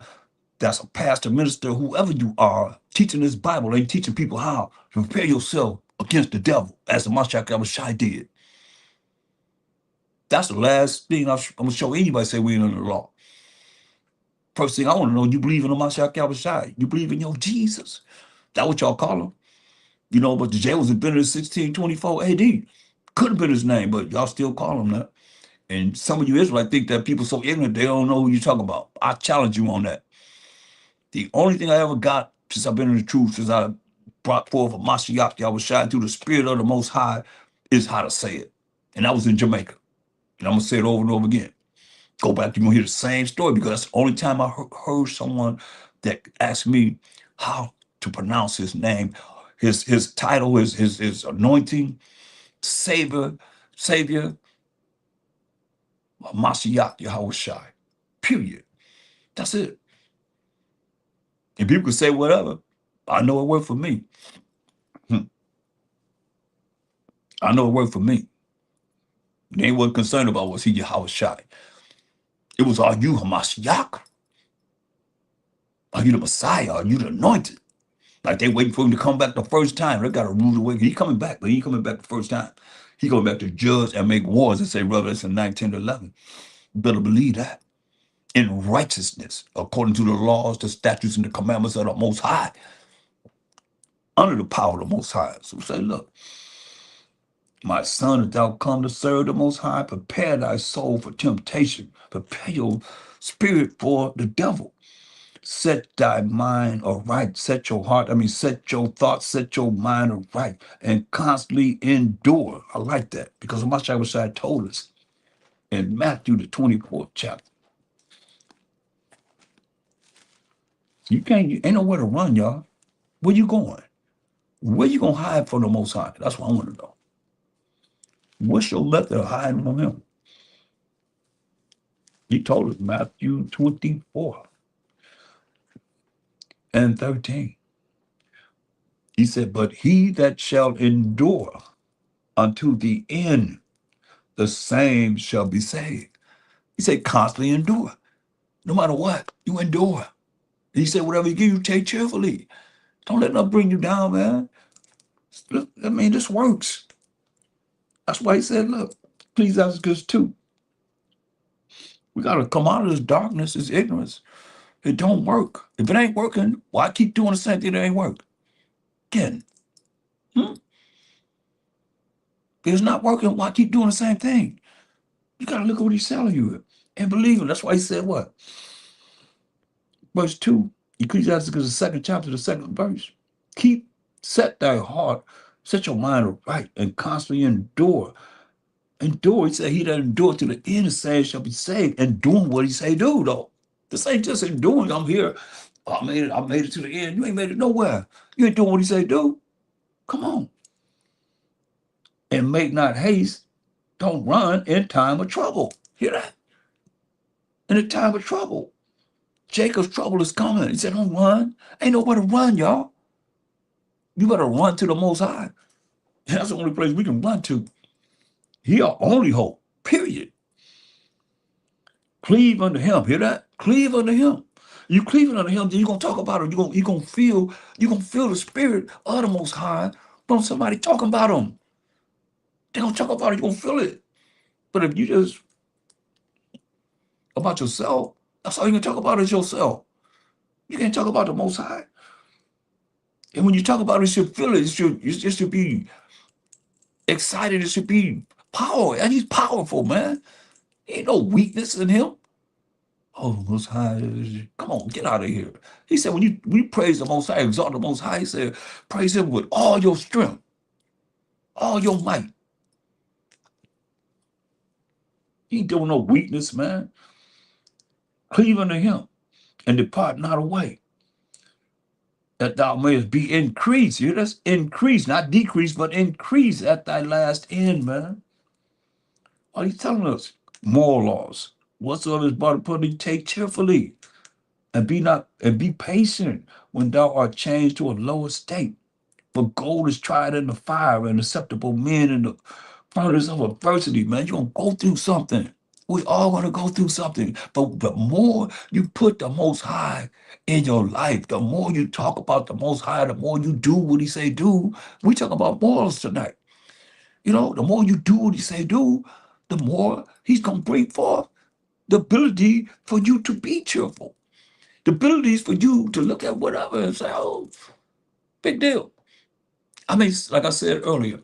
that's a pastor, minister, whoever you are, teaching this Bible, they teaching people how to prepare yourself against the devil, as the Mashiach Abishai did. That's the last thing I'm going to show anybody say we ain't under the law. First thing I want to know, you believe in the Mashiach Abishai. You believe in your Jesus. That's what y'all call him. But the jail was invented in 1624 AD. Could have been his name, but y'all still call him that. And some of you Israelites think that people so ignorant, they don't know who you're talking about. I challenge you on that. The only thing I ever got since I've been in the truth, since I brought forth a Mashiach, I was shining through the spirit of the Most High, is how to say it. And that was in Jamaica. And I'm going to say it over and over again. Go back, you're going to hear the same story, because that's the only time I heard someone that asked me how to pronounce his name, his title, his anointing, Savior, Mashiach Yahushai. Period. That's it. And people can say whatever. I know it worked for me. I know it worked for me. They weren't concerned about was he Yahushai. It was, are you Hamashiach? Are you the Messiah? Are you the anointed? Like they waiting for him to come back the first time. They got to rule the way. He coming back, but he ain't coming back the first time. He coming back to judge and make wars, and say Revelation 9, 10, 11. You better believe that. In righteousness, according to the laws, the statutes, and the commandments of the Most High. Under the power of the Most High. So say, look, my son, if thou come to serve the Most High, prepare thy soul for temptation. Prepare your spirit for the devil. Set thy mind aright. Set your heart, set your thoughts, set your mind aright, and constantly endure. I like that, because Mashiach told us in Matthew, the 24th chapter. You ain't nowhere to run, y'all. Where you going? Where you going to hide from the Most High? That's what I want to know. What's your method of hiding from him? He told us, Matthew 24 and 13. He said, but he that shall endure unto the end, the same shall be saved. He said, constantly endure. No matter what, you endure. He said, whatever you give, you take cheerfully. Don't let them bring you down, man. This works. That's why he said, look, Ecclesiastes 2. We got to come out of this darkness, this ignorance. It don't work. If it ain't working, why keep doing the same thing that ain't work? Again. If it's not working, why keep doing the same thing? You got to look at what he's telling you. and believe him. That's why he said what? Verse 2, Ecclesiastes, the second chapter, the second verse. Set thy heart, set your mind right, and constantly endure. Endure, he said, he that endure to the end of saying shall be saved. And doing what he say do, though. This ain't just enduring, I'm here. I made it to the end. You ain't made it nowhere. You ain't doing what he say do. Come on. And make not haste. Don't run in time of trouble. Hear that? In a time of trouble. Jacob's trouble is coming. He said, don't run. Ain't nowhere to run, y'all. You better run to the Most High. That's the only place we can run to. He our only hope, period. Cleave unto him. Hear that? Cleave unto him. You cleaving unto him, then you're gonna talk about it. You're gonna feel the spirit of the Most High from somebody talking about him. They're gonna talk about it, you're gonna feel it. But if you just about yourself, that's all you can talk about is yourself. You can't talk about the Most High. And when you talk about it, you should feel it. It should be excited. It should be power. And he's powerful, man. Ain't no weakness in him. Oh, Most High, come on, get out of here. He said, when you praise the Most High, exalt the Most High, he said, praise him with all your strength, all your might. He ain't doing no weakness, man. Cleave unto him and depart not away, that thou mayest be increased. You hear this? Increase, not decrease, but increase at thy last end, man. What he's telling us, moral laws. Whatsoever is brought upon thee, take cheerfully, and be patient when thou art changed to a lower state. But gold is tried in the fire, and acceptable men in the furnace of adversity, man. You're gonna go through something. We all gonna go through something. But the more you put the Most High in your life, the more you talk about the Most High, the more you do what he say do. We talk about morals tonight. You know, the more you do what he say do, the more he's gonna bring forth the ability for you to be cheerful. The ability is for you to look at whatever and say, oh, big deal. I mean, like I said earlier,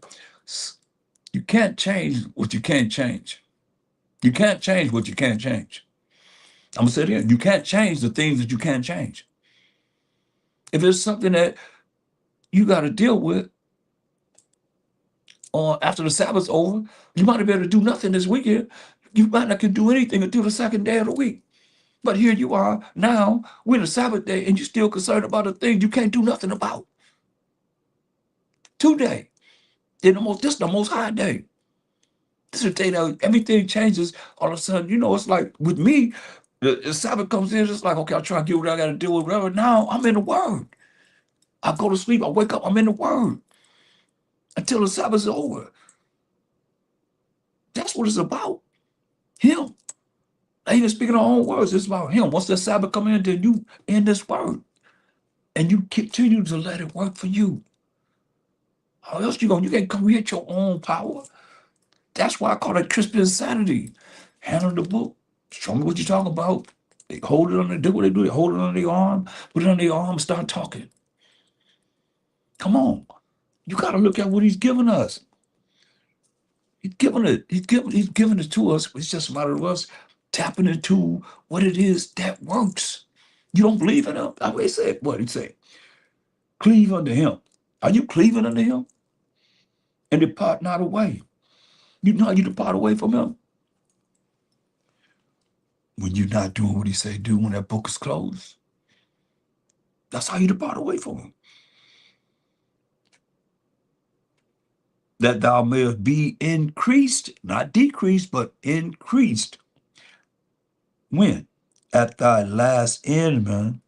you can't change what you can't change. You can't change what you can't change. I'm gonna say it again. You can't change the things that you can't change. If it's something that you got to deal with after the Sabbath's over, you might be able to do nothing this weekend. You might not can do anything until the second day of the week. But here you are now, we're the Sabbath day, and you're still concerned about a thing you can't do nothing about. Today, this is the most high day. This is the day that everything changes all of a sudden. You know, it's like with me, the Sabbath comes in, it's like, okay, I'll try to get what I got to deal with, whatever. Now I'm in the Word. I go to sleep, I wake up, I'm in the Word until the Sabbath is over. That's what it's about. Him. I ain't even speaking our own words. It's about him. Once the Sabbath come in, then you in this word. And you continue to let it work for you. How else you can't create your own power. That's why I call it Christian insanity. Handle the book. Show me what you're talking about. They hold it on the do what they do. They hold it on their arm, put it on their arm, start talking. Come on. You gotta look at what he's giving us. He's giving it to us. It's just a matter of us tapping into what it is that works. You don't believe in him? I always say what he say. Cleave unto him. Are you cleaving unto him? And depart not away. You know how you depart away from him? When you're not doing what he say do when that book is closed. That's how you depart away from him. That thou mayest be increased, not decreased, but increased. When? At thy last end, man.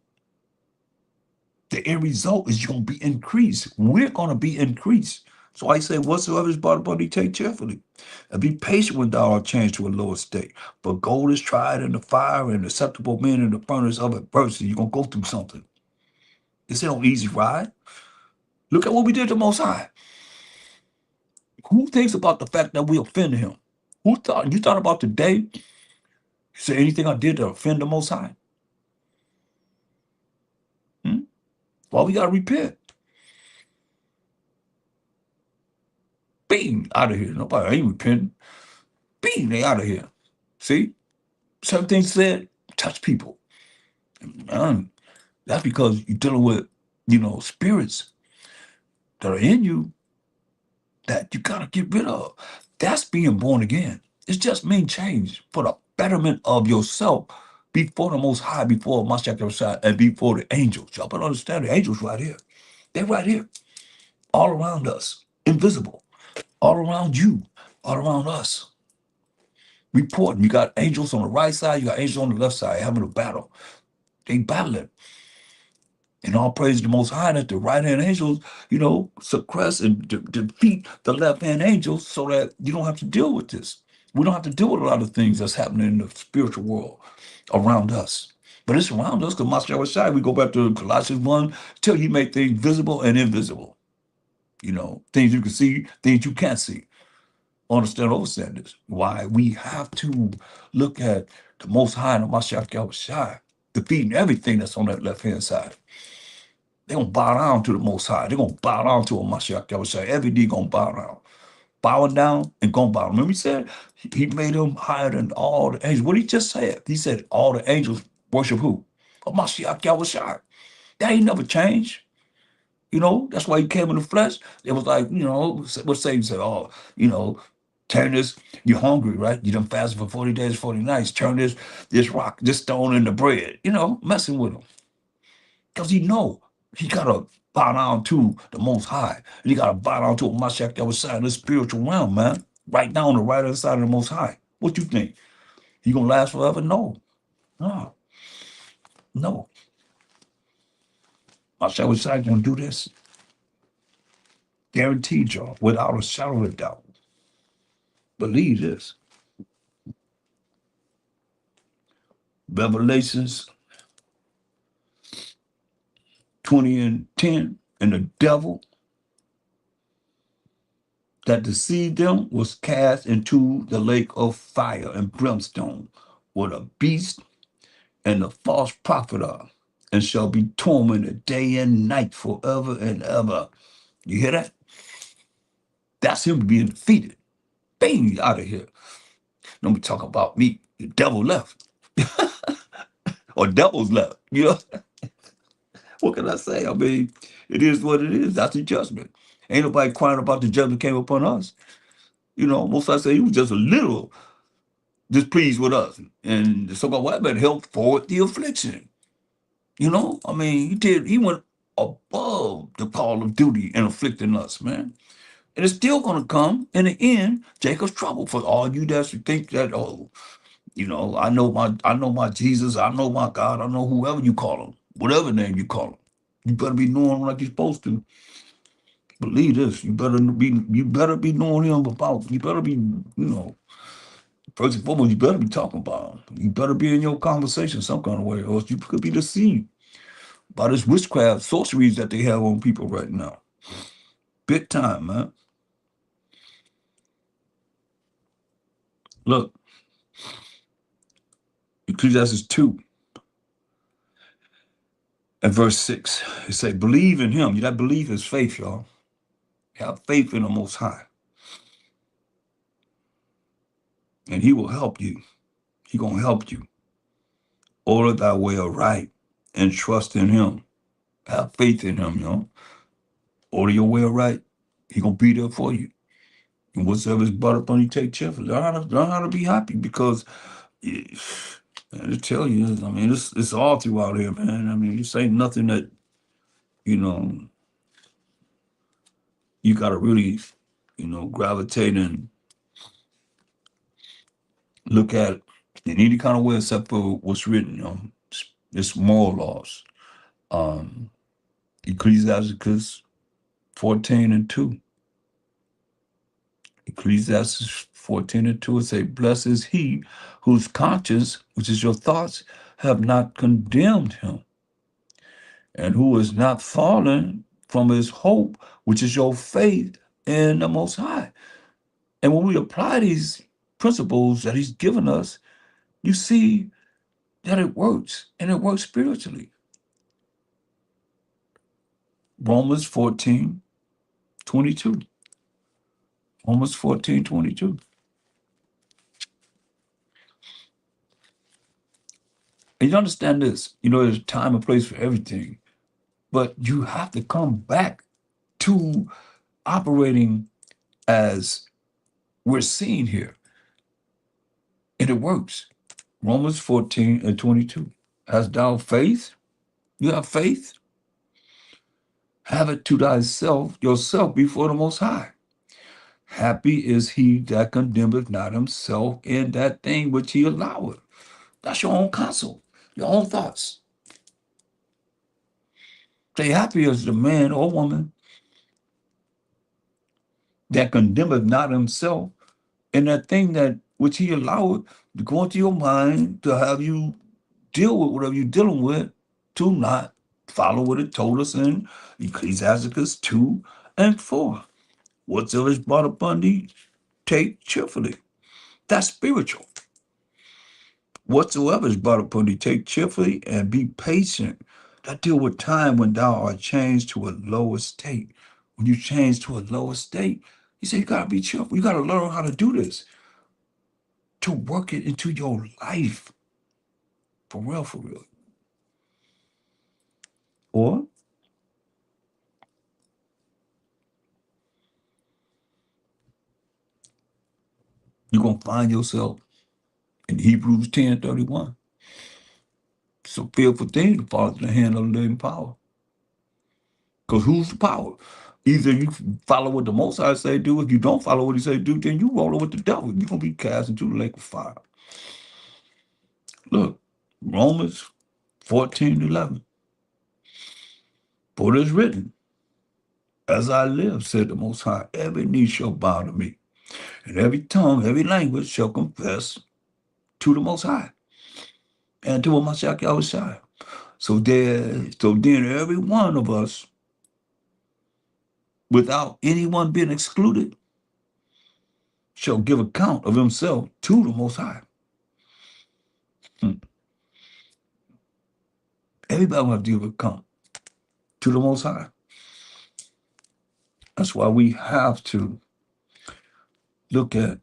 The end result is you're going to be increased. We're going to be increased. So I say, whatsoever is brought upon thee, take cheerfully. And be patient when thou art changed to a lower state. But gold is tried in the fire, and acceptable men in the furnace of adversity. You're going to go through something. This ain't no easy ride. Look at what we did to Most High. Who thinks about the fact that we offended him? You thought about the day? You say anything I did to offend the Most High? Hmm? Well, we got to repent. Bing, out of here. Nobody ain't repenting. Bing, they out of here. See? certain things said touch people. That's because you're dealing with, spirits that are in you that you gotta get rid of. That's being born again. It's just mean change for the betterment of yourself before the Most High, before Mashiach Yoshai, and before the angels. Y'all better understand the angels right here. They're right here, all around us, invisible, all around you, all around us. Reporting. You got angels on the right side, you got angels on the left side having a battle. They battling. And all praise the Most High that the right hand angels, suppress and defeat the left hand angels so that you don't have to deal with this. We don't have to deal with a lot of things that's happening in the spiritual world around us. But it's around us because Master Shai, we go back to Colossians 1, till he made things visible and invisible. Things you can see, things you can't see. Understand, overstand this. Why we have to look at the Most High and the Master Shai, defeating everything that's on that left hand side. They're gonna bow down to the Most High. They're gonna bow down to a Mashiach Yahushua. Every knee gonna bow down. Bowing down and gonna bow. Remember he said he made them higher than all the angels. What he just said? He said all the angels worship who? A Mashiach Yahushua. That ain't never changed. That's why he came in the flesh. It was like, what Satan said, turn this, you're hungry, right? You done fasted for 40 days, 40 nights. Turn this rock, this stone into bread, messing with him. Because he gotta bow down to the Most High. And he gotta bow down to a Mashiach that was side of the spiritual realm, man. Right down the right hand side of the Most High. What you think? He gonna last forever? No. No. No. Mashiach was side gonna do this. Guaranteed y'all, without a shadow of a doubt. Believe this. Revelations 20 and 10, and the devil that deceived them was cast into the lake of fire and brimstone, where the beast and the false prophet are, and shall be tormented day and night forever and ever. You hear that? That's him being defeated. Bang, out of here. Don't be talking about me. The devil left. Or devils left. What can I say? I mean, it is what it is. That's the judgment. Ain't nobody crying about the judgment came upon us. Most I say he was just a little displeased with us. And the so-called white man helped forward the affliction. I mean, he went above the call of duty and afflicting us, man. And it's still gonna come in the end, Jacob's trouble for all you that think that, I know my Jesus, I know my God, I know whoever you call him, whatever name you call him. You better be knowing him like you're supposed to. Believe this, you better be knowing him about, you better be, first and foremost, you better be talking about him. You better be in your conversation some kind of way, or else you could be deceived by this witchcraft, sorceries that they have on people right now. Big time, man. Look, Ecclesiastes 2 and verse 6. It say, believe in him. That belief is faith, y'all. Have faith in the Most High. And he will help you. He gonna help you. Order thy way aright and trust in him. Have faith in him, y'all. Order your way aright. He gonna be there for you. And whatsoever is brought upon you, take cheerful. Learn how to be happy because man, to tell you, I mean, it's all throughout here, man. I mean, this ain't nothing that, you know, you gotta really, gravitate and look at in any kind of way except for what's written, it's moral laws. Um, Ecclesiastes 14 and 2. Ecclesiastes 14 and 2, it say, blessed is he whose conscience, which is your thoughts, have not condemned him, and who is not fallen from his hope, which is your faith in the Most High. And when we apply these principles that he's given us, you see that it works, and it works spiritually. Romans 14:22. Romans 14:22. And you understand this, there's a time and place for everything, but you have to come back to operating as we're seeing here. And it works. Romans 14 and 22. Hast thou faith? You have faith? Have it to thyself, yourself before the Most High. Happy is he that condemneth not himself in that thing which he alloweth. That's your own counsel, your own thoughts. Say, happy is the man or woman that condemneth not himself in that thing that which he alloweth to go into your mind to have you deal with whatever you're dealing with, to not follow what it told us in Ecclesiasticus 2 and 4. Whatsoever is brought upon thee, take cheerfully. That's spiritual. Whatsoever is brought upon thee, take cheerfully and be patient. That deal with time when thou art changed to a lower state. When you change to a lower state, you say you gotta be cheerful. You gotta learn how to do this to work it into your life. For real, for real. Or you're gonna find yourself in Hebrews 10:31. It's a fearful thing to fall into the hand of the living power. Because who's the power? Either you follow what the Most High say do. If you don't follow what he say do, then you rolling with the devil. You're gonna be cast into the lake of fire. Look, Romans 14:11. For it is written, as I live, said the Most High, every knee shall bow to me, and every tongue, every language shall confess to the Most High and to Mashiach Yahushua. So then every one of us, without anyone being excluded, shall give account of himself to the Most High. Everybody will have to give account to the Most High. That's why we have to look at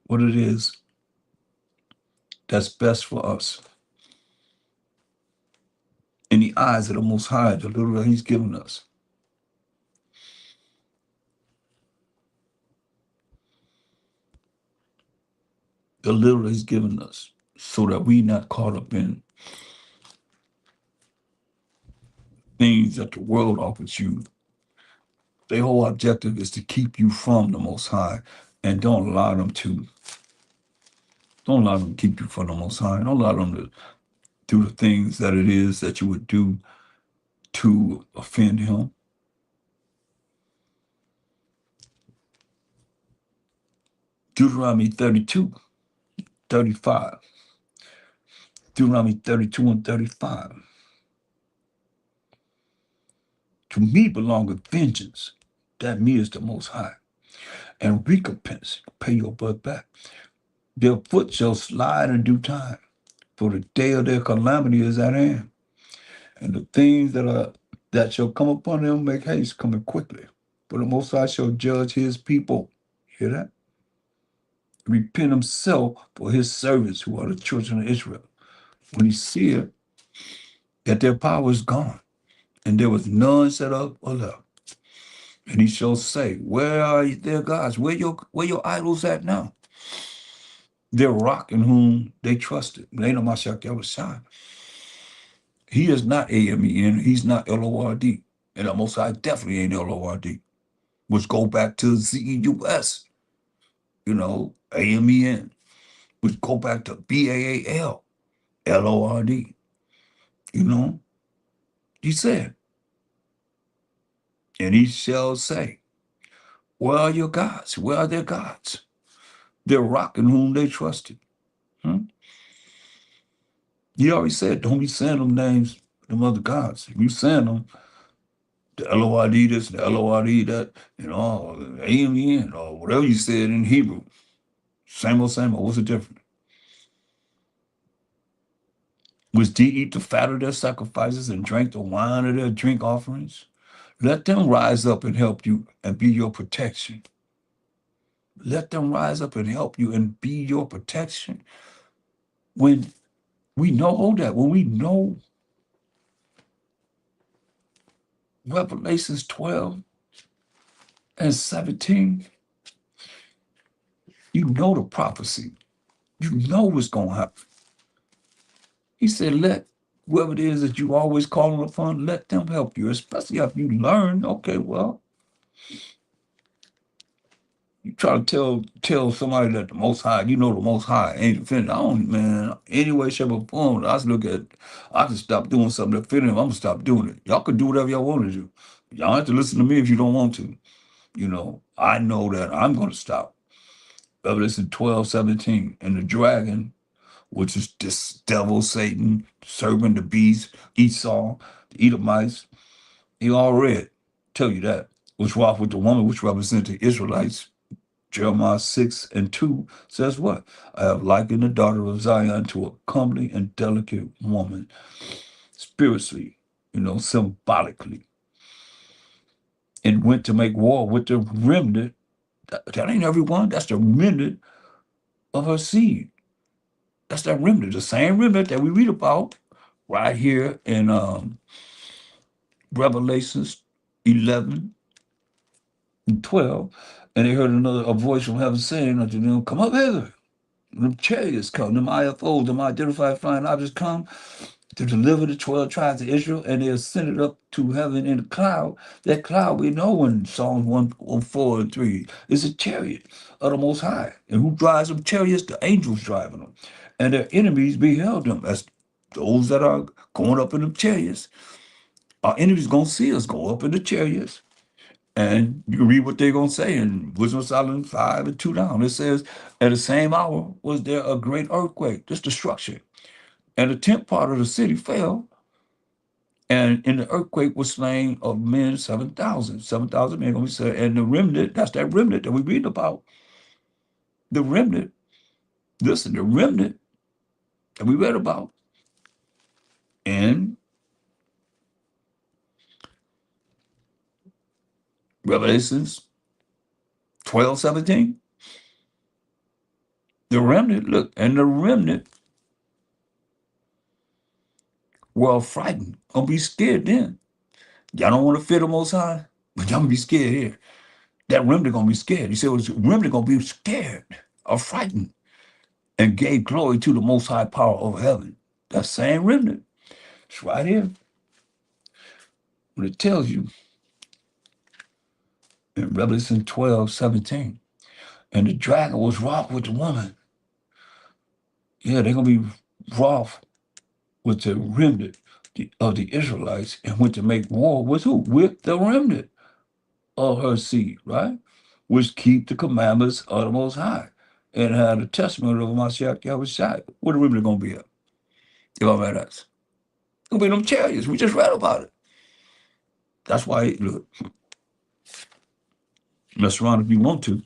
what it is that's best for us in the eyes of the Most High, the little that He's given us. The little He's given us, so that we not caught up in things that the world offers you. Their whole objective is to keep you from the Most High, and don't allow them to keep you from the Most High. Don't allow them to do the things that it is that you would do to offend Him. Deuteronomy 32:35. Deuteronomy 32 and 35. To me belongeth vengeance. That me is the Most High. And recompense. Pay your blood back. Their foot shall slide in due time, for the day of their calamity is at hand. And the things that shall come upon them make haste, coming quickly. For the Most High shall judge his people. Hear that? Repent himself for his servants who are the children of Israel. When he seeth that their power is gone, and there was none set up or left. And he shall say, where are their gods? Where your idols at now? Their rock in whom they trusted. Later Mashiach Yahushua. He is not AMEN. He's not LORD. And the Most High definitely ain't LORD. Which go back to ZEUS, AMEN. Which go back to BAAL, LORD. He said, and he shall say, where are your gods? Where are their gods? Their rock in whom they trusted. He already said, don't be saying them names, them other gods. If you saying them, the LORD this, the LORD that, AMEN, or whatever you said in Hebrew. Same old, what's the difference? Which did eat the fat of their sacrifices and drank the wine of their drink offerings. Let them rise up and help you and be your protection. Let them rise up and help you and be your protection. When we know that, when we know Revelations 12 and 17, you know the prophecy. You know what's going to happen. He said, let whoever it is that you always calling upon, let them help you, especially if you learn, okay, well, you try to tell somebody that the Most High, you know the Most High ain't offended. I don't, man, any way, shape, or form, I just look at, I can stop doing something that offended him, I'm going to stop doing it. Y'all can do whatever y'all want to do. Y'all have to listen to me if you don't want to. You know, I know that I'm going to stop. Revelation 12:17, and the dragon, which is this devil, Satan, serpent, the beast, Esau, the Edomites, he all read, tell you that, was wroth with the woman, which represents the Israelites. Jeremiah 6:2 says what? I have likened the daughter of Zion to a comely and delicate woman, spiritually, symbolically, and went to make war with the remnant. That ain't everyone, that's the remnant of her seed. That's that remnant, the same remnant that we read about right here in Revelations 11 and 12. And they heard a voice from heaven saying unto them, come up hither. Them chariots come, them IFOs, them identified flying objects come to deliver the 12 tribes of Israel, and they ascended up to heaven in a cloud. That cloud we know in Psalms 104 and 3 is a chariot of the Most High. And who drives them chariots? The angels driving them. And their enemies beheld them as those that are going up in the chariots. Our enemies going to see us go up in the chariots. And you read what they're going to say in Wisdom of Solomon 5:2 down. It says, at the same hour was there a great earthquake, this destruction. And the 10th part of the city fell, and in the earthquake was slain of men 7,000. 7,000 men going to be said. And the remnant, that's that remnant that we read about. The remnant, listen, the remnant that we read about in Revelations 12:17. The remnant, look, and the remnant were frightened, gonna be scared then. Y'all don't want to fear the Most High, but y'all gonna be scared here. That remnant gonna be scared. He said, well, remnant gonna be scared or frightened and gave glory to the Most High power of heaven. That same remnant. It's right here. When it tells you in Revelation 12:17, and the dragon was wroth with the woman. Yeah, they're gonna be wroth with the remnant of the Israelites and went to make war with who? With the remnant of her seed, right? Which keep the commandments of the Most High and had a testimony of Mashiach Yahushua. What the remnant gonna be at? If I'm at us. Gonna be them chariots. We just read about it. That's why, look, mess around if you want to.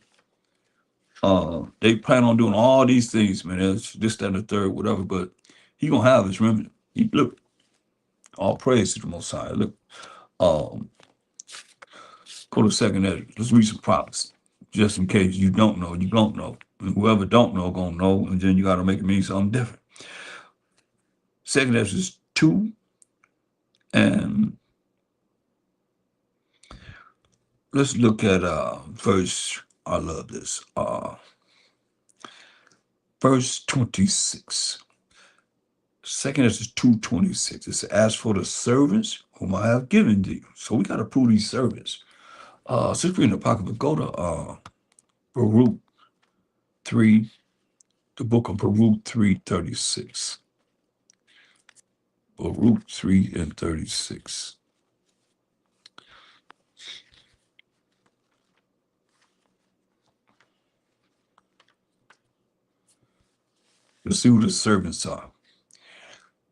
They plan on doing all these things, man. It's this, that, and the third, whatever, but he gonna have his remnant. Look, all praise to the Most High. Look, um, go to second Ezra. Let's read some prophets, just in case you don't know. You don't know. And whoever don't know gonna know, and then you got to make it mean something different. Second Ezra is 2, and let's look at verse. I love this. Verse 26. Second Ezra 2:26. It says, as for the servants whom I have given thee. So we got to prove these servants. Since we're in the Apocrypha, go to Baruch 3, the book of Baruch 3:36. Baruch 3:36. Let's see who the servants are.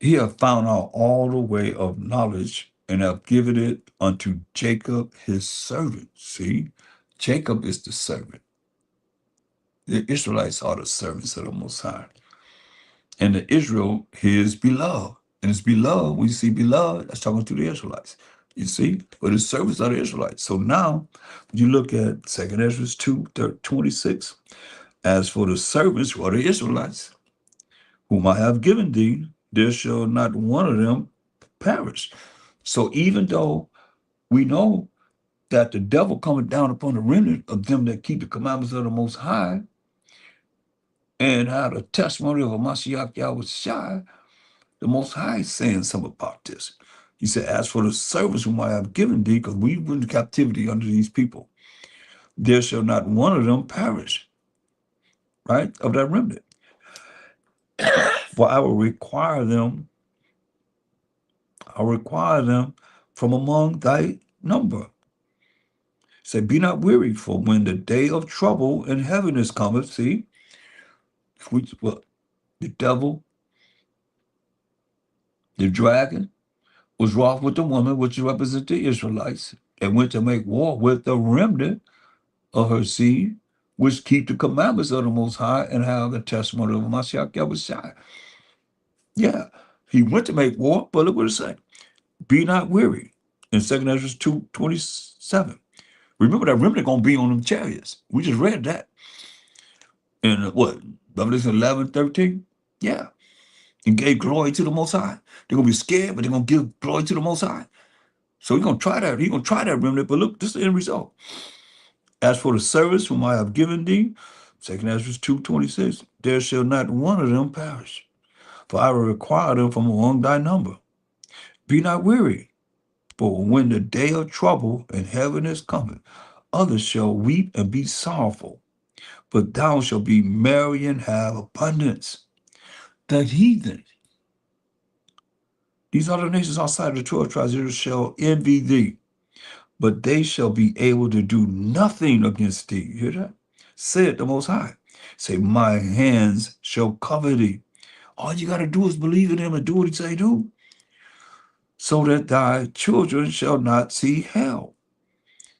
He hath found out all the way of knowledge and have given it unto Jacob his servant. See, Jacob is the servant. The Israelites are the servants of the Most High. And the Israel, his beloved. And his beloved, when you see beloved, that's talking to the Israelites. You see? But his servants are the Israelites. So now, you look at 2 Ezra 2:26. As for the servants who are the Israelites, whom I have given thee, there shall not one of them perish. So even though we know that the devil cometh down upon the remnant of them that keep the commandments of the Most High and have the testimony of a Mashiach Yahweh Shai, the Most High is saying something about this. He said, as for the service whom I have given thee, because we were in captivity under these people, there shall not one of them perish, right, of that remnant. For I'll require them from among thy number. Say, be not weary, for when the day of trouble and heaviness cometh, see, well, the devil, the dragon, was wroth with the woman, which represents the Israelites, and went to make war with the remnant of her seed, which keep the commandments of the Most High and have the testimony of Mashiach Yahushua. Yeah, he went to make war, but look what it said. Be not weary. In 2nd Ezra 2:27. Remember that remnant going to be on them chariots. We just read that. In what? Revelation 11:13? Yeah. And gave glory to the Most High. They're going to be scared, but they're going to give glory to the Most High. So he's going to try that. He's going to try that remnant, but look, this is the end result. As for the service whom I have given thee, 2nd Ezra 2:26, there shall not one of them perish, for I will require them from among thy number. Be not weary, for when the day of trouble and heaviness cometh, others shall weep and be sorrowful, but thou shalt be merry and have abundance. The heathen, these other nations outside of the 12 tribes, Israel shall envy thee, but they shall be able to do nothing against thee. You hear that? Said the Most High. Say, my hands shall cover thee. All you got to do is believe in him and do what he say do, so that thy children shall not see hell.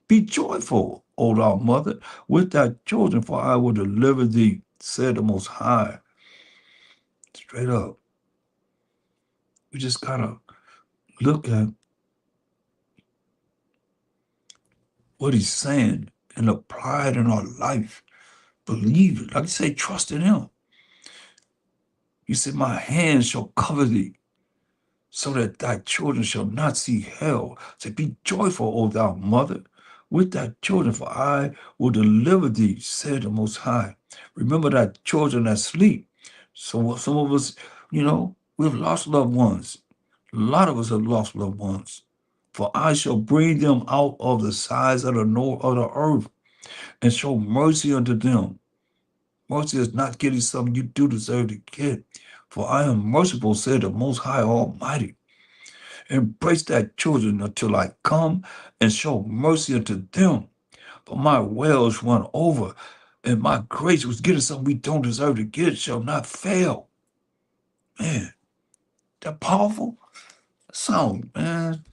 Be joyful, O thou mother, with thy children, for I will deliver thee, said the Most High. Straight up. We just got to look at what he's saying and apply it in our life. Believe it. Like I say, trust in him. He said, my hands shall cover thee, so that thy children shall not see hell. Say, be joyful, O thou mother, with thy children, for I will deliver thee, said the Most High. Remember thy children that sleep. So some of us, we've lost loved ones. A lot of us have lost loved ones. For I shall bring them out of the sides of the north of the earth and show mercy unto them. Mercy is not getting something you do deserve to get. For I am merciful, said the Most High Almighty. Embrace thy children until I come and show mercy unto them. For my wells run over, and my grace was getting something we don't deserve to get shall not fail. Man, that powerful sound, man.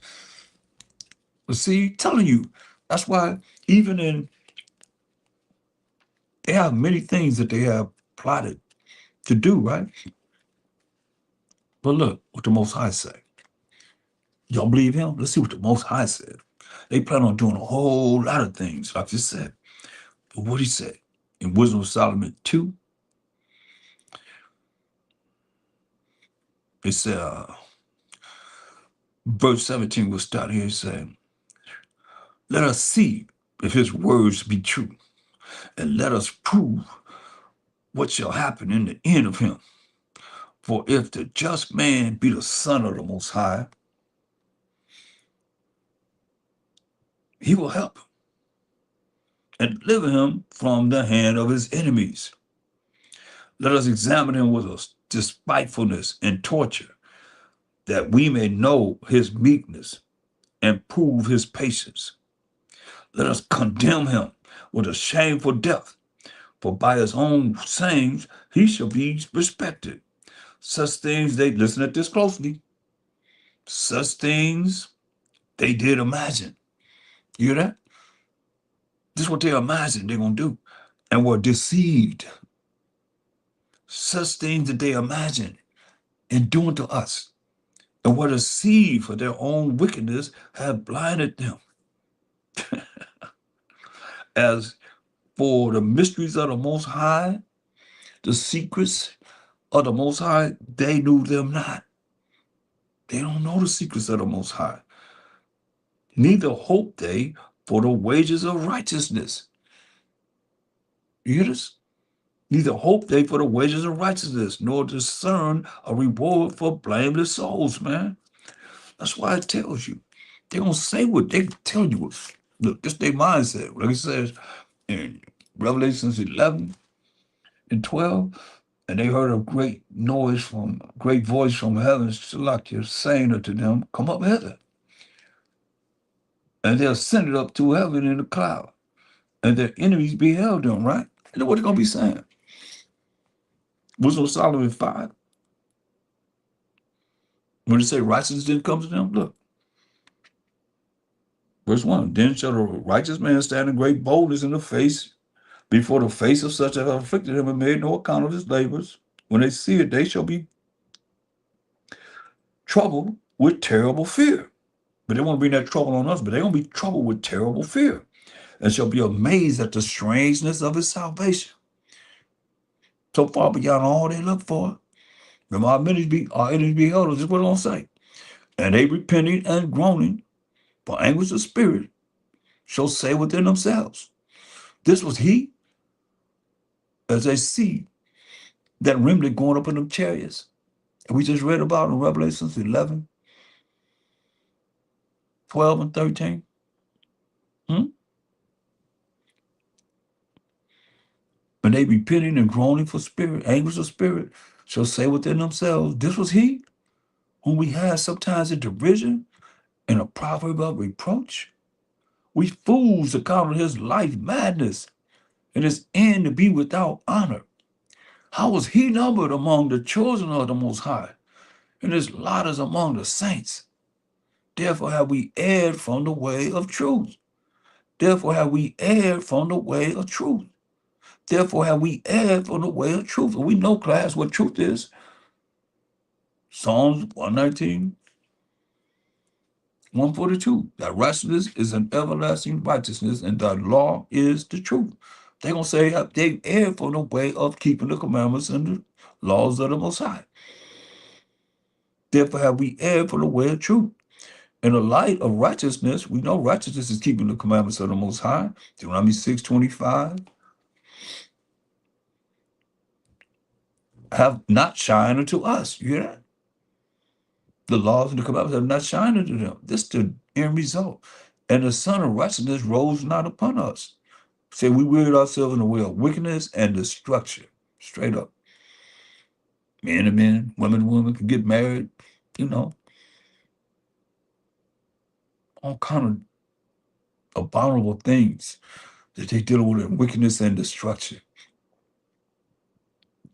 But see, telling you, that's why they have many things that they have plotted to do, right? But look what the Most High say. Y'all believe him? Let's see what the Most High said. They plan on doing a whole lot of things, like I just said. But what he said in Wisdom of Solomon 2, it said, verse 17 will start here saying, let us see if his words be true, and let us prove what shall happen in the end of him. For if the just man be the son of the Most High, he will help him and deliver him from the hand of his enemies. Let us examine him with a despitefulness and torture, that we may know his meekness and prove his patience. Let us condemn him with a shameful death, for by his own sayings he shall be respected. Such things listen at this closely, such things they did imagine. You hear that? This is what they imagined they're going to do, and were deceived. Such things that they imagined and doing to us, and were deceived, for their own wickedness have blinded them. As for the mysteries of the Most High, the secrets of the Most High, they knew them not. They don't know the secrets of the Most High. Neither hope they for the wages of righteousness. You hear this? Neither hope they for the wages of righteousness, nor discern a reward for blameless souls, man. That's why it tells you. They don't say what they tell you. Look, this their mindset. Like it says in Revelations 11 and 12, and they heard a great noise from, great voice from heaven, Shalakia, saying unto them, come up hither. And they ascended up to heaven in a cloud. And their enemies beheld them, right? And what they going to be saying? Was on Solomon 5. When it say righteousness didn't come to them, look. Verse 1, then shall the righteous man stand in great boldness in the face, before the face of such as have afflicted him and made no account of his labors. When they see it, they shall be troubled with terrible fear. But they won't bring that trouble on us, but they're going to be troubled with terrible fear, and shall be amazed at the strangeness of his salvation. So far beyond all they look for. Remember, our enemies be held, this is what it don't say. And they repenting and groaning for anguish of spirit shall say within themselves, this was he, as they see that remnant going up in them chariots. And we just read about in Revelations 11, 12, and 13. When they repenting and groaning for spirit, anguish of spirit, shall say within themselves, this was he whom we had sometimes in derision and a proverb of reproach. We fools accounted his life madness and his end to be without honor. How was he numbered among the children of the Most High, and his lot is among the saints? Therefore have we erred from the way of truth. Therefore have we erred from the way of truth. Therefore have we erred from the way of truth. And we know, class, what truth is. Psalms 119, 142. That righteousness is an everlasting righteousness, and thy law is the truth. They're going to say they erred from the way of keeping the commandments and the laws of the Most High. Therefore have we erred from the way of truth. In the light of righteousness, we know righteousness is keeping the commandments of the Most High. Deuteronomy 6:25. Have not shined unto us. You hear that? The laws and the commandments have not shined unto them. This is the end result. And the Son of righteousness rose not upon us. Say we wearied ourselves in the way of wickedness and destruction. Straight up. Men and men, women and women can get married, you know, all kind of abominable things that they deal with in wickedness and destruction.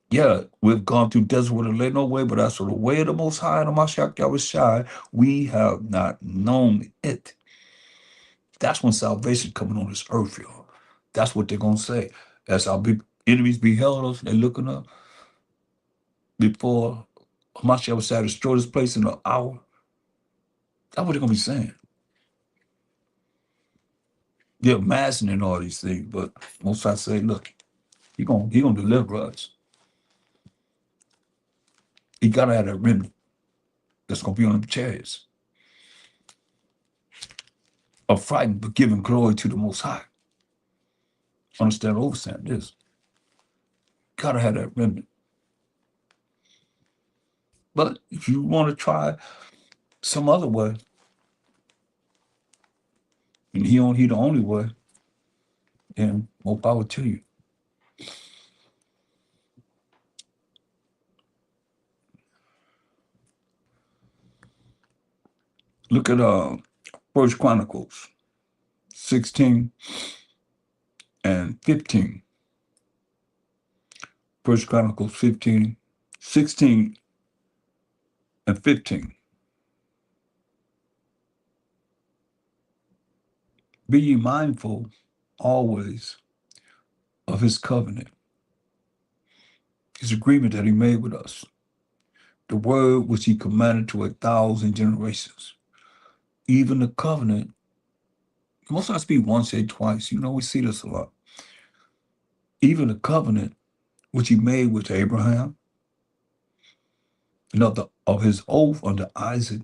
Yeah, we've gone through desert where there lay no way, but as for the way of the Most High and the Mashiach Yahushai, we have not known it. That's when salvation coming on this earth, y'all. That's what they're gonna say. As our big enemies beheld us, they're looking up before Mashiach Yahushai destroy this place in an hour. That's what they're gonna be saying. They're imagining all these things, but Most High say, look, he gonna deliver us. He gotta have that remnant that's gonna be on the chariots. Of frightened but giving glory to the Most High. Understand, overstand this. Gotta have that remnant. But if you want to try some other way, and he the only way, then more power to you. Look at First Chronicles 16 and 15. First Chronicles 15, 16 and 15. Be ye mindful always of his covenant, his agreement that he made with us, the word which he commanded to 1,000 generations, even the covenant. Most I speak once, say twice. You know, we see this a lot. Even the covenant which he made with Abraham, and of his oath unto Isaac,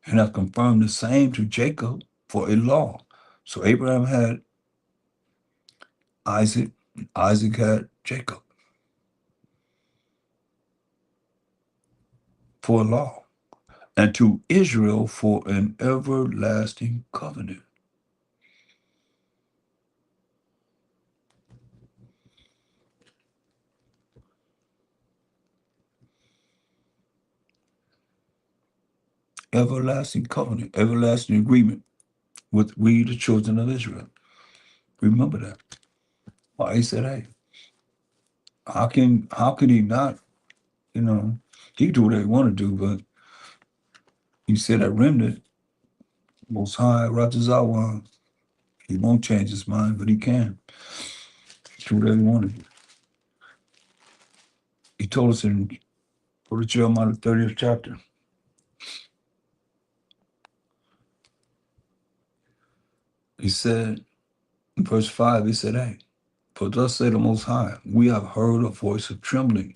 and have confirmed the same to Jacob for a law. So Abraham had Isaac, and Isaac had Jacob for a law, and to Israel for an everlasting covenant. Everlasting covenant, everlasting agreement with we, the children of Israel. Remember that. Why he said, hey, how can he not, he can do what he want to do, but he said that remnant, most high, Rajazawan, he won't change his mind, but he can. Do whatever he want to do. He told us in go to Jeremiah the 30th chapter. He said in verse 5, he said, hey, for thus say the Most High, we have heard a voice of trembling,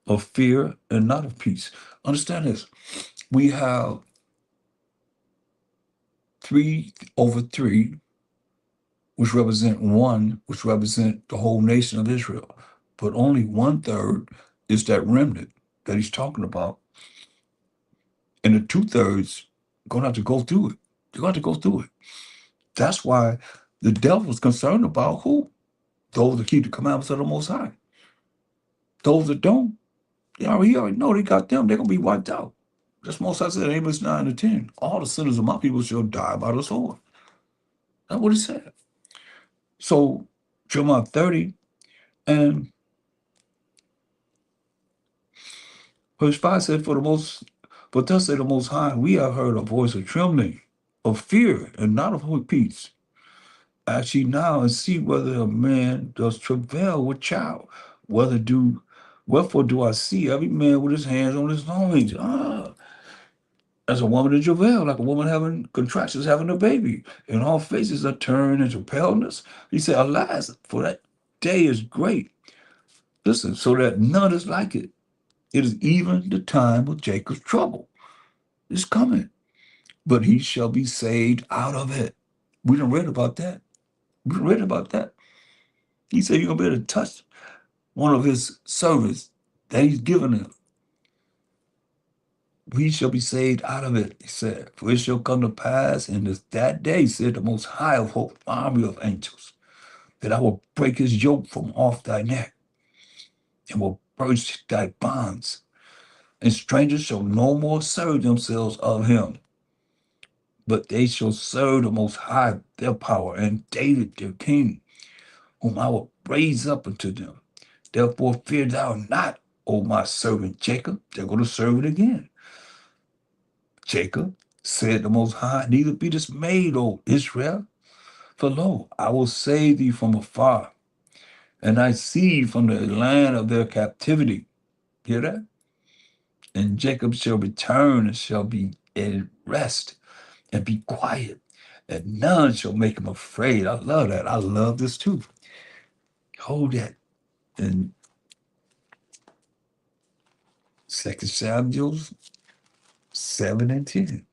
of fear, and not of peace. Understand this. We have 3/3, which represent one, which represent the whole nation of Israel. But only 1/3 is that remnant that he's talking about. And the 2/3 going to have to go through it. They're going to have to go through it. That's why the devil's concerned about who? Those that keep the commandments of the Most High. Those that don't, he already know they got them. They're going to be wiped out. That's Most High said in Amos 9 and 10. All the sinners of my people shall die by the sword. That's what he said. So Jeremiah 30 and verse 5 said, but thus say the Most High, we have heard a voice of trembling, of fear, and not of peace. Ask ye now and see whether a man does travail with child. Wherefore do I see every man with his hands on his loins? As a woman in travail, like a woman having contractions, having a baby, and all faces are turned into paleness. He said, alas, for that day is great. Listen, so that none is like it. It is even the time of Jacob's trouble. It's coming, but he shall be saved out of it. We done read about that. We done read about that. He said you're going to be able to touch one of his servants that he's given him. We shall be saved out of it, he said. For it shall come to pass in that day, said the Most High of hope, army of angels, that I will break his yoke from off thy neck and will burst thy bonds. And strangers shall no more serve themselves of him, but they shall serve the Most High their power, and David their king, whom I will raise up unto them. Therefore fear thou not, O my servant Jacob. They're going to serve it again. Jacob, said the Most High, neither be dismayed, O Israel. For lo, I will save thee from afar, and thy seed from the land of their captivity. Hear that? And Jacob shall return and shall be at rest and be quiet, and none shall make him afraid. I love that. I love this too. Hold that. In 2 Samuel 7 and 10.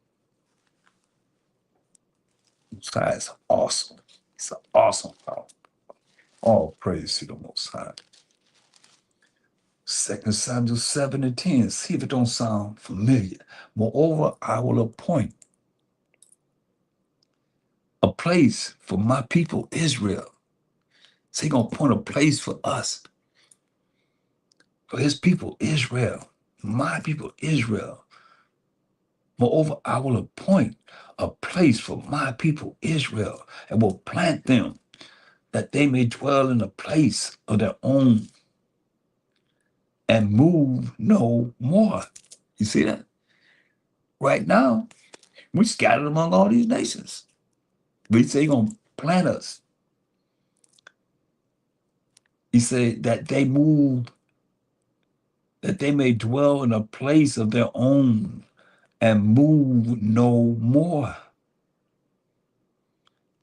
Most High is awesome. It's an awesome power. All praise to the Most High. 2 Samuel 7 and 10. See if it don't sound familiar. Moreover, I will appoint a place for my people Israel. So he's going to appoint a place for us, for his people Israel, my people Israel. Moreover, I will appoint a place for my people Israel and will plant them that they may dwell in a place of their own and move no more. You see that? Right now, we scattered among all these nations. But he said he's going to plant us. He said that they move, that they may dwell in a place of their own and move no more.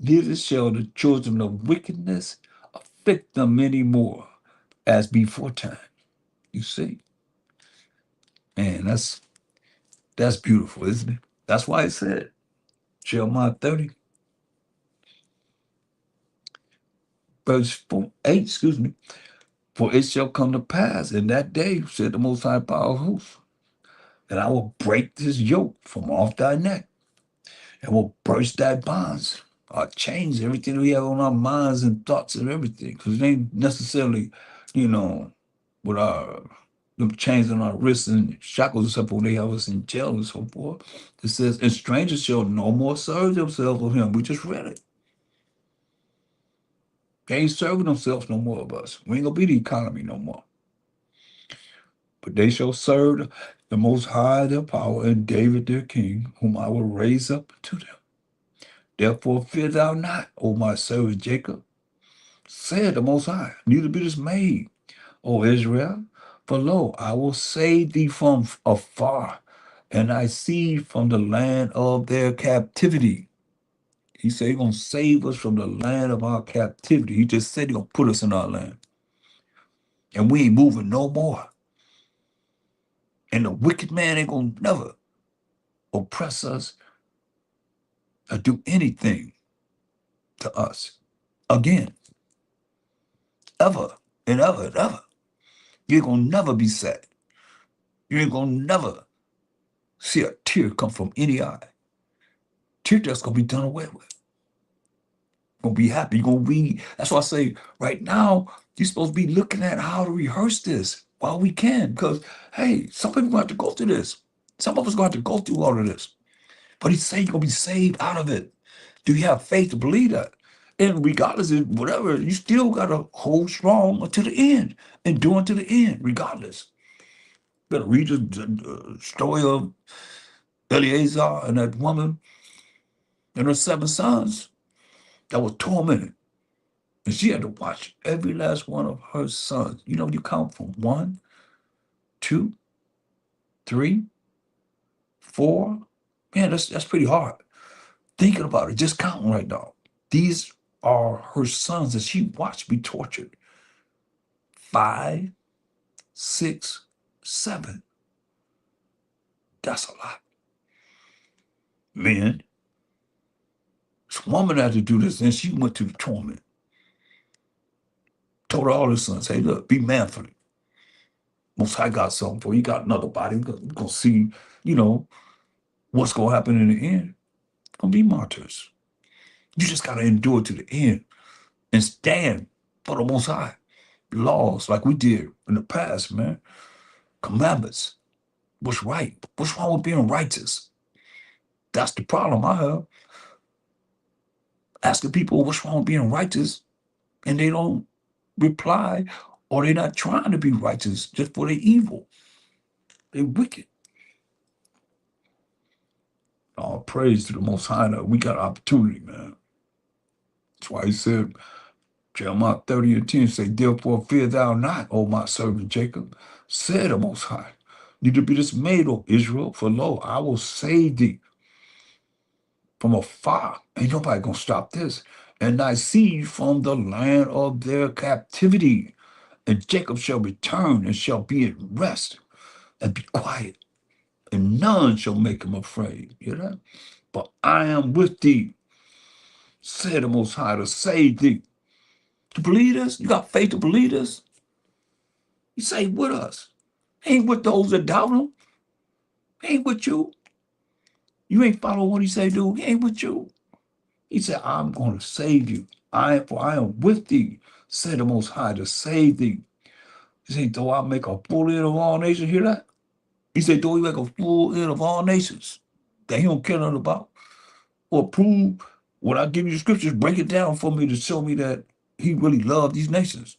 Neither shall the children of wickedness afflict them any more as before time. You see? Man, that's beautiful, isn't it? That's why it said, Jeremiah 30, verse 8, excuse me. For it shall come to pass in that day, said the Most High Power of hosts, that I will break this yoke from off thy neck and will burst thy bonds. I'll change everything we have on our minds and thoughts and everything. Because it ain't necessarily, you know, with our them chains on our wrists and shackles and stuff when they have us in jail and so forth. It says, and strangers shall no more serve themselves of him. We just read it. They ain't serving themselves no more of us. We ain't gonna be the economy no more. But they shall serve the Most High their power and David their king, whom I will raise up to them. Therefore fear thou not, O my servant Jacob, said the Most High, neither be dismayed, O Israel, for lo, I will save thee from afar, and thy seed from the land of their captivity. He said he's gonna save us from the land of our captivity. He just said he's gonna put us in our land. And we ain't moving no more. And the wicked man ain't gonna never oppress us or do anything to us again, ever and ever and ever. You ain't gonna never be sad. You ain't gonna never see a tear come from any eye. Tear that's gonna be done away with. Gonna be happy. You're gonna be. That's why I say right now you're supposed to be looking at how to rehearse this while we can. Because hey, some people gonna have to go through this. Some of us gonna have to go through all of this. But he's saying you're gonna be saved out of it. Do you have faith to believe that? And regardless of whatever, you still gotta hold strong until the end and do until the end, regardless. You gotta read the story of Eleazar and that woman and her 7 sons that was tormented. And she had to watch every last one of her sons. You know, you count from 1, 2, 3, 4. Man, that's pretty hard. Thinking about it, just counting right now. These are her sons that she watched be tortured. 5, 6, 7. That's a lot. Man, this woman had to do this, and she went to the torment. Told all her sons, hey, look, be manful. Most High got something for you. You got another body. We're gonna see, you know, what's gonna happen in the end. Gonna be martyrs. You just gotta endure to the end and stand for the Most High. Laws like we did in the past, man. Commandments. What's right? What's wrong with being righteous? That's the problem I have. Asking people what's wrong with being righteous, and they don't reply, or they're not trying to be righteous just for their evil. They're wicked. All praise to the Most High. We got opportunity, man. That's why he said, Jeremiah 30 and 10 say, therefore fear thou not, O my servant Jacob, said the Most High. Neither be dismayed, O Israel, for lo, I will save thee from afar. Ain't nobody gonna stop this. And thy seed from the land of their captivity. And Jacob shall return and shall be at rest and be quiet, and none shall make him afraid. You know? But I am with thee, said the Most High, to save thee. To believe this? You got faith to believe this? He say with us. He ain't with those that doubt him. He ain't with you. You ain't follow what he say do. He ain't with you. He said, I'm going to save you. For I am with thee, said the Most High, to save thee. He said, though I make a full end of all nations, hear that? He said, though he make a full end of all nations that he don't care nothing about, or prove when I give you the scriptures, break it down for me to show me that he really loved these nations.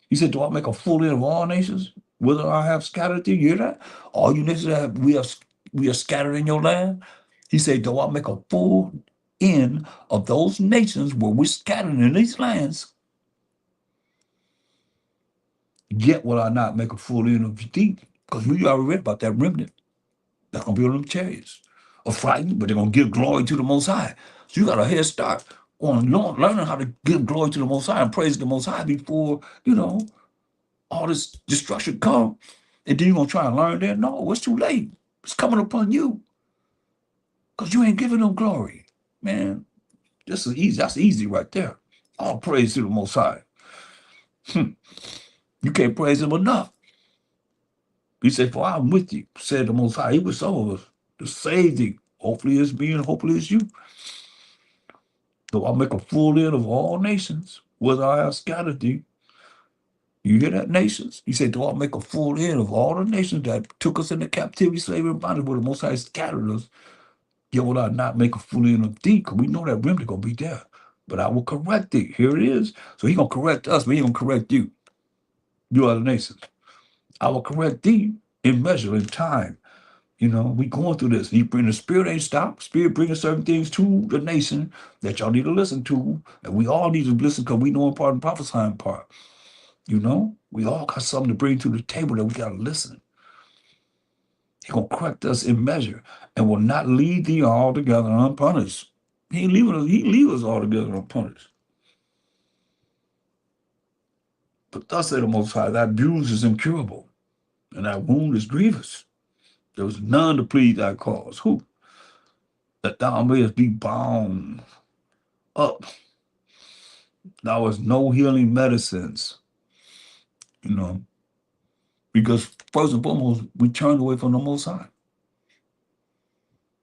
He said, do I make a full end of all nations? Whether I have scattered thee, you hear that? All you nations that we are scattered in your land. He said, do I make a full end of those nations where we're scattered in these lands, yet will I not make a full end of thee? Because we already read about that remnant that's going to be on them chariots. Are frightened, but they're going to give glory to the Most High. So you got a head start on learning how to give glory to the Most High and praise the Most High before, all this destruction come. And then you're going to try and learn that? No, it's too late. It's coming upon you because you ain't giving them glory. Man, this is easy. That's easy right there. All praise to the Most High. You can't praise him enough. He said, for I'm with you, said the Most High. He was some of us to save thee. Hopefully it's me and hopefully it's you. Though I'll make a full end of all nations, whether I have scattered thee. You hear that, nations? He said, though I'll make a full end of all the nations that took us into captivity, slavery, and bondage, where the Most High scattered us, yet will I not make a full end of thee, because we know that remnant going to be there. But I will correct thee. Here it is. So he going to correct us, but he going to correct you. You are the nations. I will correct thee in measure, in time. You know, we going through this. He bring the spirit ain't stopped. Spirit bringing certain things to the nation that y'all need to listen to. And we all need to listen because we know in part and prophesying part. You know, we all got something to bring to the table that we got to listen. He going to correct us in measure and will not leave thee altogether unpunished. He ain't leaving us, he leave us altogether unpunished. But thus said the Most High, thy bruise is incurable, and thy wound is grievous. There was none to plead thy cause. Who? That thou mayest be bound up. There was no healing medicines, you know, because first and foremost, we turned away from the Most High.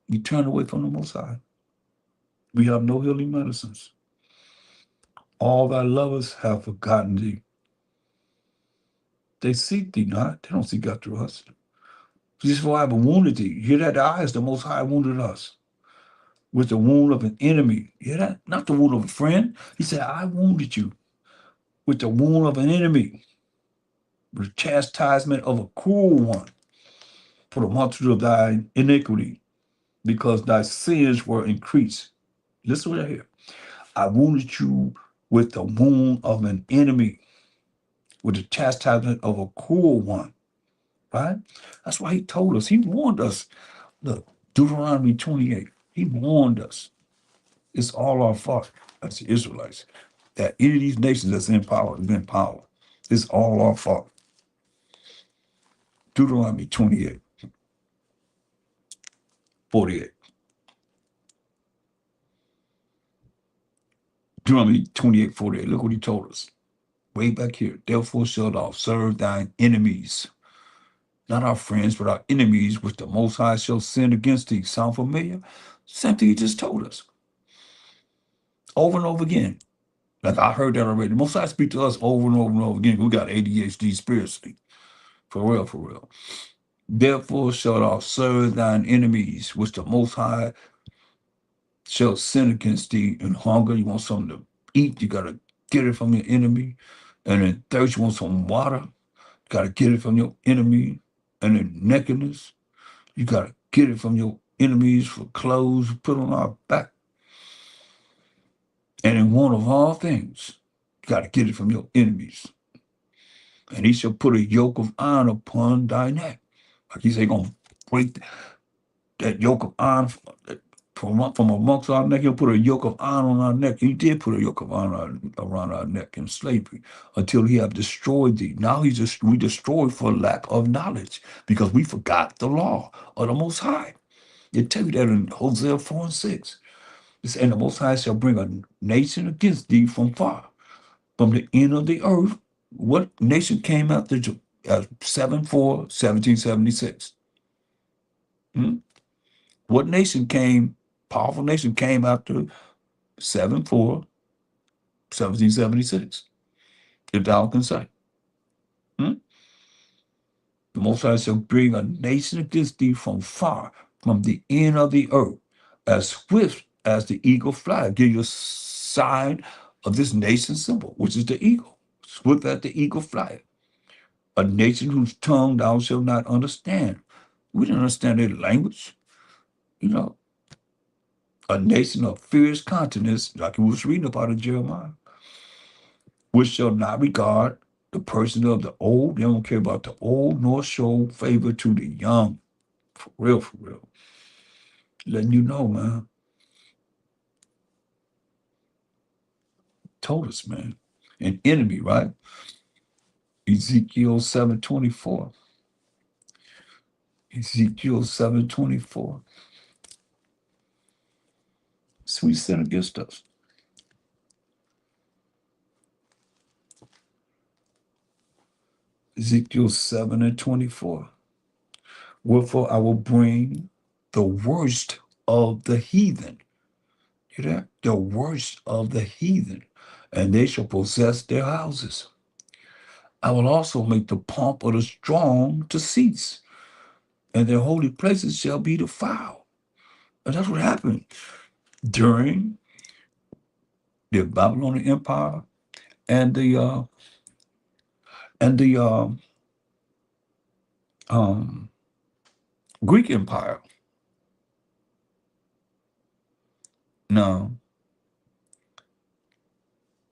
We turned away from the Most High. We have no healing medicines. All thy lovers have forgotten thee. They seek thee not. They don't seek after us. Just for I have wounded thee. Hear that? The eyes, the Most High wounded us with the wound of an enemy. Hear that? Not the wound of a friend. He said, I wounded you with the wound of an enemy, with the chastisement of a cruel one for the multitude of thy iniquity, because thy sins were increased. Listen right here. I wounded you with the wound of an enemy, with the chastisement of a cruel one. Right? That's why he told us. He warned us. Look, Deuteronomy 28. He warned us. It's all our fault as the Israelites. That any of these nations that's in power has been power. It's all our fault. Deuteronomy 28, 48. Deuteronomy 28, 48. Look what he told us. Way back here. Therefore shalt thou serve thine enemies. Not our friends, but our enemies, which the Most High shall send against thee. Sound familiar? Same thing he just told us. Over and over again. Like I heard that already. The Most High speak to us over and over and over again. We got ADHD spiritually. For real, for real. Therefore shalt thou serve thine enemies, which the Most High shall sin against thee. In hunger, you want something to eat, you gotta get it from your enemy. And in thirst, you want some water, you gotta get it from your enemy. And in nakedness, you gotta get it from your enemies for clothes put on our back. And in want of all things, you gotta get it from your enemies. And he shall put a yoke of iron upon thy neck. Like he said, gonna break that yoke of iron from amongst our neck. He'll put a yoke of iron on our neck. He did put a yoke of iron around our neck in slavery until he have destroyed thee. Now we destroyed for lack of knowledge because we forgot the law of the Most High. It tell you that in Hosea 4 and 6. It's, and the Most High shall bring a nation against thee from far, from the end of the earth. What nation came after 7/4/1776? Hmm? What nation came, powerful nation came after 7/4/1776? If thou can say. Hmm? The Most High shall bring a nation against thee from far, from the end of the earth, as swift as the eagle fly. Give you a sign of this nation symbol, which is the eagle. Swift as the eagle fly. A nation whose tongue thou shalt not understand. We didn't understand their language. You know, a nation of fierce countenance, like we was reading about in Jeremiah, which shall not regard the person of the old. They don't care about the old, nor show favor to the young. For real, for real. Letting you know, man. Told us, man. An enemy, right? Ezekiel 7:24. Ezekiel 7:24. Sweet sin against us. Ezekiel 7:24. Wherefore I will bring the worst of the heathen. Hear that? The worst of the heathen, and they shall possess their houses. I will also make the pomp of the strong to cease, and their holy places shall be defiled. And that's what happened during the Babylonian Empire and the um, Greek Empire. Now,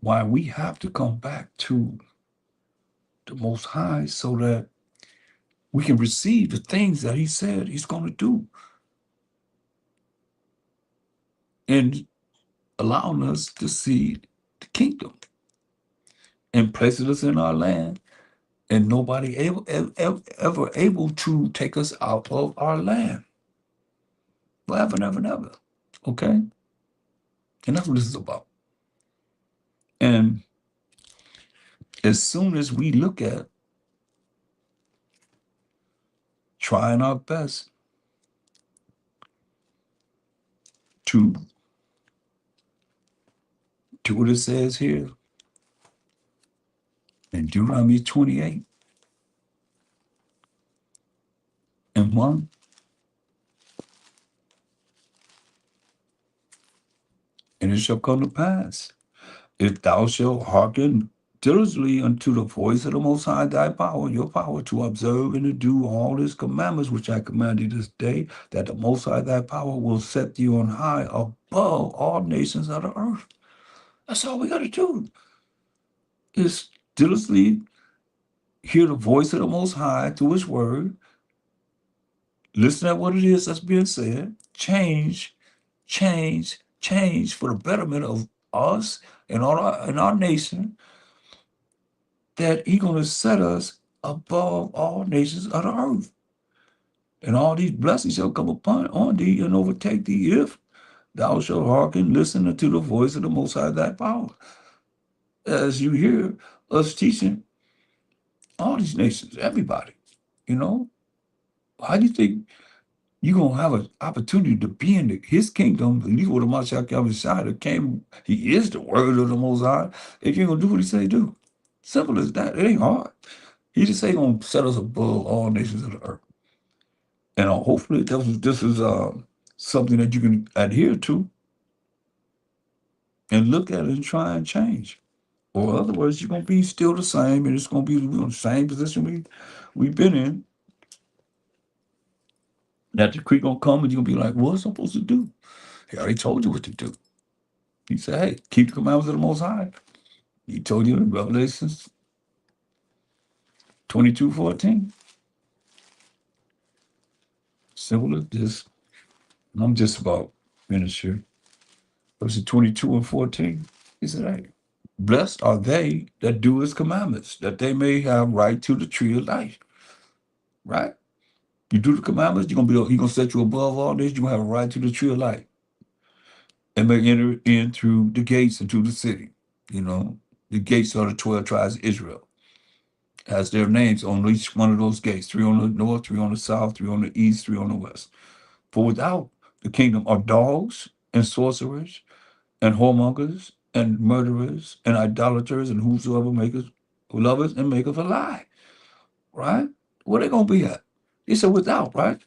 why we have to come back to the Most High so that we can receive the things that He said He's going to do, and allowing us to see the kingdom and placing us in our land, and nobody ever able to take us out of our land forever and ever and ever. Okay, and that's what this is about. And as soon as we look at trying our best to do what it says here in Deuteronomy 28 and 1, and it shall come to pass, if thou shalt hearken diligently unto the voice of the Most High thy power, your power, to observe and to do all His commandments which I command thee this day, that the Most High thy power will set thee on high above all nations of the earth. That's all we got to do, is diligently hear the voice of the Most High through His word, listen at what it is that's being said, change for the betterment of us and our nation, that He's going to set us above all nations of the earth. And all these blessings shall come upon on thee and overtake thee if thou shalt hearken, listen unto the voice of the Most High thy power. As you hear us teaching all these nations, everybody, you know, how do you think you're going to have an opportunity to be in His kingdom? At least with the Mashiach that came, He is the word of the Most High. If you're going to do what He say do, simple as that. It ain't hard. He just say going to set us above all nations of the earth. And hopefully this is something that you can adhere to and look at it and try and change. Or otherwise, you're going to be still the same, and it's going to be in the same position we've been in. That the creek going to come, and you're going to be like, what's I supposed to do? He already told you what to do. He said, hey, keep the commandments of the Most High. He told you in Revelations 22:14. Simple as this. And I'm just about finished here. Verses 22 and 14. He said, hey, blessed are they that do His commandments, that they may have right to the tree of life. Right? You do the commandments, He's gonna set you above all this, you're gonna have a right to the tree of life. And may enter in through the gates into the city. You know, the gates are the 12 tribes of Israel. Has their names on each one of those gates, 3 on the north, 3 on the south, 3 on the east, 3 on the west. For without the kingdom are dogs and sorcerers and whoremongers and murderers and idolaters and whosoever maketh lovers and maketh a lie. Right? Where they gonna be at? He said without, right?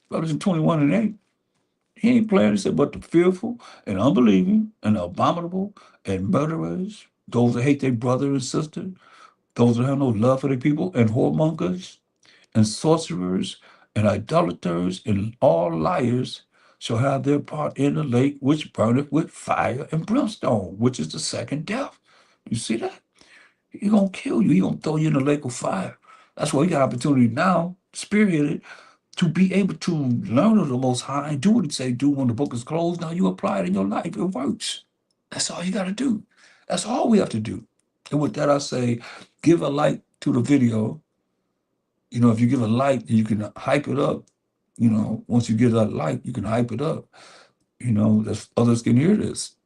Revelation 21 and 8. He ain't playing. He said, but the fearful and unbelieving and abominable and murderers, those that hate their brother and sister, those that have no love for their people, and whoremongers and sorcerers and idolaters and all liars shall have their part in the lake which burneth with fire and brimstone, which is the second death. You see that? He gonna kill you. He gonna throw you in the lake of fire. That's why we got opportunity now, spearheaded, to be able to learn of the Most High and do what He say do when the book is closed. Now you apply it in your life. It works. That's all you got to do. That's all we have to do. And with that, I say, give a like to the video. You know, if you give a like, you can hype it up You know, once you get a like, you can hype it up. You know, that others can hear this.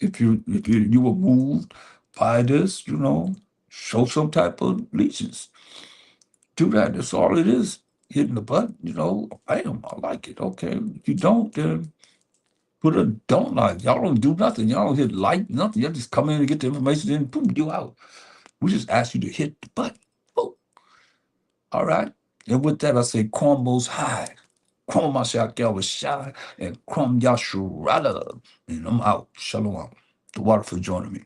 If you were moved by this, you know, show some type of allegiance. Do that. That's all it is. Hitting the button, you know, bam, I like it. Okay. If you don't, then put a don't like. Y'all don't do nothing. Y'all don't hit like nothing. Y'all just come in and get the information, then boom, you out. We just ask you to hit the button. Boom. All right. And with that, I say, Kwam Most High. Kwam Mashiach Yahweh Shai, and Kwam Yasharala. And I'm out. Shalom. The water for joining me.